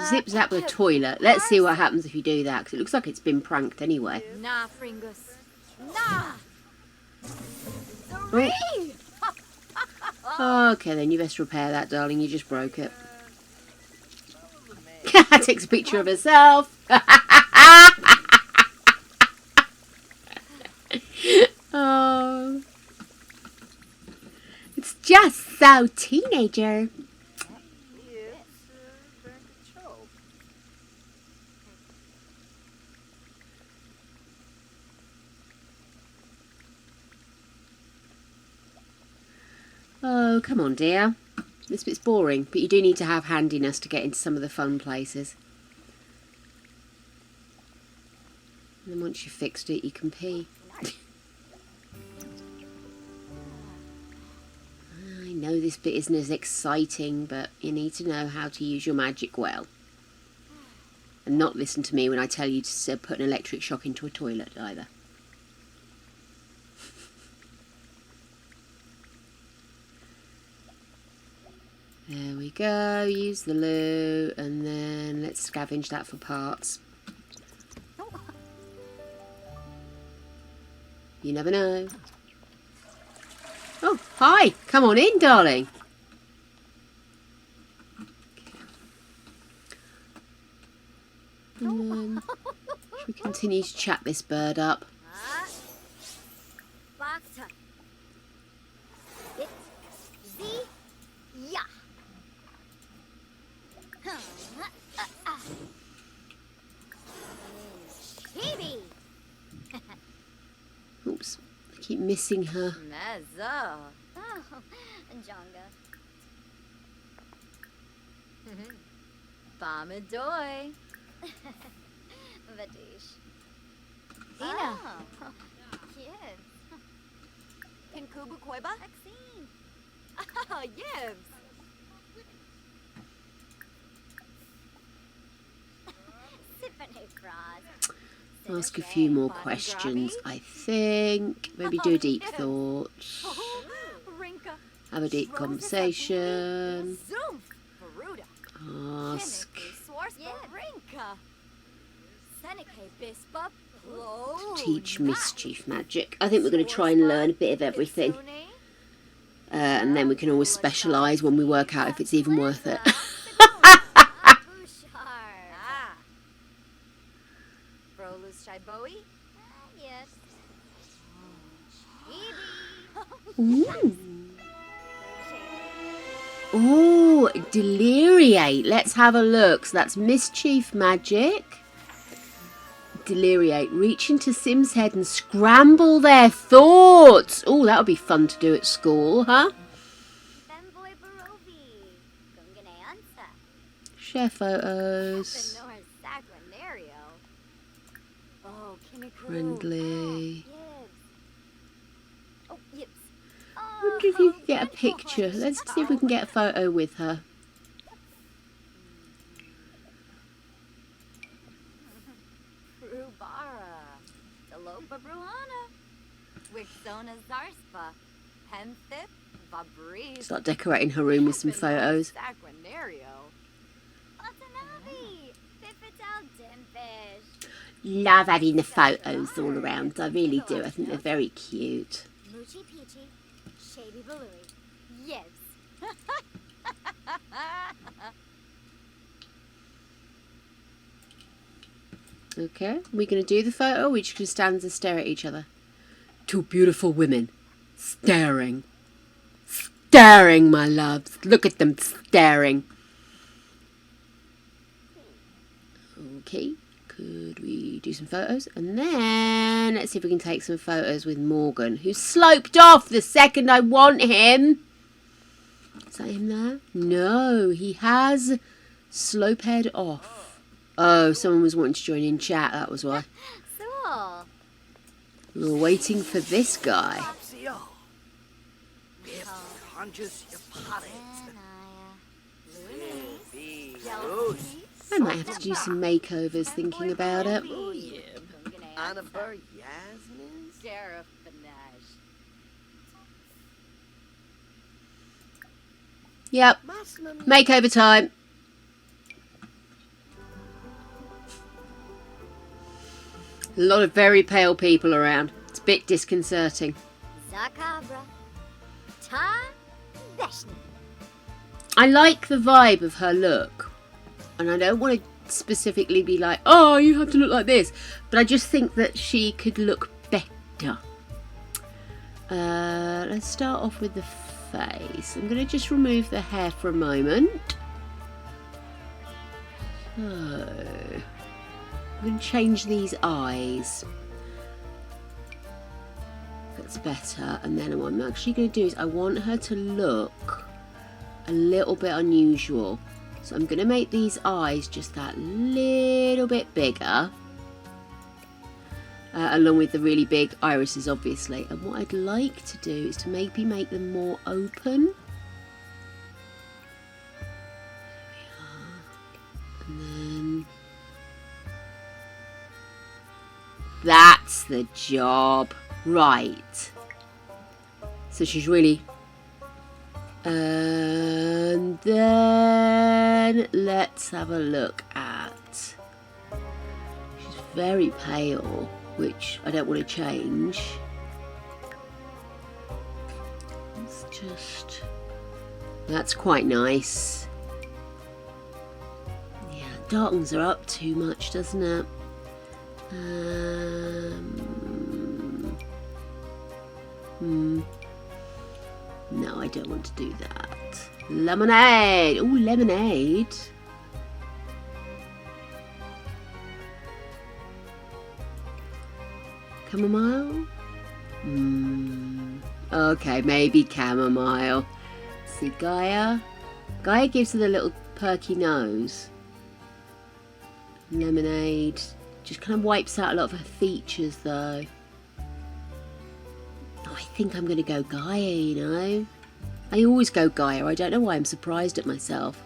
Zip zap the toilet. Let's see what happens if you do that, because it looks like it's been pranked anyway. Nah, Fringus. Nah. Oh. Okay, then you best repair that, darling. You just broke it. Takes a picture of herself. Oh, it's just so teenager. Oh, come on, dear. This bit's boring, but you do need to have handiness to get into some of the fun places. And then once you've fixed it, you can pee. I know this bit isn't as exciting, but you need to know how to use your magic well. And not listen to me when I tell you to put an electric shock into a toilet either. There we go, use the loo, and then let's scavenge that for parts. You never know. Oh, hi, come on in, darling. And then, should we continue to chat this bird up? Phoebe. Oops, I keep missing her. Mezzo. Oh, Jonga. Bamadoy. Vadish. Ina. Oh. Yes. Pinkubu Koiba? Maxine. Oh, yes. Symphony Frost. Ask a few more questions, I think. Maybe do a deep thought. Rinka. Have a deep conversation. Zoom. Baruda. Ask. Rinka. Seneca Bispa. Teach mischief magic. I think we're going to try and learn a bit of everything. And then we can always specialise when we work out if it's even worth it. Yes. Ooh. Oh, deliriate. Let's have a look. So that's mischief magic. Deliriate. Reach into Sim's head and scramble their thoughts. Oh, that would be fun to do at school, huh? Share photos. Friendly. I wonder if you can get a picture. Let's see if we can get a photo with her. Start decorating her room with some photos. Love having the photos all around. I really do. I think they're very cute. Moochie Peachy, Shady Balooey. Yes. Okay, we're going to do the photo, or we just going to stand and stare at each other? Two beautiful women. Staring. Staring, my loves. Look at them staring. Okay, could we do some photos? And then let's see if we can take some photos with Morgan, who sloped off the second I want him. Is that him there? No, he has slopehead off. Oh, someone was wanting to join in chat, that was why. Cool. We were waiting for this guy. I might have to do some makeovers thinking about it. Yep, makeover time. A lot of very pale people around. It's a bit disconcerting. I like the vibe of her look. And I don't want to specifically be like, oh, you have to look like this. But I just think that she could look better. Let's start off with the face. I'm going to just remove the hair for a moment. So, I'm going to change these eyes. That's better. And then what I'm actually going to do is I want her to look a little bit unusual. So I'm going to make these eyes just that little bit bigger. Along with the really big irises, obviously. And what I'd like to do is to maybe make them more open. There we are. And then... that's the job. Right. So she's really... and then let's have a look at... she's very pale, which I don't want to change. Let's just... that's quite nice. Yeah, darkens her up too much, doesn't it? No, I don't want to do that. Lemonade! Oh, lemonade. Chamomile? Okay, maybe chamomile. See, Gaia? Gaia gives her the little perky nose. Lemonade. Just kind of wipes out a lot of her features, though. Oh, I think I'm going to go Gaia, you know. I always go Gaia. I don't know why I'm surprised at myself.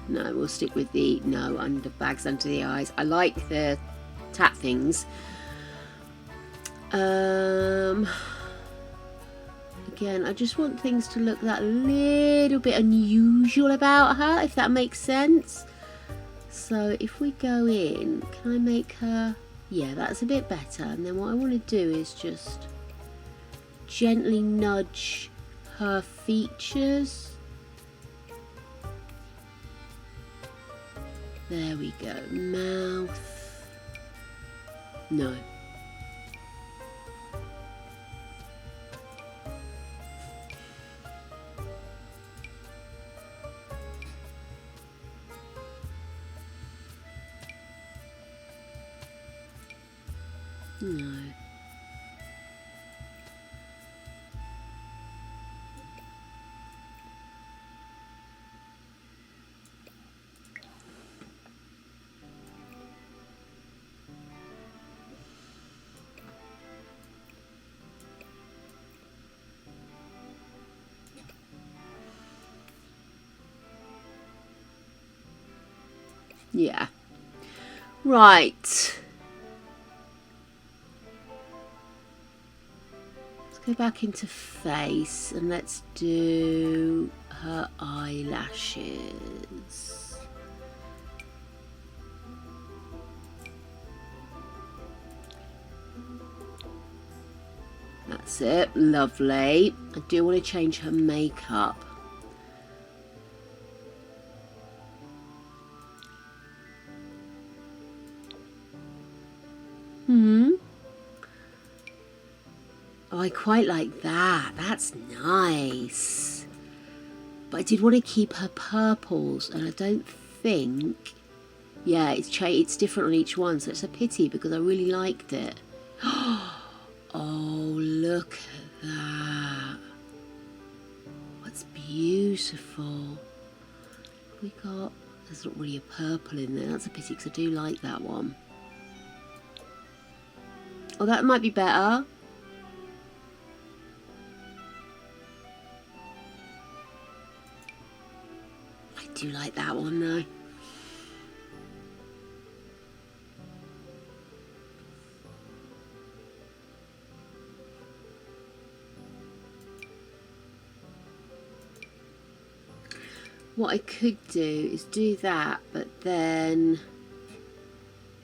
No, we'll stick with the under bags under the eyes. I like the tap things. Again, I just want things to look that little bit unusual about her, if that makes sense. So if we go in, can I make her... Yeah, that's a bit better. And then what I want to do is just gently nudge her features. There we go. Mouth. No. No. Yeah. Right. Go back into face and let's do her eyelashes. That's it, lovely. I do want to change her makeup. Oh, I quite like that. That's nice. But I did want to keep her purples, and I don't think... Yeah, it's different on each one, so it's a pity because I really liked it. Oh, look at that. What's beautiful. We got... There's not really a purple in there. That's a pity because I do like that one. Oh, that might be better. I do like that one though. What I could do is do that, but then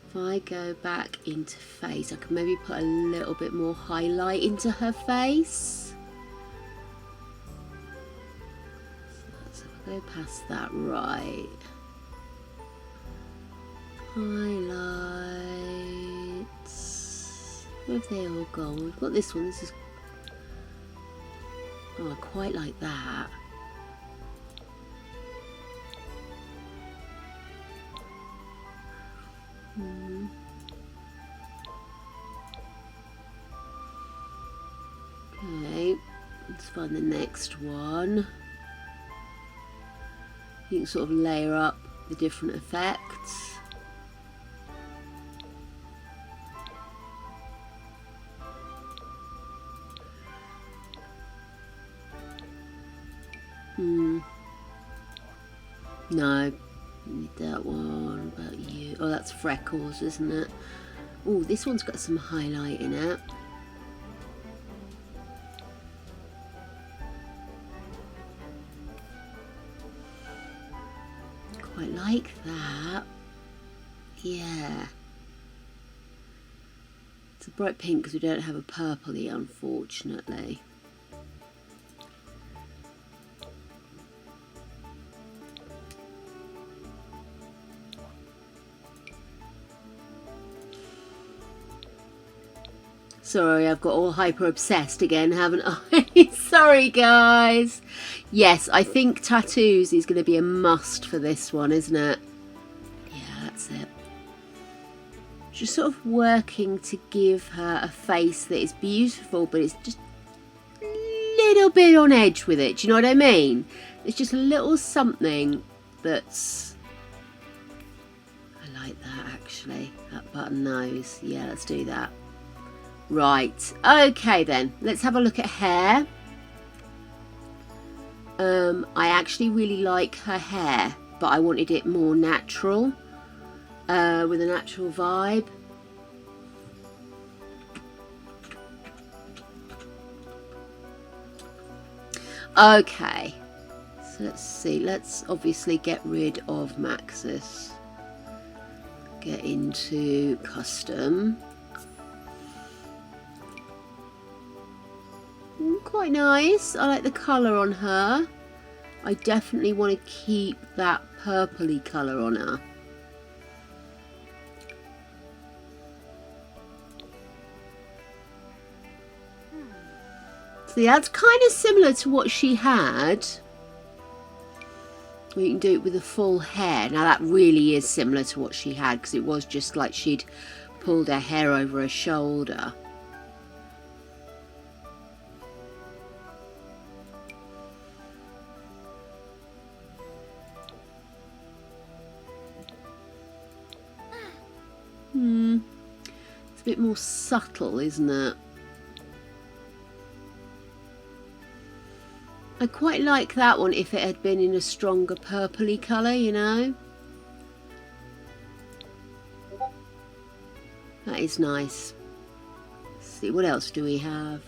if I go back into face, I can maybe put a little bit more highlight into her face. So if I go past that, right. Highlights. Where have they all gone? We've got this one. This is... Oh, I quite like that. Okay, let's find the next one. You can sort of layer up the different effects. No, need that one. What about you? Oh, that's freckles, isn't it? Oh, this one's got some highlight in it. Quite like that. Yeah. It's a bright pink because we don't have a purple here, unfortunately. Sorry, I've got all hyper obsessed again, haven't I? Sorry, guys. Yes, I think tattoos is going to be a must for this one, isn't it? That's it. Just sort of working to give her a face that is beautiful, but it's just a little bit on edge with it. Do you know what I mean? It's just a little something that's... I like that actually. That button nose. Yeah, let's do that. Right. Okay then. Let's have a look at hair. I actually really like her hair, but I wanted it more natural, with a natural vibe. Okay, so let's see. Let's obviously get rid of Maxis. Get into custom. Quite nice. I like the colour on her. I definitely want to keep that purpley colour on her. See, that's kind of similar to what she had. You can do it with the full hair. Now that really is similar to what she had, because it was just like she'd pulled her hair over her shoulder. It's a bit more subtle, isn't it? I quite like that one if it had been in a stronger purpley colour, you know. That is nice. Let's see, what else do we have?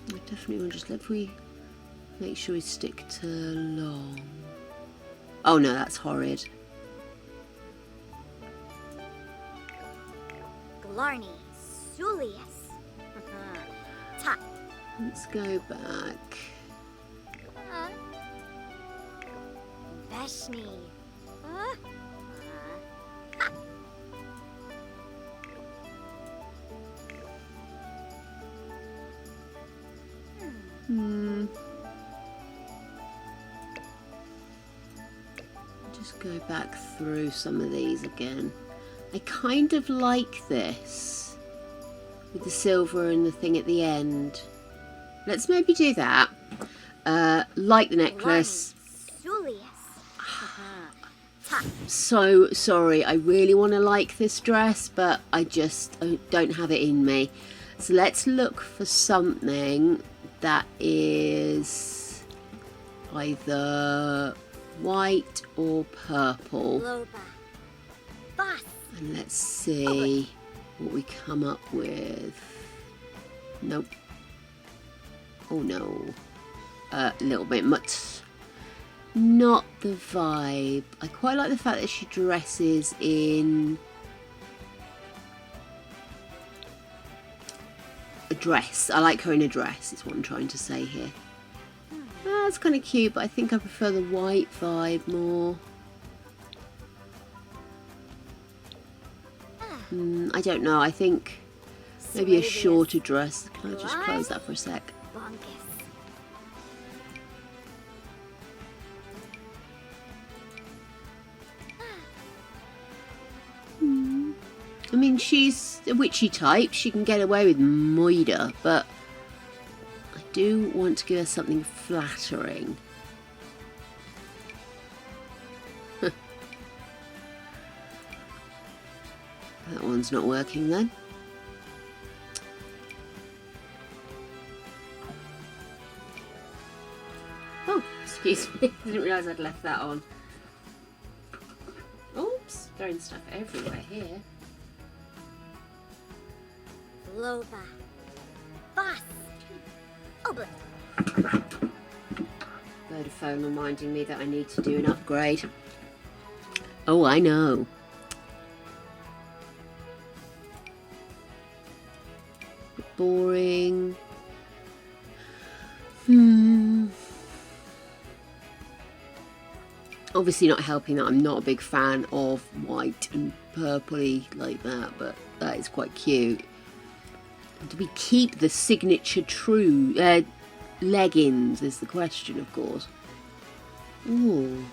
I definitely want to just let we make sure we stick to long. Oh no, that's horrid. Glarney, Sulius. Ta. Let's go back. Beshni. Just go back through some of these again. I kind of like this with the silver and the thing at the end. Let's maybe do that. Like the necklace. So sorry, I really want to like this dress, but I just don't have it in me. So let's look for something that is either white or purple. And let's see what we come up with. Nope. Oh no. A little bit much. Not the vibe. I quite like the fact that she dresses in a dress. I like her in a dress, is what I'm trying to say here. That's kind of cute, but I think I prefer the white vibe more. I don't know. I think maybe a shorter dress. Can I just close that for a sec? I mean, she's a witchy type. She can get away with murder, but I do want to give her something flattering. That one's not working then. Oh, excuse me. I didn't realise I'd left that on. Oops, throwing stuff everywhere here. Loba. Boss. Oblate. Vodafone reminding me that I need to do an upgrade. Oh, I know. Boring. Obviously not helping that I'm not a big fan of white and purpley like that, but that is quite cute. Do we keep the signature leggings is the question, of course. Ooh.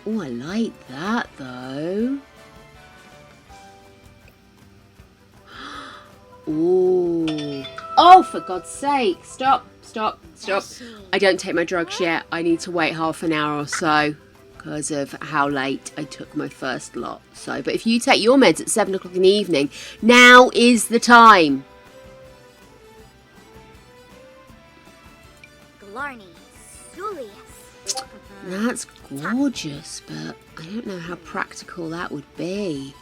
Oh, I like that, though. Ooh. Oh, for God's sake. Stop. I don't take my drugs yet. I need to wait half an hour or so because of how late I took my first lot. So, but if you take your meds at 7 o'clock in the evening, now is the time. Glarney, Julius. That's gorgeous, but I don't know how practical that would be.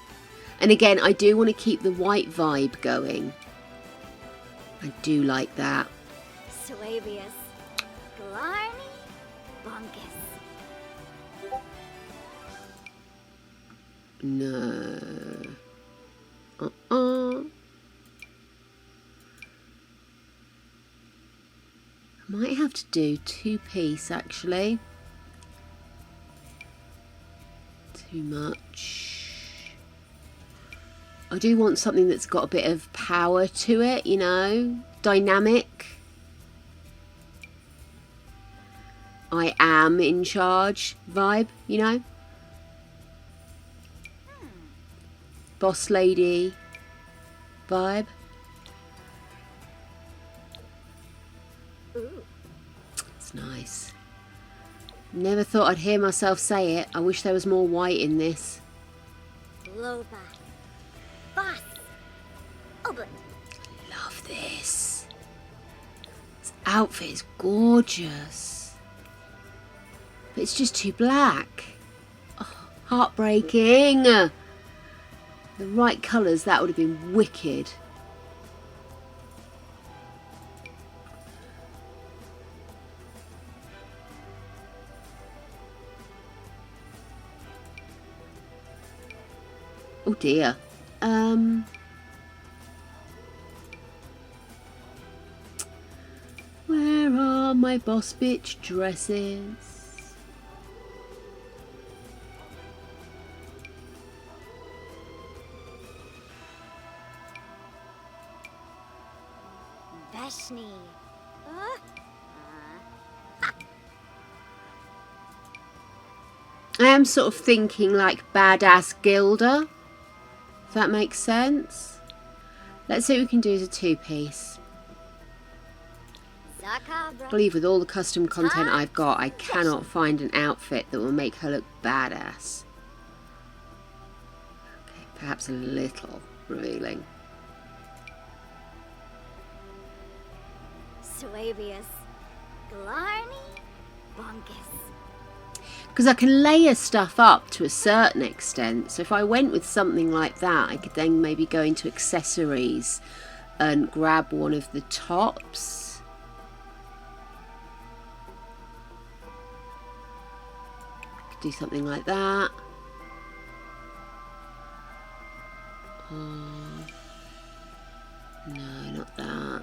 And again, I do want to keep the white vibe going. I do like that. Suavius, Glarney, Bunkus. No. I might have to do 2-piece, actually. Too much. I do want something that's got a bit of power to it, you know? Dynamic. I am in charge vibe, you know? Boss lady vibe. Ooh. It's nice. Never thought I'd hear myself say it. I wish there was more white in this. Loba. Boss. Oblit. Love this. This outfit is gorgeous. But it's just too black. Oh, heartbreaking. The right colours, that would have been wicked. Oh dear. Where are my boss bitch dresses? Vashni. I am sort of thinking like badass Gilda, if that makes sense. Let's see what we can do as a 2-piece. I believe with all the custom content I've got, I cannot find an outfit that will make her look badass. Okay, perhaps a little revealing. Suavius. Glarney, Bunkus. Because I can layer stuff up to a certain extent. So if I went with something like that, I could then maybe go into accessories and grab one of the tops. I could do something like that. Oh, no, not that.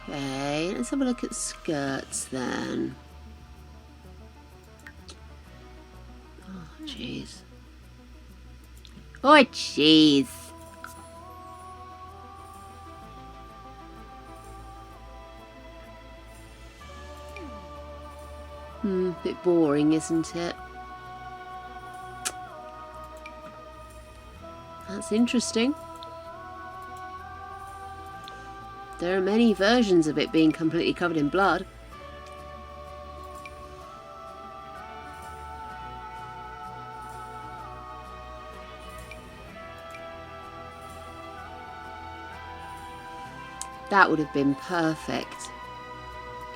Okay, let's have a look at skirts then. Oh, jeez. Oh, jeez. Bit boring, isn't it? That's interesting. There are many versions of it being completely covered in blood. That would have been perfect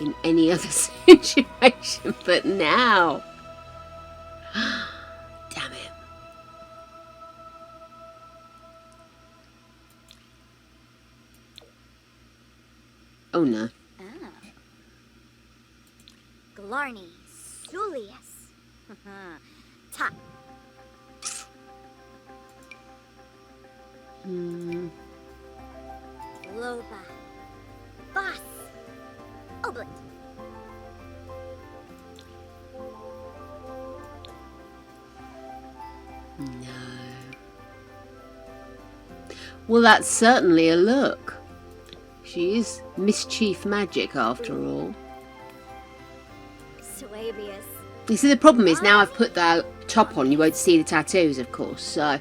in any other situation, but now... Damn it. Oh no. Glarney, Julius. Top. Loba. Boss. Oblit. Well, that's certainly a look. She is mischief magic after all. Suavius. You see, the problem is now I've put that top on, you won't see the tattoos, of course. So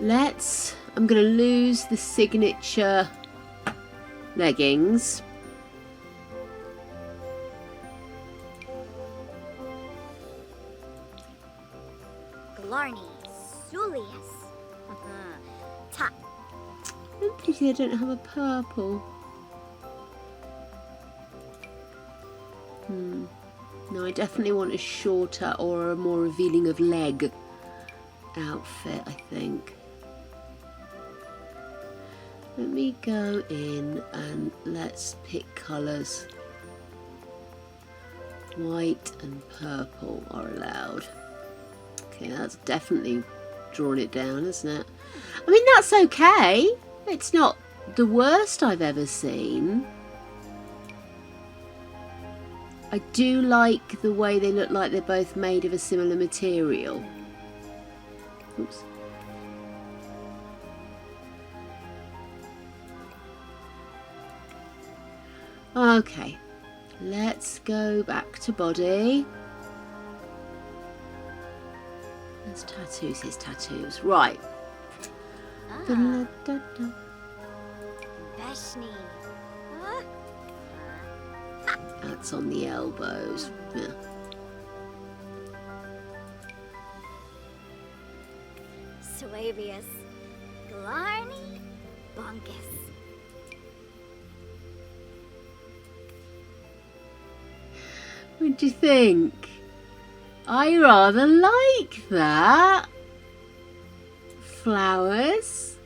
I'm going to lose the signature leggings. Glarny. Sulius. Top. I'm pity I don't have a purple. No, I definitely want a shorter or a more revealing of leg outfit, I think. Let me go in and let's pick colours. White and purple are allowed. Okay, that's definitely drawn it down, isn't it? I mean, that's okay. It's not the worst I've ever seen. I do like the way they look like they're both made of a similar material. Oops. Okay, let's go back to body. There's tattoos, his tattoos. Right. Beshni. That's on the elbows. Yeah. Suavius. Glarny. Bunkus. What do you think? I rather like that. Flowers.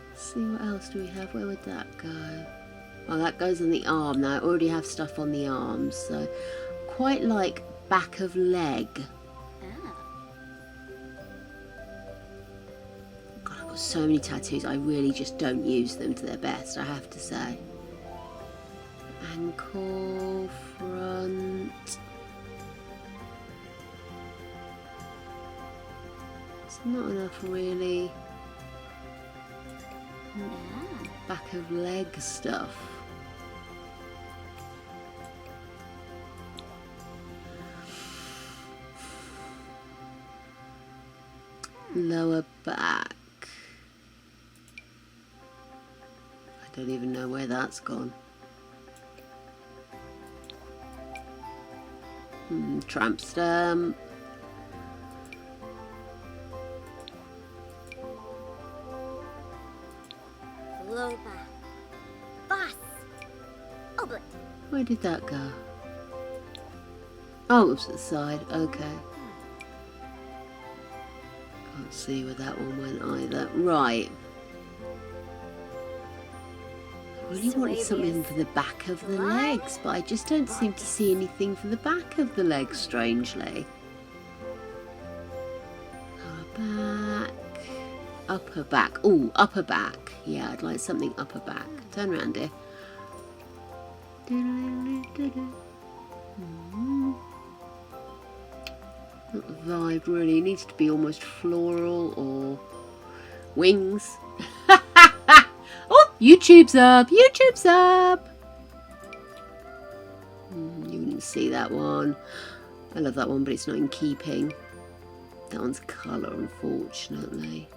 Let's see, what else do we have? Where would that go? Oh, that goes on the arm. Now I already have stuff on the arms, so quite like back of leg. God, I've got so many tattoos. I really just don't use them to their best, I have to say. Ankle, front. It's not enough really. Back of leg stuff. Lower back. I don't even know where that's gone. Tramp stamp. Loba. Boss. Oblit. Where did that go? Oh, it was at the side. Okay. Can't see where that one went either. Right. I really wanted something for the back of the legs, but I just don't seem to see anything for the back of the legs, strangely. Lower back. Upper back. Ooh, upper back. Yeah, I'd like something upper back. Turn around, dear. Not the vibe, really. It needs to be almost floral or wings. Oh, YouTube's up! YouTube's up! You wouldn't see that one. I love that one, but it's not in keeping. That one's colour, unfortunately.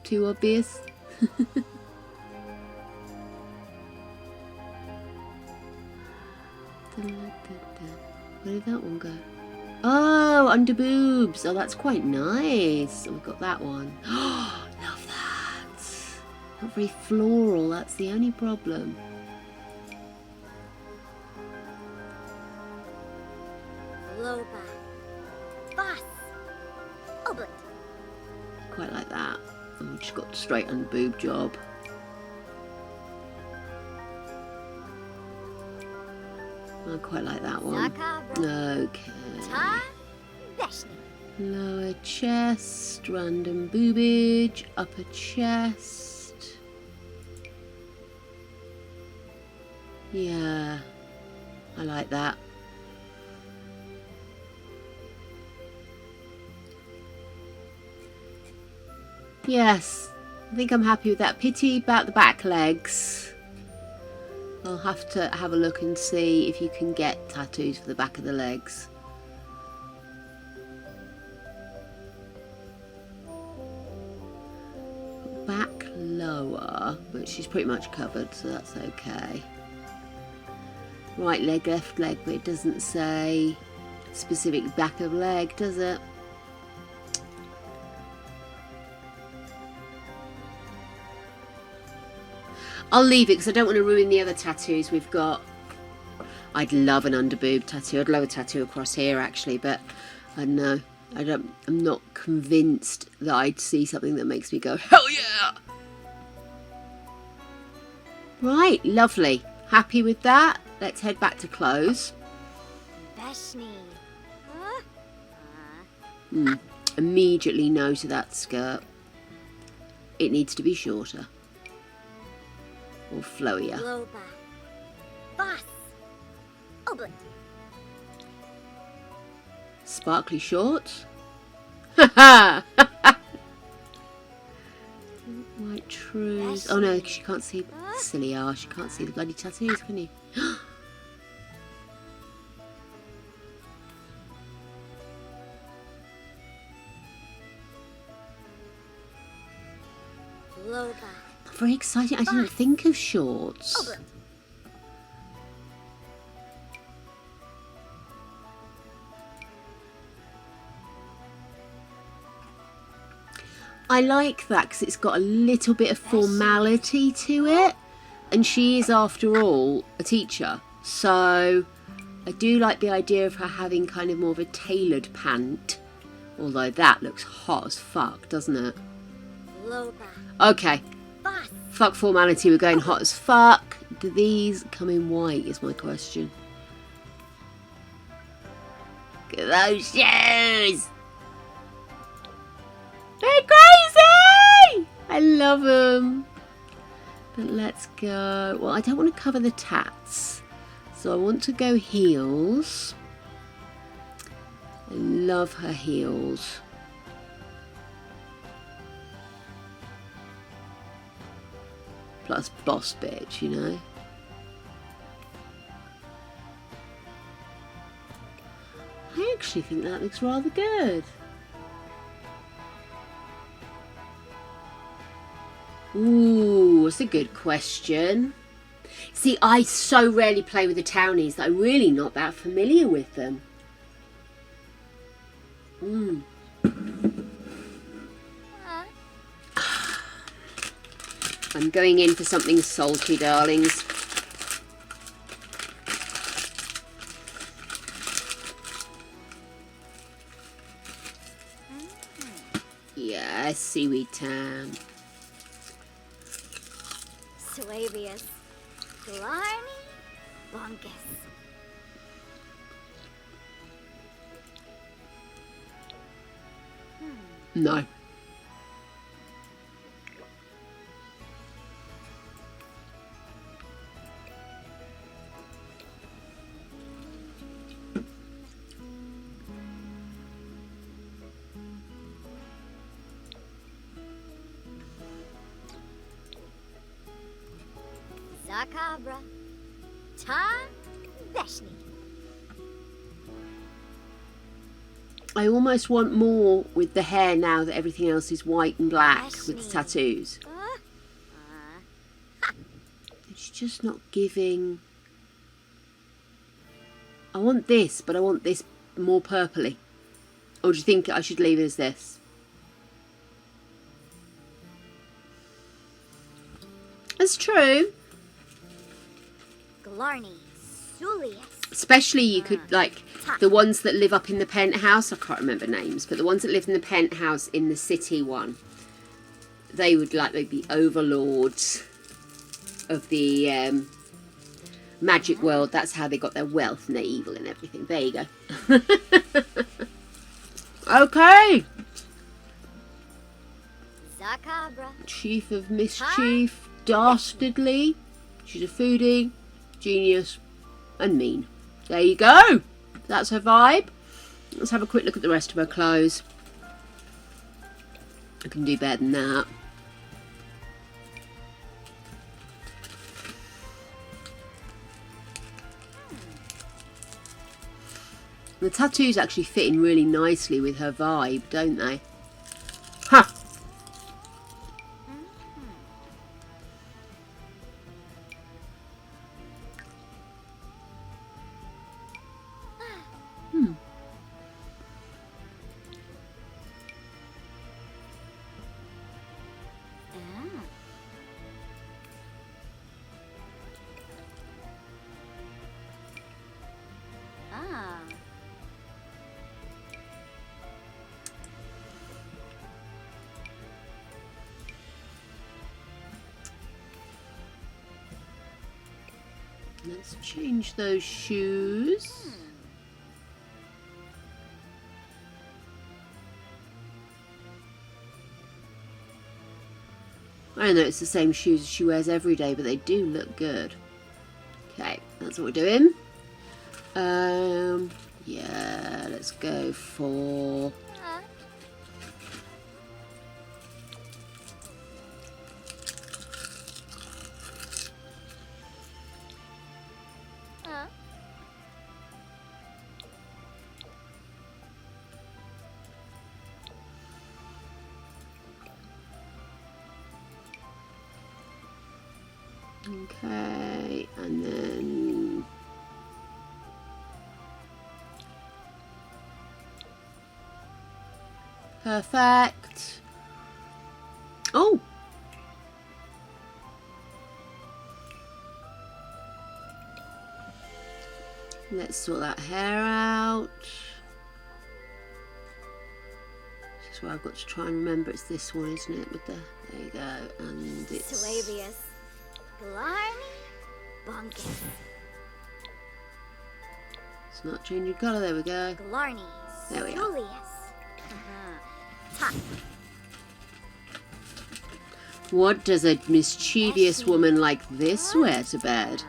Too obvious. Where did that one go? Oh, under boobs. Oh, that's quite nice. Oh, we've got that one. Oh, love that. Not very floral. That's the only problem. Loba. Boss. Oblit. Quite like that. Oh, just got straight under boob job. I quite like that one. Okay. Lower chest, random boobage, upper chest. Yeah, I like that. Yes, I think I'm happy with that. Pity about the back legs. I'll have to have a look and see if you can get tattoos for the back of the legs. Back lower, but she's pretty much covered, so that's okay. Right leg, left leg, but it doesn't say specific back of leg, does it? I'll leave it because I don't want to ruin the other tattoos we've got. I'd love an underboob tattoo. I'd love a tattoo across here actually, but I don't know. I'm not convinced that I'd see something that makes me go, hell yeah! Right, lovely. Happy with that. Let's head back to clothes. Immediately no to that skirt. It needs to be shorter. Or flowier. Sparkly shorts. White trews. Oh no, she can't see. Silly ass, she can't see the bloody tattoos, can you? Very exciting. I didn't think of shorts. I like that because it's got a little bit of formality to it, and she is after all a teacher, so I do like the idea of her having kind of more of a tailored pant, although that looks hot as fuck, doesn't it? Okay, fuck formality, we're going hot as fuck. Do these come in white is my question. Look at those shoes! They're crazy! I love them. But let's go. Well, I don't want to cover the tats, so I want to go heels. I love her heels. Plus boss bitch, you know. I actually think that looks rather good. Ooh, that's a good question. See, I so rarely play with the townies that I'm really not that familiar with them. I'm going in for something salty, darlings. Yes, seaweed tam. Suavius. Blarney. Bonkus. No. Zakabra. Ta Veshni. I almost want more with the hair now that everything else is white and black with the tattoos. It's just not giving. I want this, but I want this more purpley. Or do you think I should leave it as this? That's true. Glarney. Sulius. Especially you could, like, the ones that live up in the penthouse, I can't remember names, but the ones that live in the penthouse in the city one, they would, like, they'd be overlords of the magic world. That's how they got their wealth and their evil and everything. There you go. Okay. Zakabra. Chief of Mischief, Dastardly. She's a foodie, genius, and mean. There you go. That's her vibe. Let's have a quick look at the rest of her clothes. I can do better than that. The tattoos actually fit in really nicely with her vibe, don't they? Ha! Let's change those shoes. I don't know it's the same shoes as she wears every day, but they do look good. Okay, that's what we're doing. Yeah, let's go for... Okay, and then perfect. Oh, let's sort that hair out. This is where I've got to try and remember. It's this one, isn't it? With the there you go, and it's Suavius. Blarney. Bunkus. It's not changing colour. There we go. Blarney. There we are. Julius. Top. What does a mischievous woman like this wear to bed?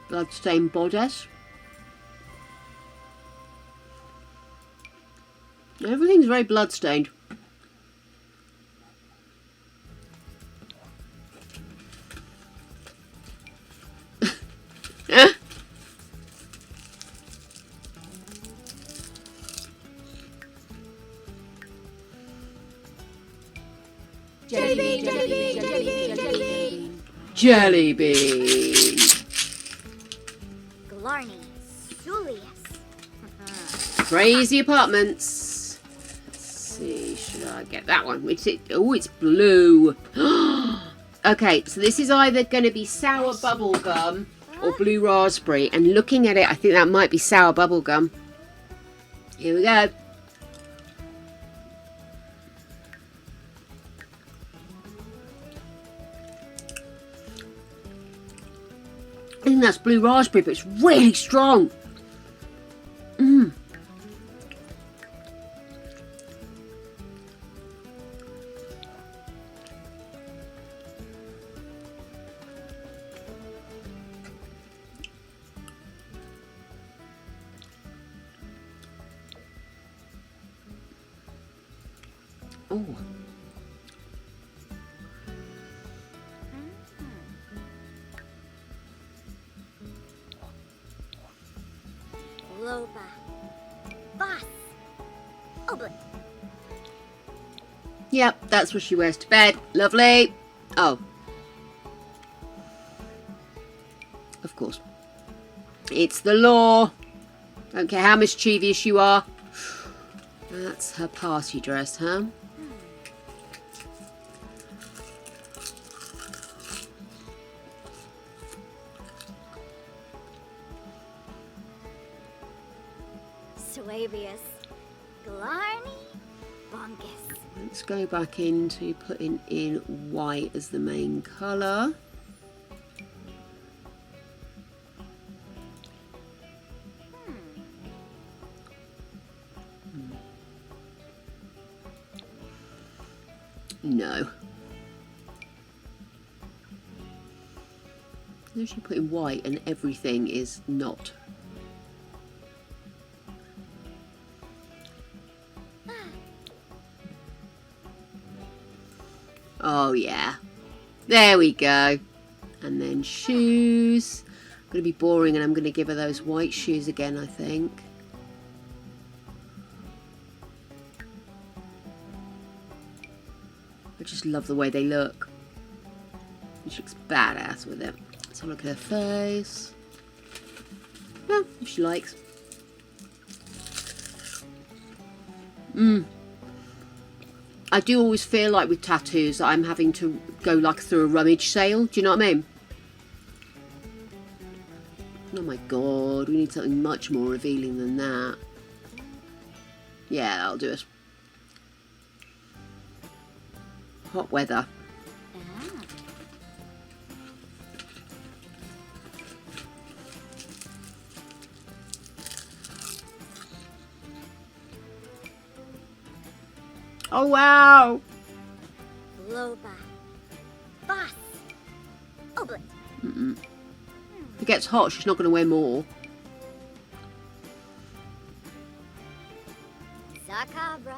Bloodstained bodice. Everything's very bloodstained. Jelly bean. Blarney. Julius. Crazy apartments. Let's see, should I get that one? Oh, it's blue. Okay, so this is either going to be sour bubble gum or blue raspberry. And looking at it, I think that might be sour bubble gum. Here we go. I think that's blue raspberry, but it's really strong. Mmm. Oh. Loba. Boss. Oblit. Yep, that's what she wears to bed. Lovely. Oh. Of course. It's the law. Don't care how mischievous you are. That's her party dress, huh? Suavius. Blarney. Bunkus. Let's go back into putting in white as the main colour. No. There's you put in white and everything is not. Oh, yeah. There we go. And then shoes. I'm going to be boring and I'm going to give her those white shoes again, I think. I just love the way they look. She looks badass with it. Let's have a look at her face. Well, if she likes. I do always feel like with tattoos that I'm having to go like through a rummage sale. Do you know what I mean? Oh my god, we need something much more revealing than that. Yeah, that'll do it. Hot weather. Oh wow! Loba. Boss. Oblit. If it gets hot, she's not going to wear more. Zacabra.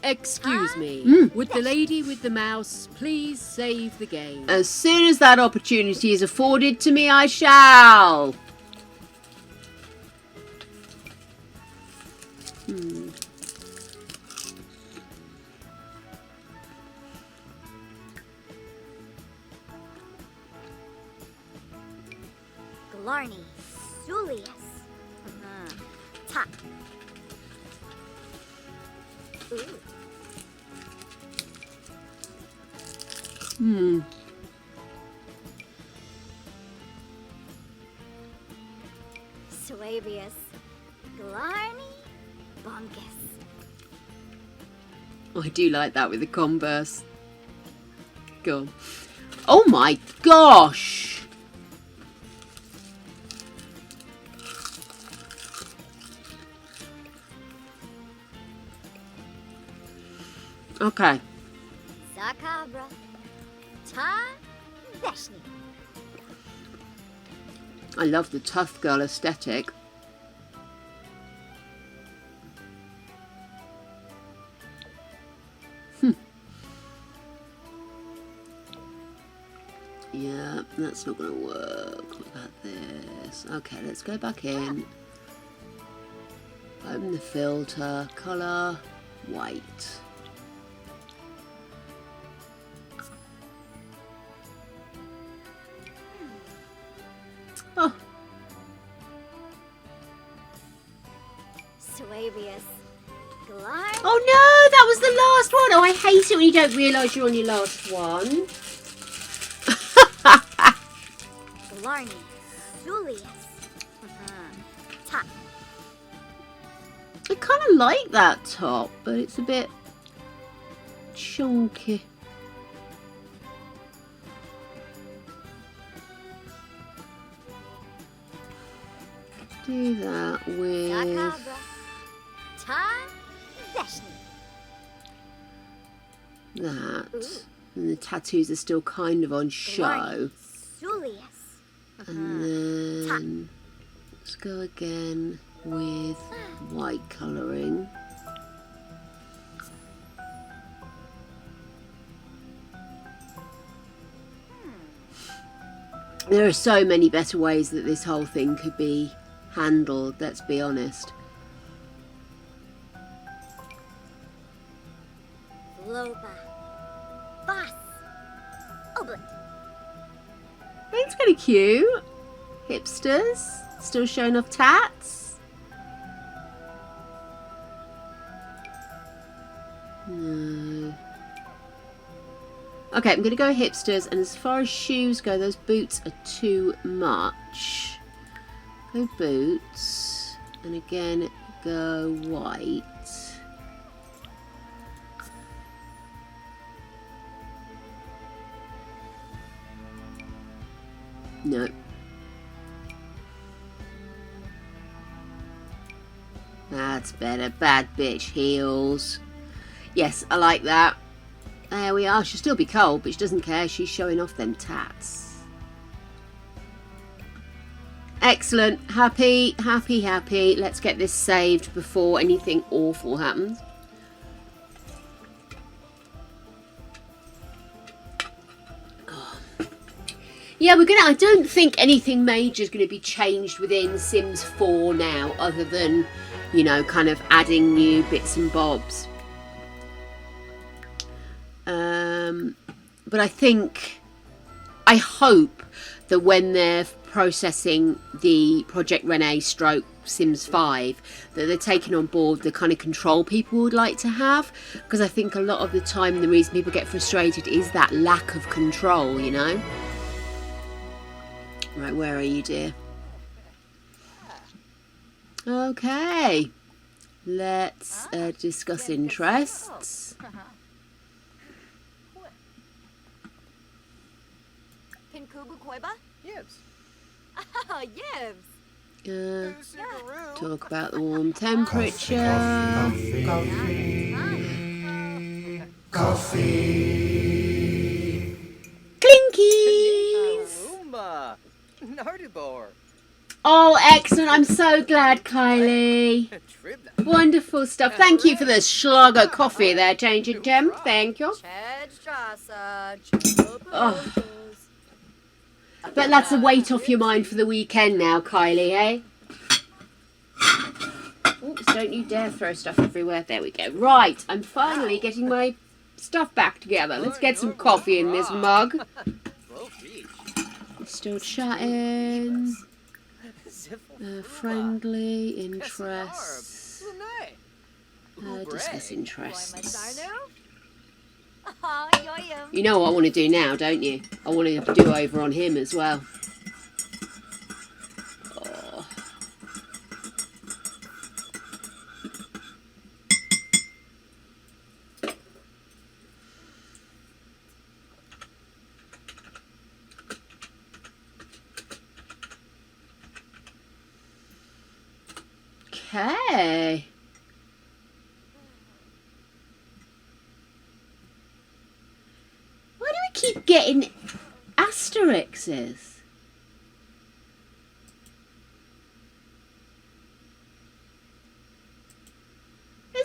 Excuse me. Would the lady with the mouse please save the game? As soon as that opportunity is afforded to me, I shall. Glarny. Julius. Ta. Ooh. Suavius. Glarny. Bunkus. I do like that with the Converse. Go on. Oh my gosh! Okay. Zacabra. Ta. Veshni. I love the tough girl aesthetic. Yeah, that's not going to work. What about this? Okay, let's go back in. Open the filter. Colour. White. Oh. Suavius. Glarny. Oh no, that was the last one. Oh, I hate it when you don't realise you're on your last one. Glarny. Julius. Ta. I kind of like that top, but it's a bit chunky. Do that with Zacabra. Ta. Veshni. that. And the tattoos are still kind of on show. Julius. And then let's go again with white colouring. There are so many better ways that this whole thing could be handled, let's be honest. Loba. Boss. Oblit. I think it's kind of cute. Hipsters. Still showing off tats. No. Okay, I'm going to go hipsters. And as far as shoes go, those boots are too much. Go boots. And again, go white. No. That's better. Bad bitch heels. Yes, I like that. There we are. She'll still be cold, but she doesn't care. She's showing off them tats. Excellent. Happy, happy, happy. Let's get this saved before anything awful happens. Yeah, I don't think anything major is going to be changed within Sims 4 now, other than, you know, kind of adding new bits and bobs. But I hope that when they're processing the Project Renee stroke Sims 5, that they're taking on board the kind of control people would like to have, because I think a lot of the time the reason people get frustrated is that lack of control, you know. Right, where are you, dear? Okay, let's discuss interests. Pinkubu Koiba? Yibs. Yibs. Talk about the warm temperature. Clinkies! Roomba. Nardibor. Oh, excellent. I'm so glad, Kylie. Tribna. Wonderful stuff. Thank you for the Schlager coffee there, changing temp. Thank you. Oh. But that's a weight off your mind for the weekend now, Kylie, eh? Oops, don't you dare throw stuff everywhere. There we go. Right, I'm finally getting my stuff back together. Let's get some coffee in this mug. Still chatting. Friendly interests. Discuss interests. You know what I want to do now, don't you? I want to do over on him as well. Oh. Okay. Why do we keep getting asterisks? It's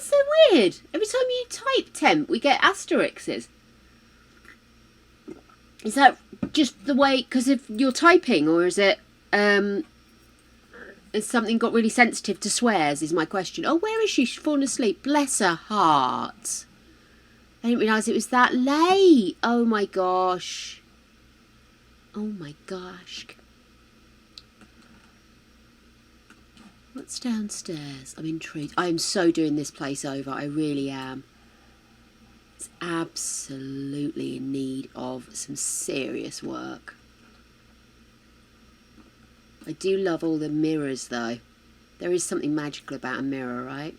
so weird. Every time you type temp, we get asterisks. Is that just the way, because if you're typing, or is it, has something got really sensitive to swears, is my question. Oh, where is she? She's fallen asleep. Bless her heart. I didn't realise it was that late. Oh my gosh. Oh my gosh. What's downstairs? I'm intrigued. I am so doing this place over. I really am. It's absolutely in need of some serious work. I do love all the mirrors though. There is something magical about a mirror, right?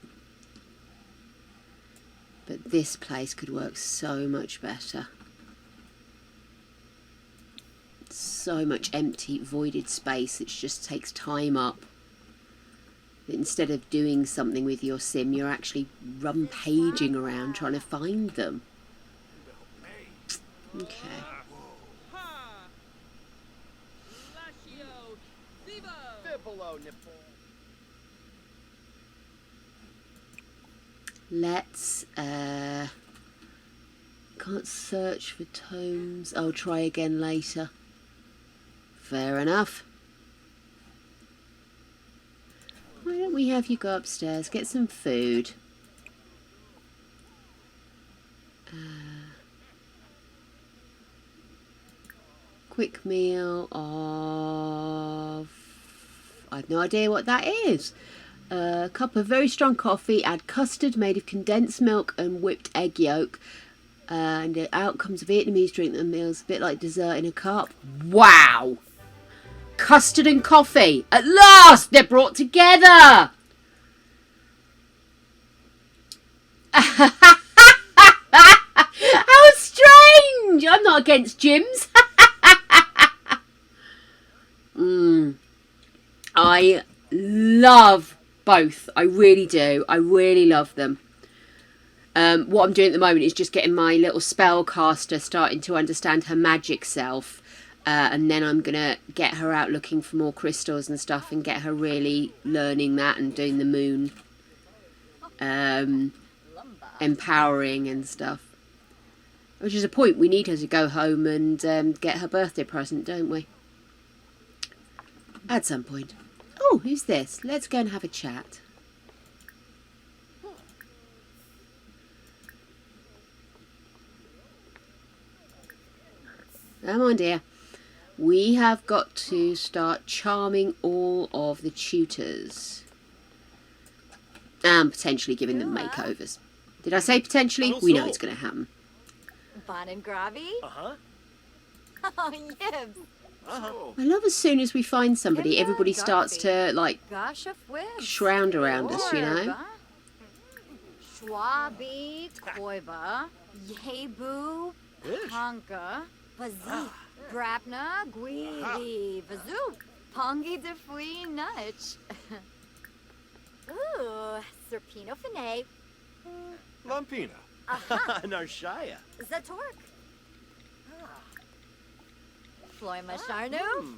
But this place could work so much better. So much empty, voided space that just takes time up. Instead of doing something with your sim, you're actually rampaging around trying to find them. Okay. Let's can't search for tomes. I'll try again later. Fair enough. Why don't we have you go upstairs, get some food. Quick meal of... I have no idea what that is. A cup of very strong coffee, add custard made of condensed milk and whipped egg yolk. And out comes a Vietnamese drink that meals a bit like dessert in a cup. Wow! Custard and coffee. At last, they're brought together. How strange! I'm not against gyms. I love both. I really do. I really love them. What I'm doing at the moment is just getting my little spellcaster starting to understand her magic self. And then I'm going to get her out looking for more crystals and stuff and get her really learning that and doing the moon. Empowering and stuff. Which is a point, we need her to go home and get her birthday present, don't we? At some point. Oh, who's this? Let's go and have a chat. Come on, dear. We have got to start charming all of the tutors. And potentially giving them makeovers. Did I say potentially? We know it's going to happen. Bon and Gravy? Uh-huh. Oh, yes. I love as soon as we find somebody, everybody starts to, like, Gosh, a whiz. shroud around us, you know? Schwabi, Koiva, Yebu, Panka, Bazi, Brapna, Guidi, Bazoo, Pongi de Fui Nudge. Ooh, Serpino Fine, Lampina. Narshaya. Zatork. Floima Sharnu.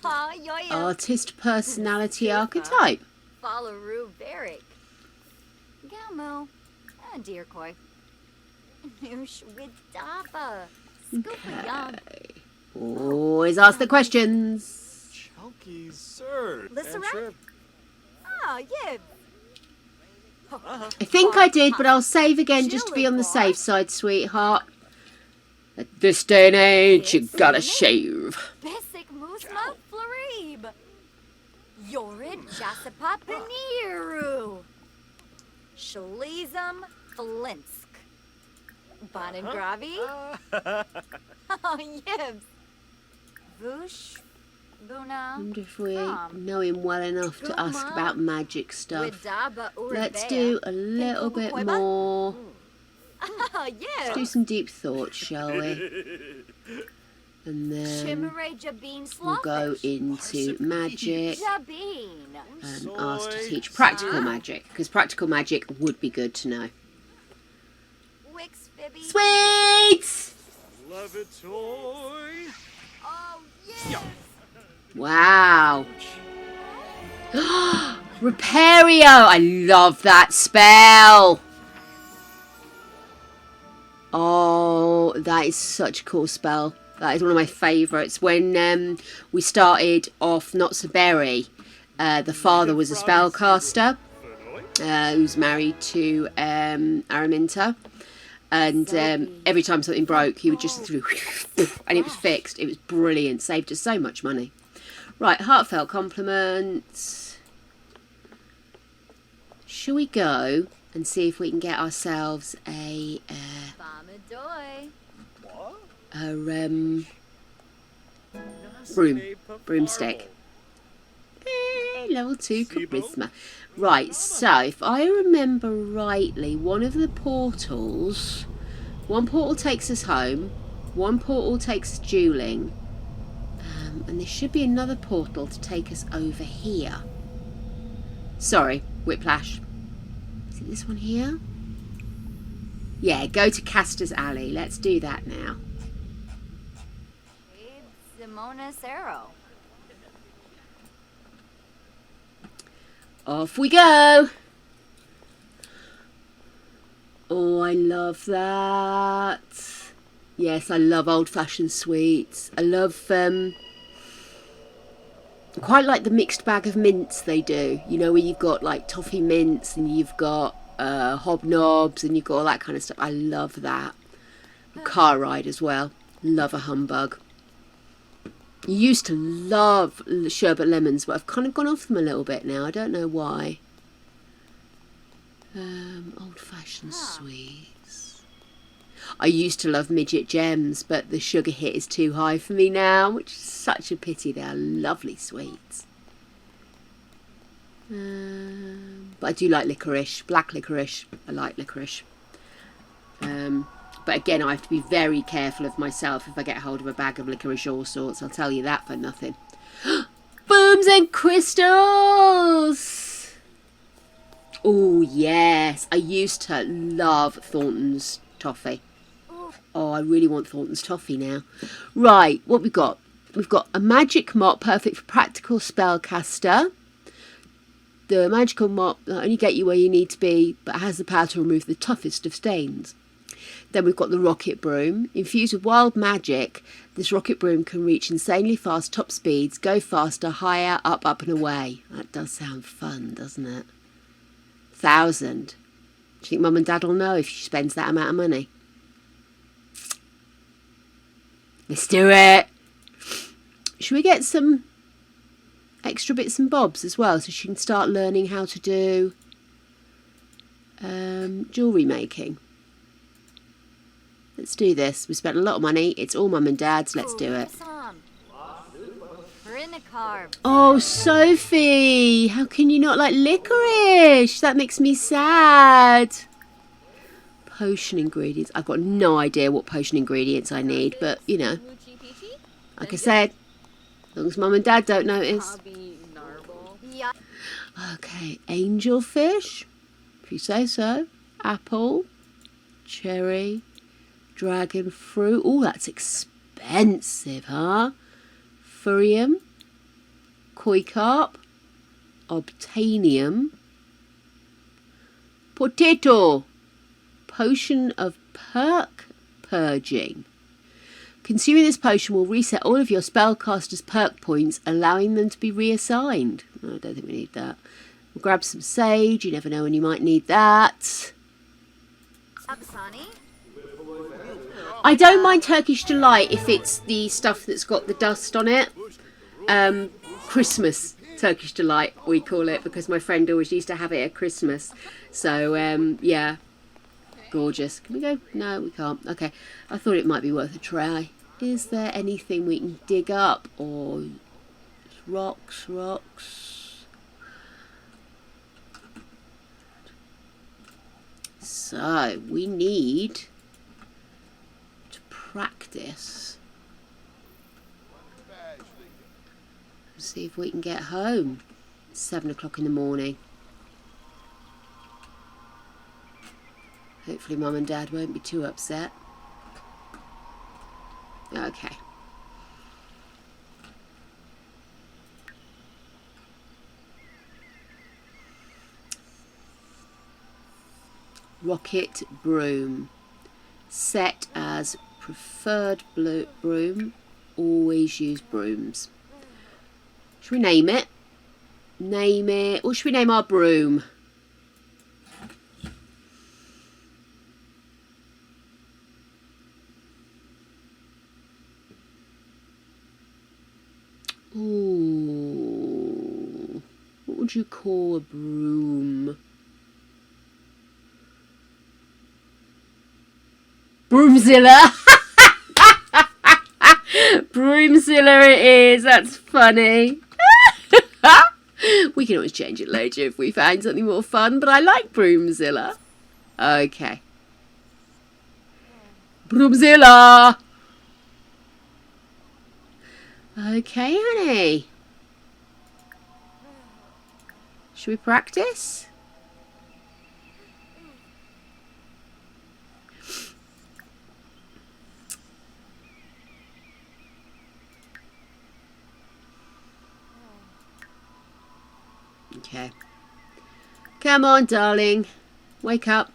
Ah, Yoyo. Artist personality archetype. Falaru Barrick. Galmo. And Deerkoi. Noosh Widapa. Scoopyam. Always ask the questions. Chunky Sir. Lissaret? Ah, yeah. I think I did, but I'll save again just to be on the safe side, sweetheart. At this day and age, you gotta shave. Basic Musma Florib. Yorid Jasapa Paniru. Sholizum Flinsk. Bon and Gravy. Oh, yes. Vush. Buna. I wonder if we know him well enough to ask about magic stuff. Let's do a little bit more. Oh, yeah. Let's do some deep thought, shall we? And then we'll go into magic and ask to teach practical magic, because practical magic would be good to know. Sweets! Love it, toy. Oh, yeah. Wow. Repario! I love that spell! Oh, that is such a cool spell. That is one of my favourites. When we started off Not So Berry, the father was a spellcaster who's married to Araminta. And every time something broke, he would just and it was fixed. It was brilliant. Saved us so much money. Right, heartfelt compliments. Shall we go and see if we can get ourselves a broomstick. Level 2 charisma. Right, so if I remember rightly, one portal takes us home, one portal takes us dueling, and there should be another portal to take us over here. Sorry, Whiplash. Is it this one here? Yeah, go to Castor's Alley. Let's do that now. Simona's Arrow. Off we go. Oh, I love that. Yes, I love old-fashioned sweets. I love, I quite like the mixed bag of mints they do. You know, where you've got like toffee mints and you've got hobnobs and you've got all that kind of stuff. I love that. A car ride as well. Love a humbug. Used to love sherbet lemons, but I've kind of gone off them a little bit now. I don't know why. Old-fashioned sweets. I used to love midget gems, but the sugar hit is too high for me now, which is such a pity. They are lovely sweets. But I do like licorice, black licorice. I like licorice. But again, I have to be very careful of myself if I get hold of a bag of licorice all sorts. I'll tell you that for nothing. Booms and crystals! Oh, yes. I used to love Thornton's toffee. Oh, I really want Thornton's toffee now. Right, what we've got? We've got a magic mop, perfect for practical spellcaster. The magical mop not only get you where you need to be, but has the power to remove the toughest of stains. Then we've got the rocket broom. Infused with wild magic, this rocket broom can reach insanely fast top speeds, go faster, higher, up, up and away. That does sound fun, doesn't it? 1,000. Do you think Mum and Dad will know if she spends that amount of money? Let's do it. Should we get some extra bits and bobs as well so she can start learning how to do jewellery making? Let's do this. We spent a lot of money. It's all Mum and Dad's. Let's do it. Oh, Sophie, how can you not like licorice? That makes me sad. Potion ingredients. I've got no idea what potion ingredients I need, but you know, like I said, as long as Mum and Dad don't notice. Okay, angelfish, if you say so. Apple, cherry, dragon fruit. Oh, that's expensive, huh? Furium, koi carp, obtainium, potato, potion of purging. Consuming this potion will reset all of your spellcaster's perk points, allowing them to be reassigned. Oh, I don't think we need that. We'll grab some sage. You never know when you might need that. I don't mind Turkish Delight if it's the stuff that's got the dust on it. Christmas Turkish Delight, we call it, because my friend always used to have it at Christmas. So, yeah. Gorgeous. Can we go? No, we can't. Okay. I thought it might be worth a try. Is there anything we can dig up? Or rocks? So, we need to practice. See if we can get home. It's 7 o'clock in the morning. Hopefully Mum and Dad won't be too upset. Okay. Rocket broom. Set as preferred broom. Always use brooms. Should we name it? Name it. What should we name our broom? Ooh. What would you call a broom? Broomzilla! Broomzilla it is. That's funny. We can always change it later if we find something more fun, but I like Broomzilla. Okay. Broomzilla! Okay, honey. Should we practice? Okay. Come on, darling. Wake up.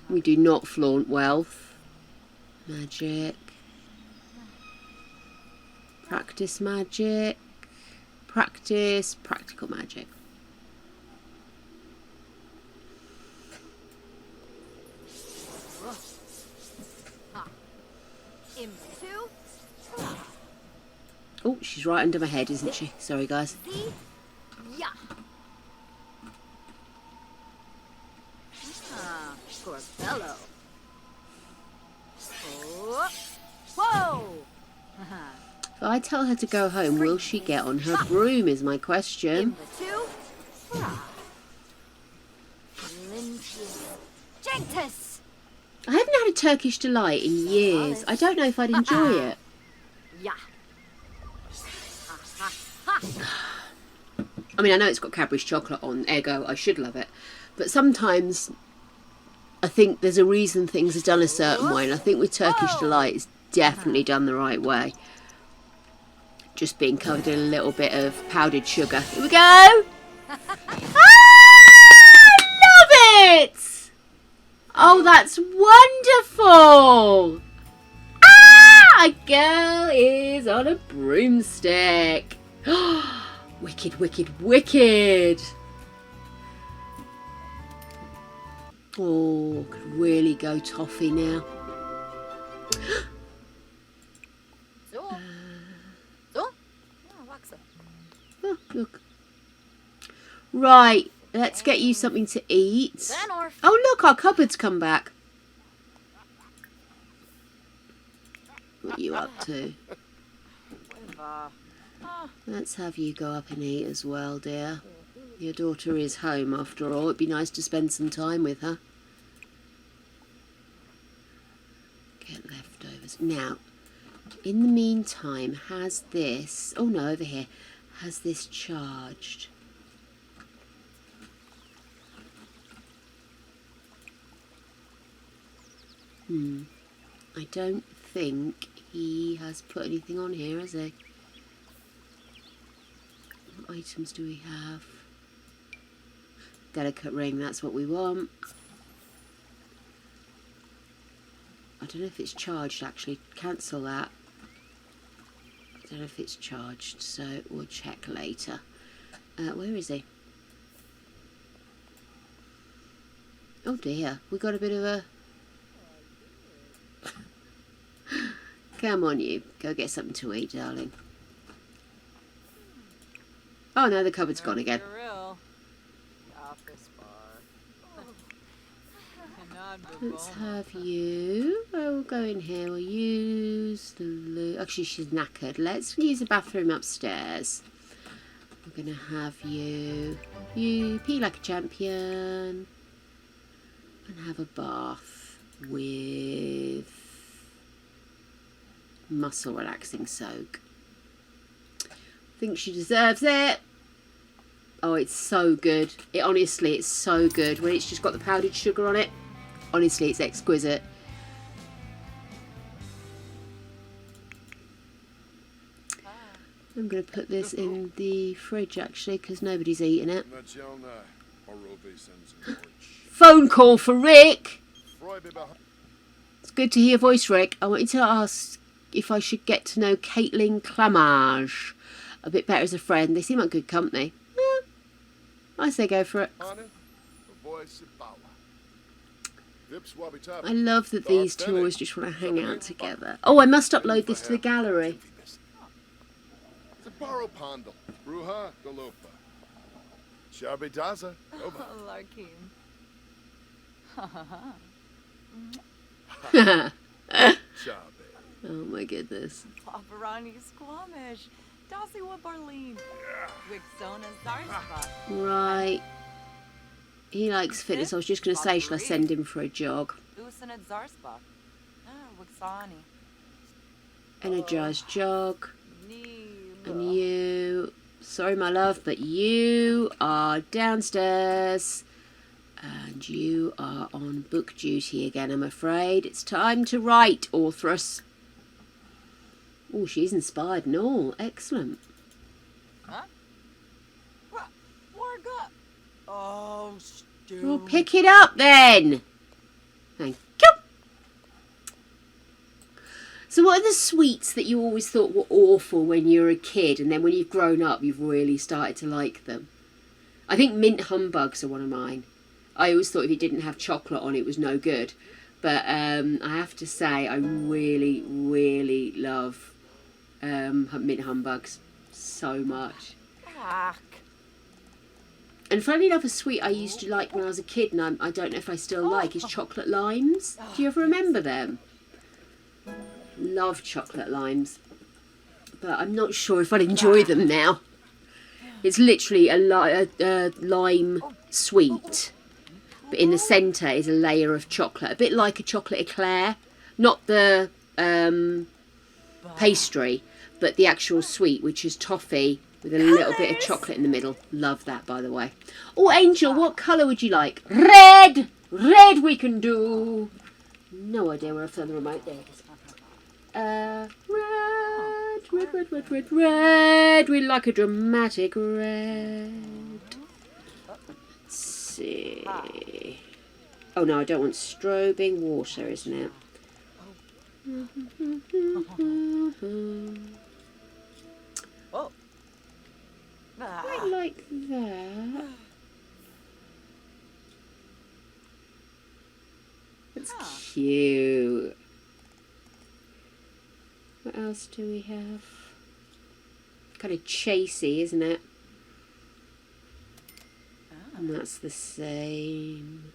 We do not flaunt wealth. Magic. Practice magic. Practice practical magic. Oh, she's right under my head, isn't she? Sorry, guys. Corbello. Whoa! If I tell her to go home, will she get on her broom is my question. I haven't had a Turkish Delight in years. I don't know if I'd enjoy it. I mean, I know it's got Cadbury's chocolate on, ergo I should love it. But sometimes I think there's a reason things are done a certain way, and I think with Turkish Delight it's definitely done the right way. Just being covered in a little bit of powdered sugar. Here we go! Ah, it! Oh, that's wonderful! Ah! A girl is on a broomstick. Wicked, wicked, wicked. Oh, could really go toffee now. Oh, look. Right, let's get you something to eat. Oh, look, our cupboard's come back. What are you up to? Let's have you go up and eat as well, dear. Your daughter is home after all. It'd be nice to spend some time with her. Get leftovers. Now, in the meantime, has this... Oh no, over here. Has this charged? I don't think he has put anything on here, has he? What items do we have? Delicate ring, that's what we want. I don't know if it's charged actually. Cancel that. I don't know if it's charged, so we'll check later. Where is he? Oh dear, we got a bit of a... Come on you, go get something to eat, darling. Oh no, the cupboard's gone again. Let's have you. Oh, we'll go in here. We'll use the loo. Actually, she's knackered. Let's use the bathroom upstairs. We're going to have you. You pee like a champion. And have a bath with muscle relaxing soak. I think she deserves it. Oh, it's so good. Honestly, it's so good. When it's just got the powdered sugar on it. Honestly, it's exquisite. I'm going to put this in the fridge, actually, because nobody's eating it. Phone call for Rick. It's good to hear your voice, Rick. I wanted to ask if I should get to know Caitlin Clamage a bit better as a friend. They seem like good company. I say go for it. I love that these two always just want to hang out together. Oh, I must upload this to the gallery. Oh my goodness. Right. He likes fitness. I was just going to say, shall I send him for a jog? Energized jog. And you... Sorry, my love, but you are downstairs. And you are on book duty again, I'm afraid. It's time to write, authoress. Oh, she's inspired and all. Excellent. Oh, Well, pick it up then. Thank you. So what are the sweets that you always thought were awful when you were a kid, and then when you've grown up you've really started to like them? I think mint humbugs are one of mine. I always thought if it didn't have chocolate on it was no good. But I have to say I really, really love mint humbugs so much. And funny enough, a sweet I used to like when I was a kid, and I don't know if I still like, is chocolate limes. Do you ever remember them? Love chocolate limes. But I'm not sure if I'd enjoy them now. It's literally a lime sweet. But in the centre is a layer of chocolate. A bit like a chocolate eclair. Not the pastry, but the actual sweet, which is toffee with a little bit of chocolate in the middle. Love that, by the way. Oh, Angel, what colour would you like? Red! Red we can do. No idea where I've thrown the remote. There it is. Red. We like a dramatic red. Let's see. Oh no, I don't want strobing water, isn't it? Oh. I like that. That's cute. What else do we have? Kind of chasey, isn't it? And that's the same.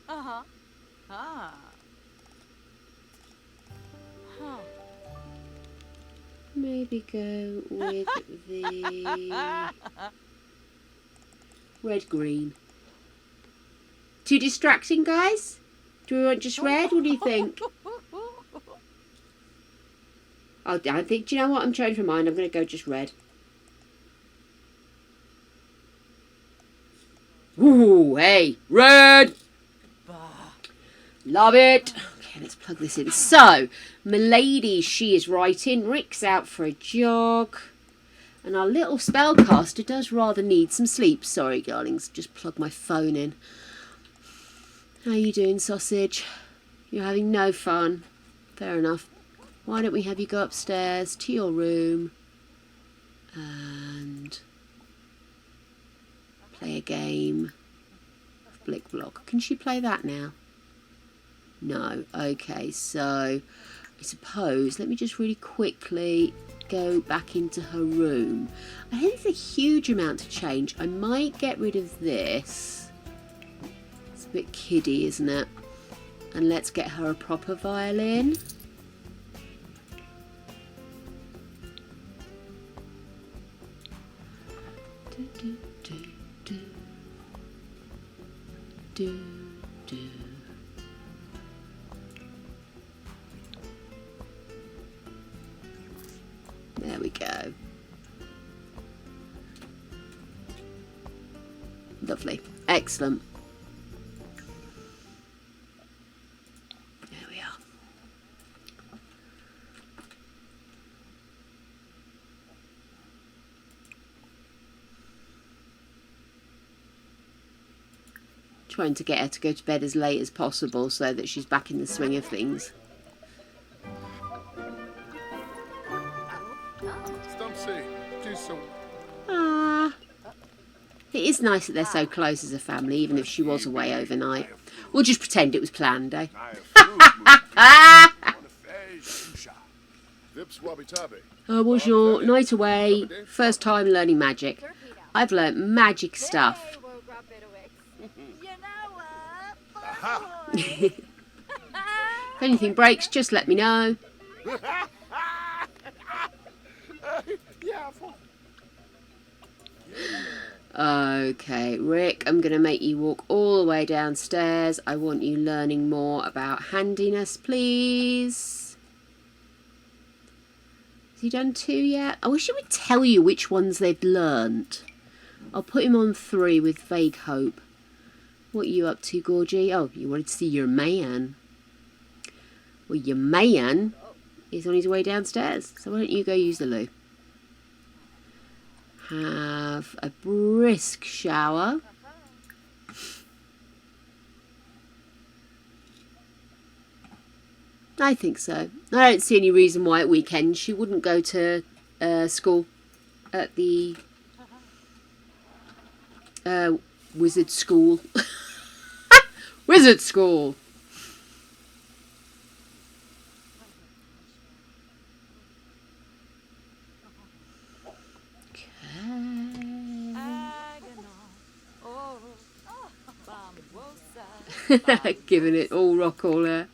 Uh-huh. Ah. Huh. Maybe go with the red-green. Too distracting, guys? Do we want just red? What do you think? I think, do you know what? I'm changing my mind. I'm going to go just red. Ooh, hey, red! Love it. Okay, let's plug this in. So, Milady, she is writing. Rick's out for a jog. And our little spellcaster does rather need some sleep. Sorry, darlings. Just plug my phone in. How you doing, sausage? You're having no fun. Fair enough. Why don't we have you go upstairs to your room and play a game of Blick Block. Can she play that now? No. Okay, so I suppose, let me just really quickly go back into her room. I think there's a huge amount to change. I might get rid of this. It's a bit kiddie, isn't it? And let's get her a proper violin. Do, do, do, do, do. There we go. Lovely. Excellent. There we are. Trying to get her to go to bed as late as possible so that she's back in the swing of things. Ah, it is nice that they're so close as a family, even if she was away overnight. We'll just pretend it was planned, eh? How was your night away? First time learning magic. I've learnt magic stuff. If anything breaks, just let me know. Okay, Rick, I'm going to make you walk all the way downstairs. I want you learning more about handiness, please. Has he done 2 yet? I wish he would tell you which ones they've learnt. I'll put him on 3 with vague hope. What are you up to, Gorgie? Oh, you wanted to see your man. Well, your man is on his way downstairs. So why don't you go use the loo? Have a brisk shower. I think so. I don't see any reason why at weekends she wouldn't go to school at the wizard school. Wizard school. Giving it all rock all there.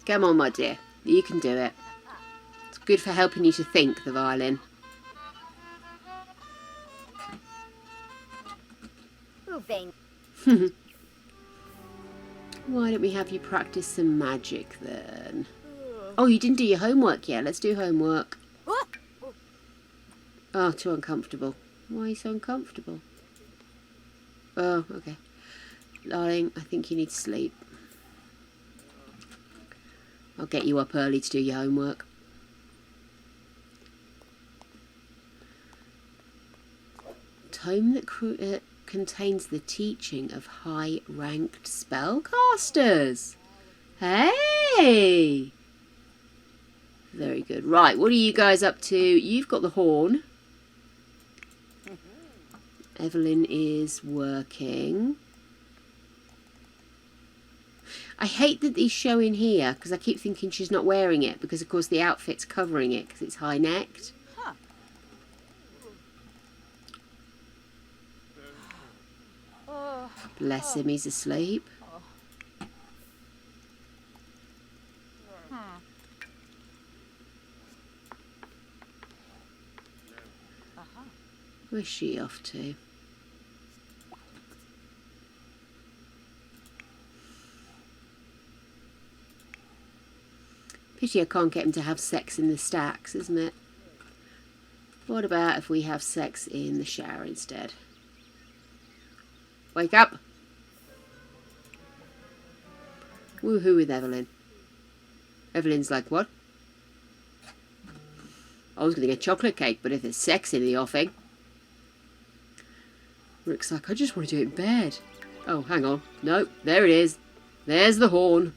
Come on, my dear. You can do it. It's good for helping you to think, the violin. Why don't we have you practice some magic then? Oh, you didn't do your homework yet. Let's do homework. Oh, too uncomfortable. Why are you so uncomfortable? Oh, okay. Darling, I think you need to sleep. I'll get you up early to do your homework. Tome that contains the teaching of high-ranked spellcasters. Hey! Very good. Right, what are you guys up to? You've got the horn. Evelyn is working. I hate that he's showing here because I keep thinking she's not wearing it because, of course, the outfit's covering it because it's high-necked. Huh. Bless him, he's asleep. Where's she off to? Pity I can't get him to have sex in the stacks, isn't it? What about if we have sex in the shower instead? Wake up! Woohoo with Evelyn. Evelyn's like, what? I was going to get chocolate cake, but if there's sex in the offing. Rick's like, I just want to do it in bed. Oh, hang on. No, there it is. There's the horn.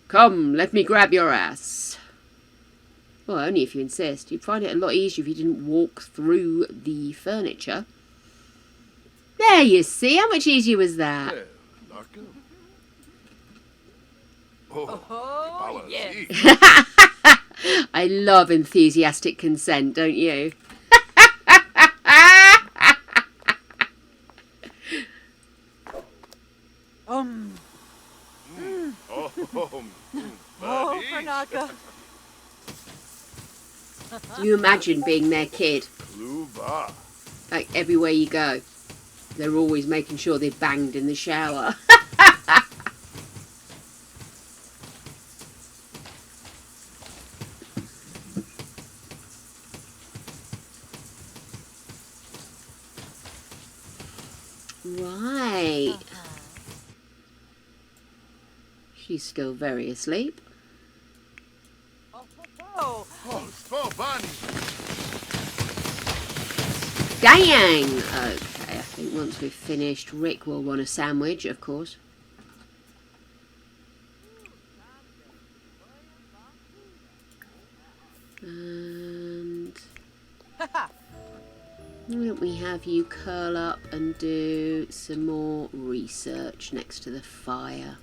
Come, let me grab your ass. Well, only if you insist. You'd find it a lot easier if you didn't walk through the furniture. There you see. How much easier was that? Narco. Oh, yeah. I love enthusiastic consent, don't you? Pranaka. You imagine being their kid. Luva. Like, everywhere you go. They're always making sure they're banged in the shower. Right. She's still very asleep. Oh, Oh, Bonnie. Dang! Okay, I think once we've finished, Rick will want a sandwich, of course. And why don't we have you curl up and do some more research next to the fire?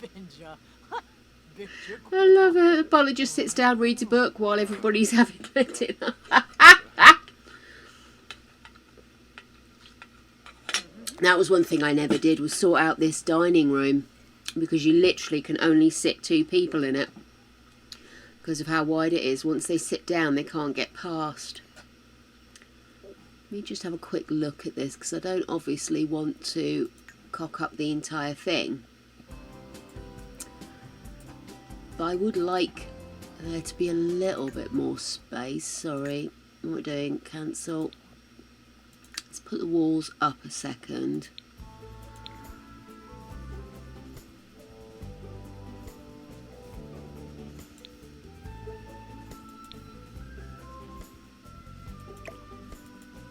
Benja. I love it. The butler just sits down, reads a book while everybody's having their dinner. That was one thing I never did, was sort out this dining room, because you literally can only sit 2 people in it because of how wide it is. Once they sit down, they can't get past. Let me just have a quick look at this, because I don't obviously want to cock up the entire thing. But I would like there to be a little bit more space. Sorry, what we're doing, cancel. Let's put the walls up a second.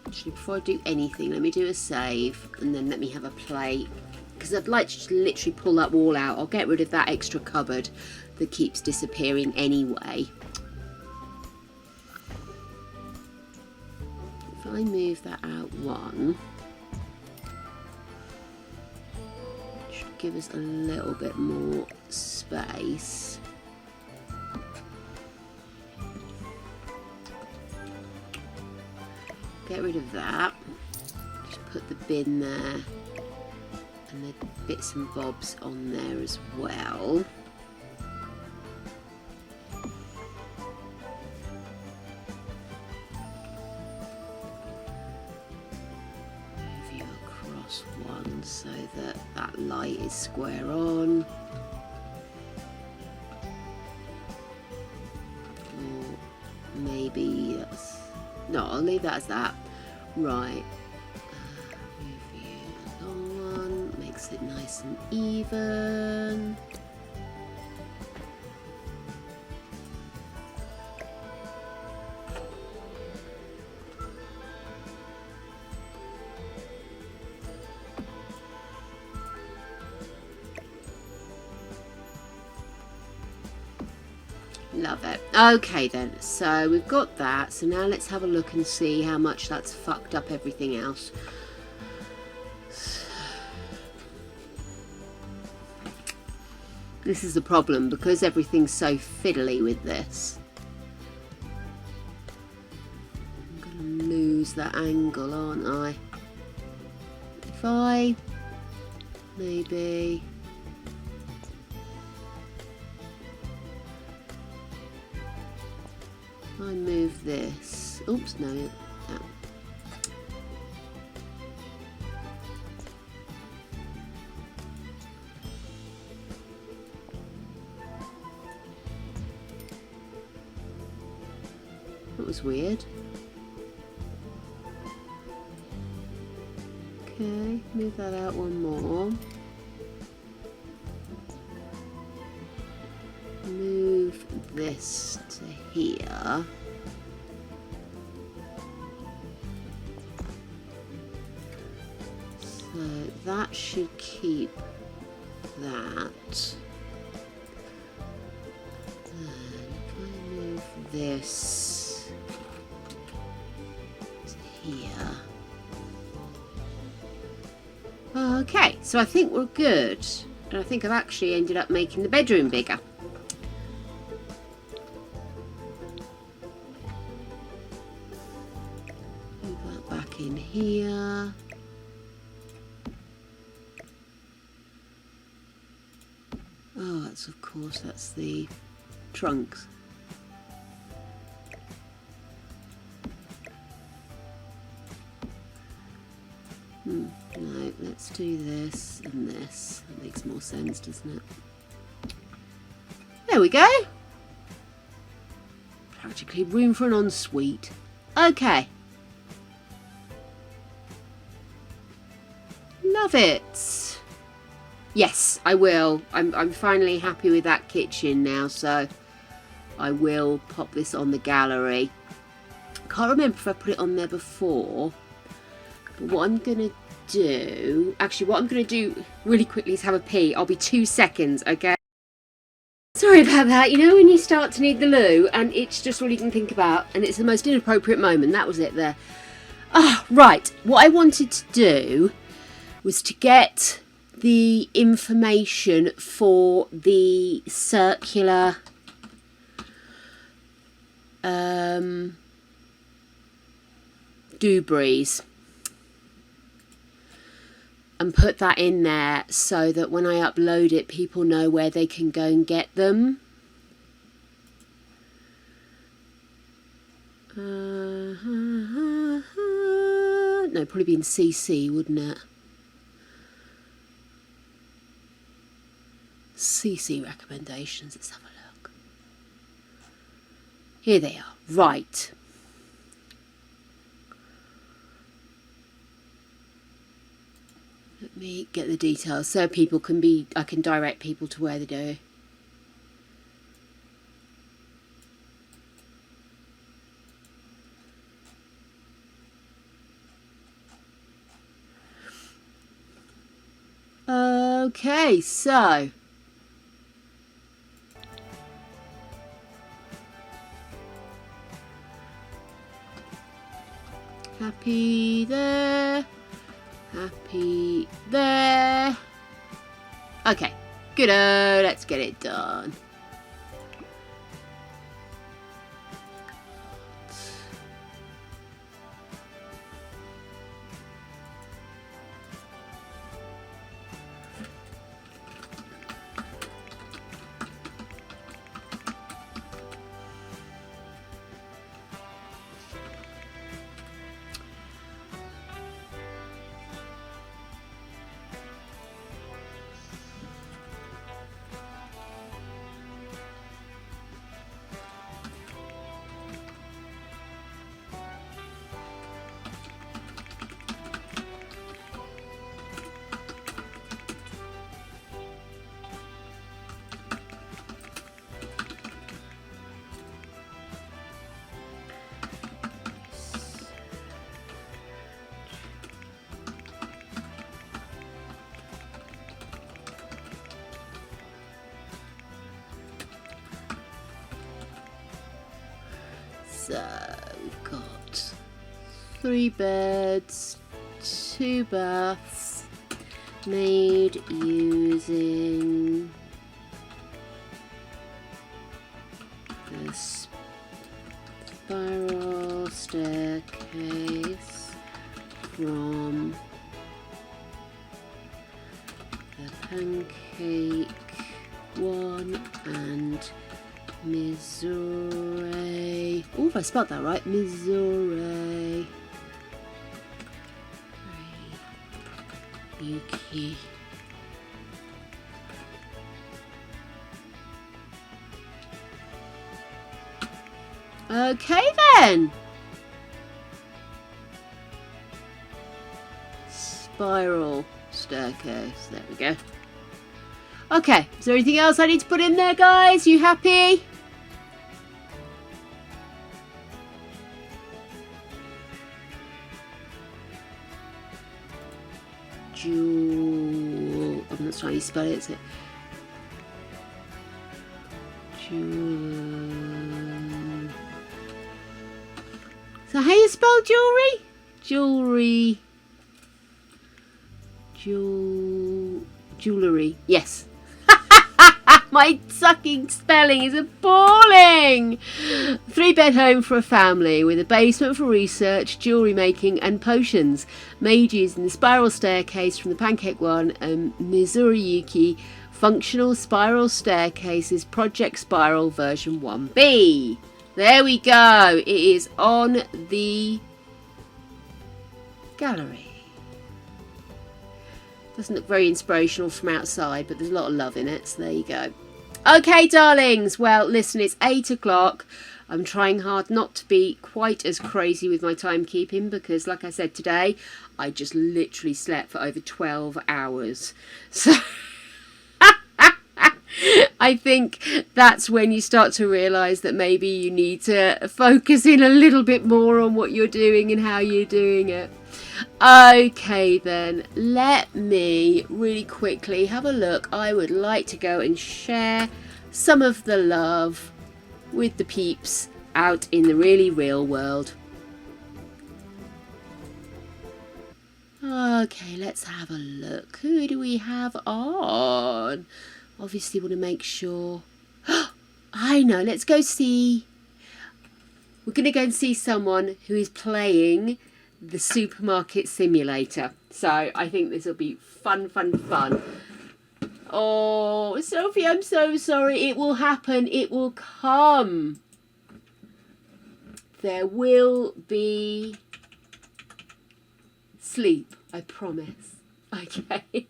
Actually, before I do anything, let me do a save and then let me have a play. Because I'd like to just literally pull that wall out. I'll get rid of that extra cupboard that keeps disappearing anyway. If I move that out 1, it should give us a little bit more space. Get rid of that. Just put the bin there. And the bits and bobs on there as well. square on. Or maybe that's... No, I'll leave that as that. Right. Move you along one. Makes it nice and even. Love it. Okay then, so we've got that. So now let's have a look and see how much that's fucked up everything else. This is the problem, because everything's so fiddly with this. I'm going to lose that angle, aren't I? If I... maybe... I move this. Oops, no. No. That was weird. Okay, move that out one more. Move this to here. So that should keep that. And if I move this to here. Okay, so I think we're good. And I think I've actually ended up making the bedroom bigger. In here. Oh, that's of course, that's the trunks. No, let's do this and this. That makes more sense, doesn't it? There we go. Practically room for an ensuite. Okay. Love it. Yes, I will. I'm finally happy with that kitchen now, so I will pop this on the gallery. Can't remember if I put it on there before, but what I'm gonna do, actually what I'm gonna do really quickly is have a pee. I'll be 2 seconds, okay? Sorry about that. You know when you start to need the loo and it's just all you can think about and it's the most inappropriate moment. That was it there. Ah, right. What I wanted to do was to get the information for the circular doobies and put that in there so that when I upload it people know where they can go and get them. No, probably be in CC, wouldn't it? CC recommendations, let's have a look. Here they are, right. Let me get the details so people can be, I can direct people to where they do. Okay, so happy there, happy there. Okay, good. Let's get it done. So we've got 3 beds, 2 baths, made using the spiral staircase from the pancake one and Missouri. Oh, if I spelled that right, Missouri. Yuki. Okay then. Spiral staircase. There we go. Okay, is there anything else I need to put in there, guys? You happy? Jewel. I'm not sure how you spell it, is it? Jewel. So how you spell jewelry? Jewelry. Jewelry. Yes. My sucking spelling is appalling. 3-bed home for a family with a basement for research, jewellery making and potions. Made using the spiral staircase from the pancake one and Missouri Yuki. Functional spiral staircases, Project Spiral version 1B. There we go. It is on the gallery. Doesn't look very inspirational from outside, but there's a lot of love in it, so there you go. Okay, darlings. Well, listen, it's 8 o'clock. I'm trying hard not to be quite as crazy with my timekeeping because, like I said today, I just literally slept for over 12 hours. So I think that's when you start to realise that maybe you need to focus in a little bit more on what you're doing and how you're doing it. Okay then, let me really quickly have a look. I would like to go and share some of the love with the peeps out in the really real world. Okay, let's have a look. Who do we have on? Obviously want to make sure. I know, let's go see. We're going to go and see someone who is playing the supermarket simulator. So I think this will be fun. Oh, Sophie, I'm so sorry. It will happen. It will come. There will be sleep, I promise. Okay.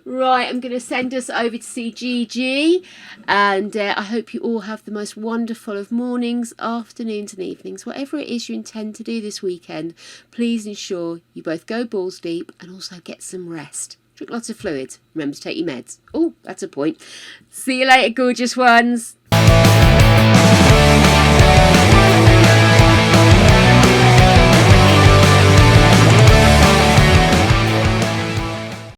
Right, I'm going to send us over to see Gigi, and I hope you all have the most wonderful of mornings, afternoons and evenings. Whatever it is you intend to do this weekend, please ensure you both go balls deep and also get some rest. Drink lots of fluids. Remember to take your meds. Oh, that's a point. See you later, gorgeous ones.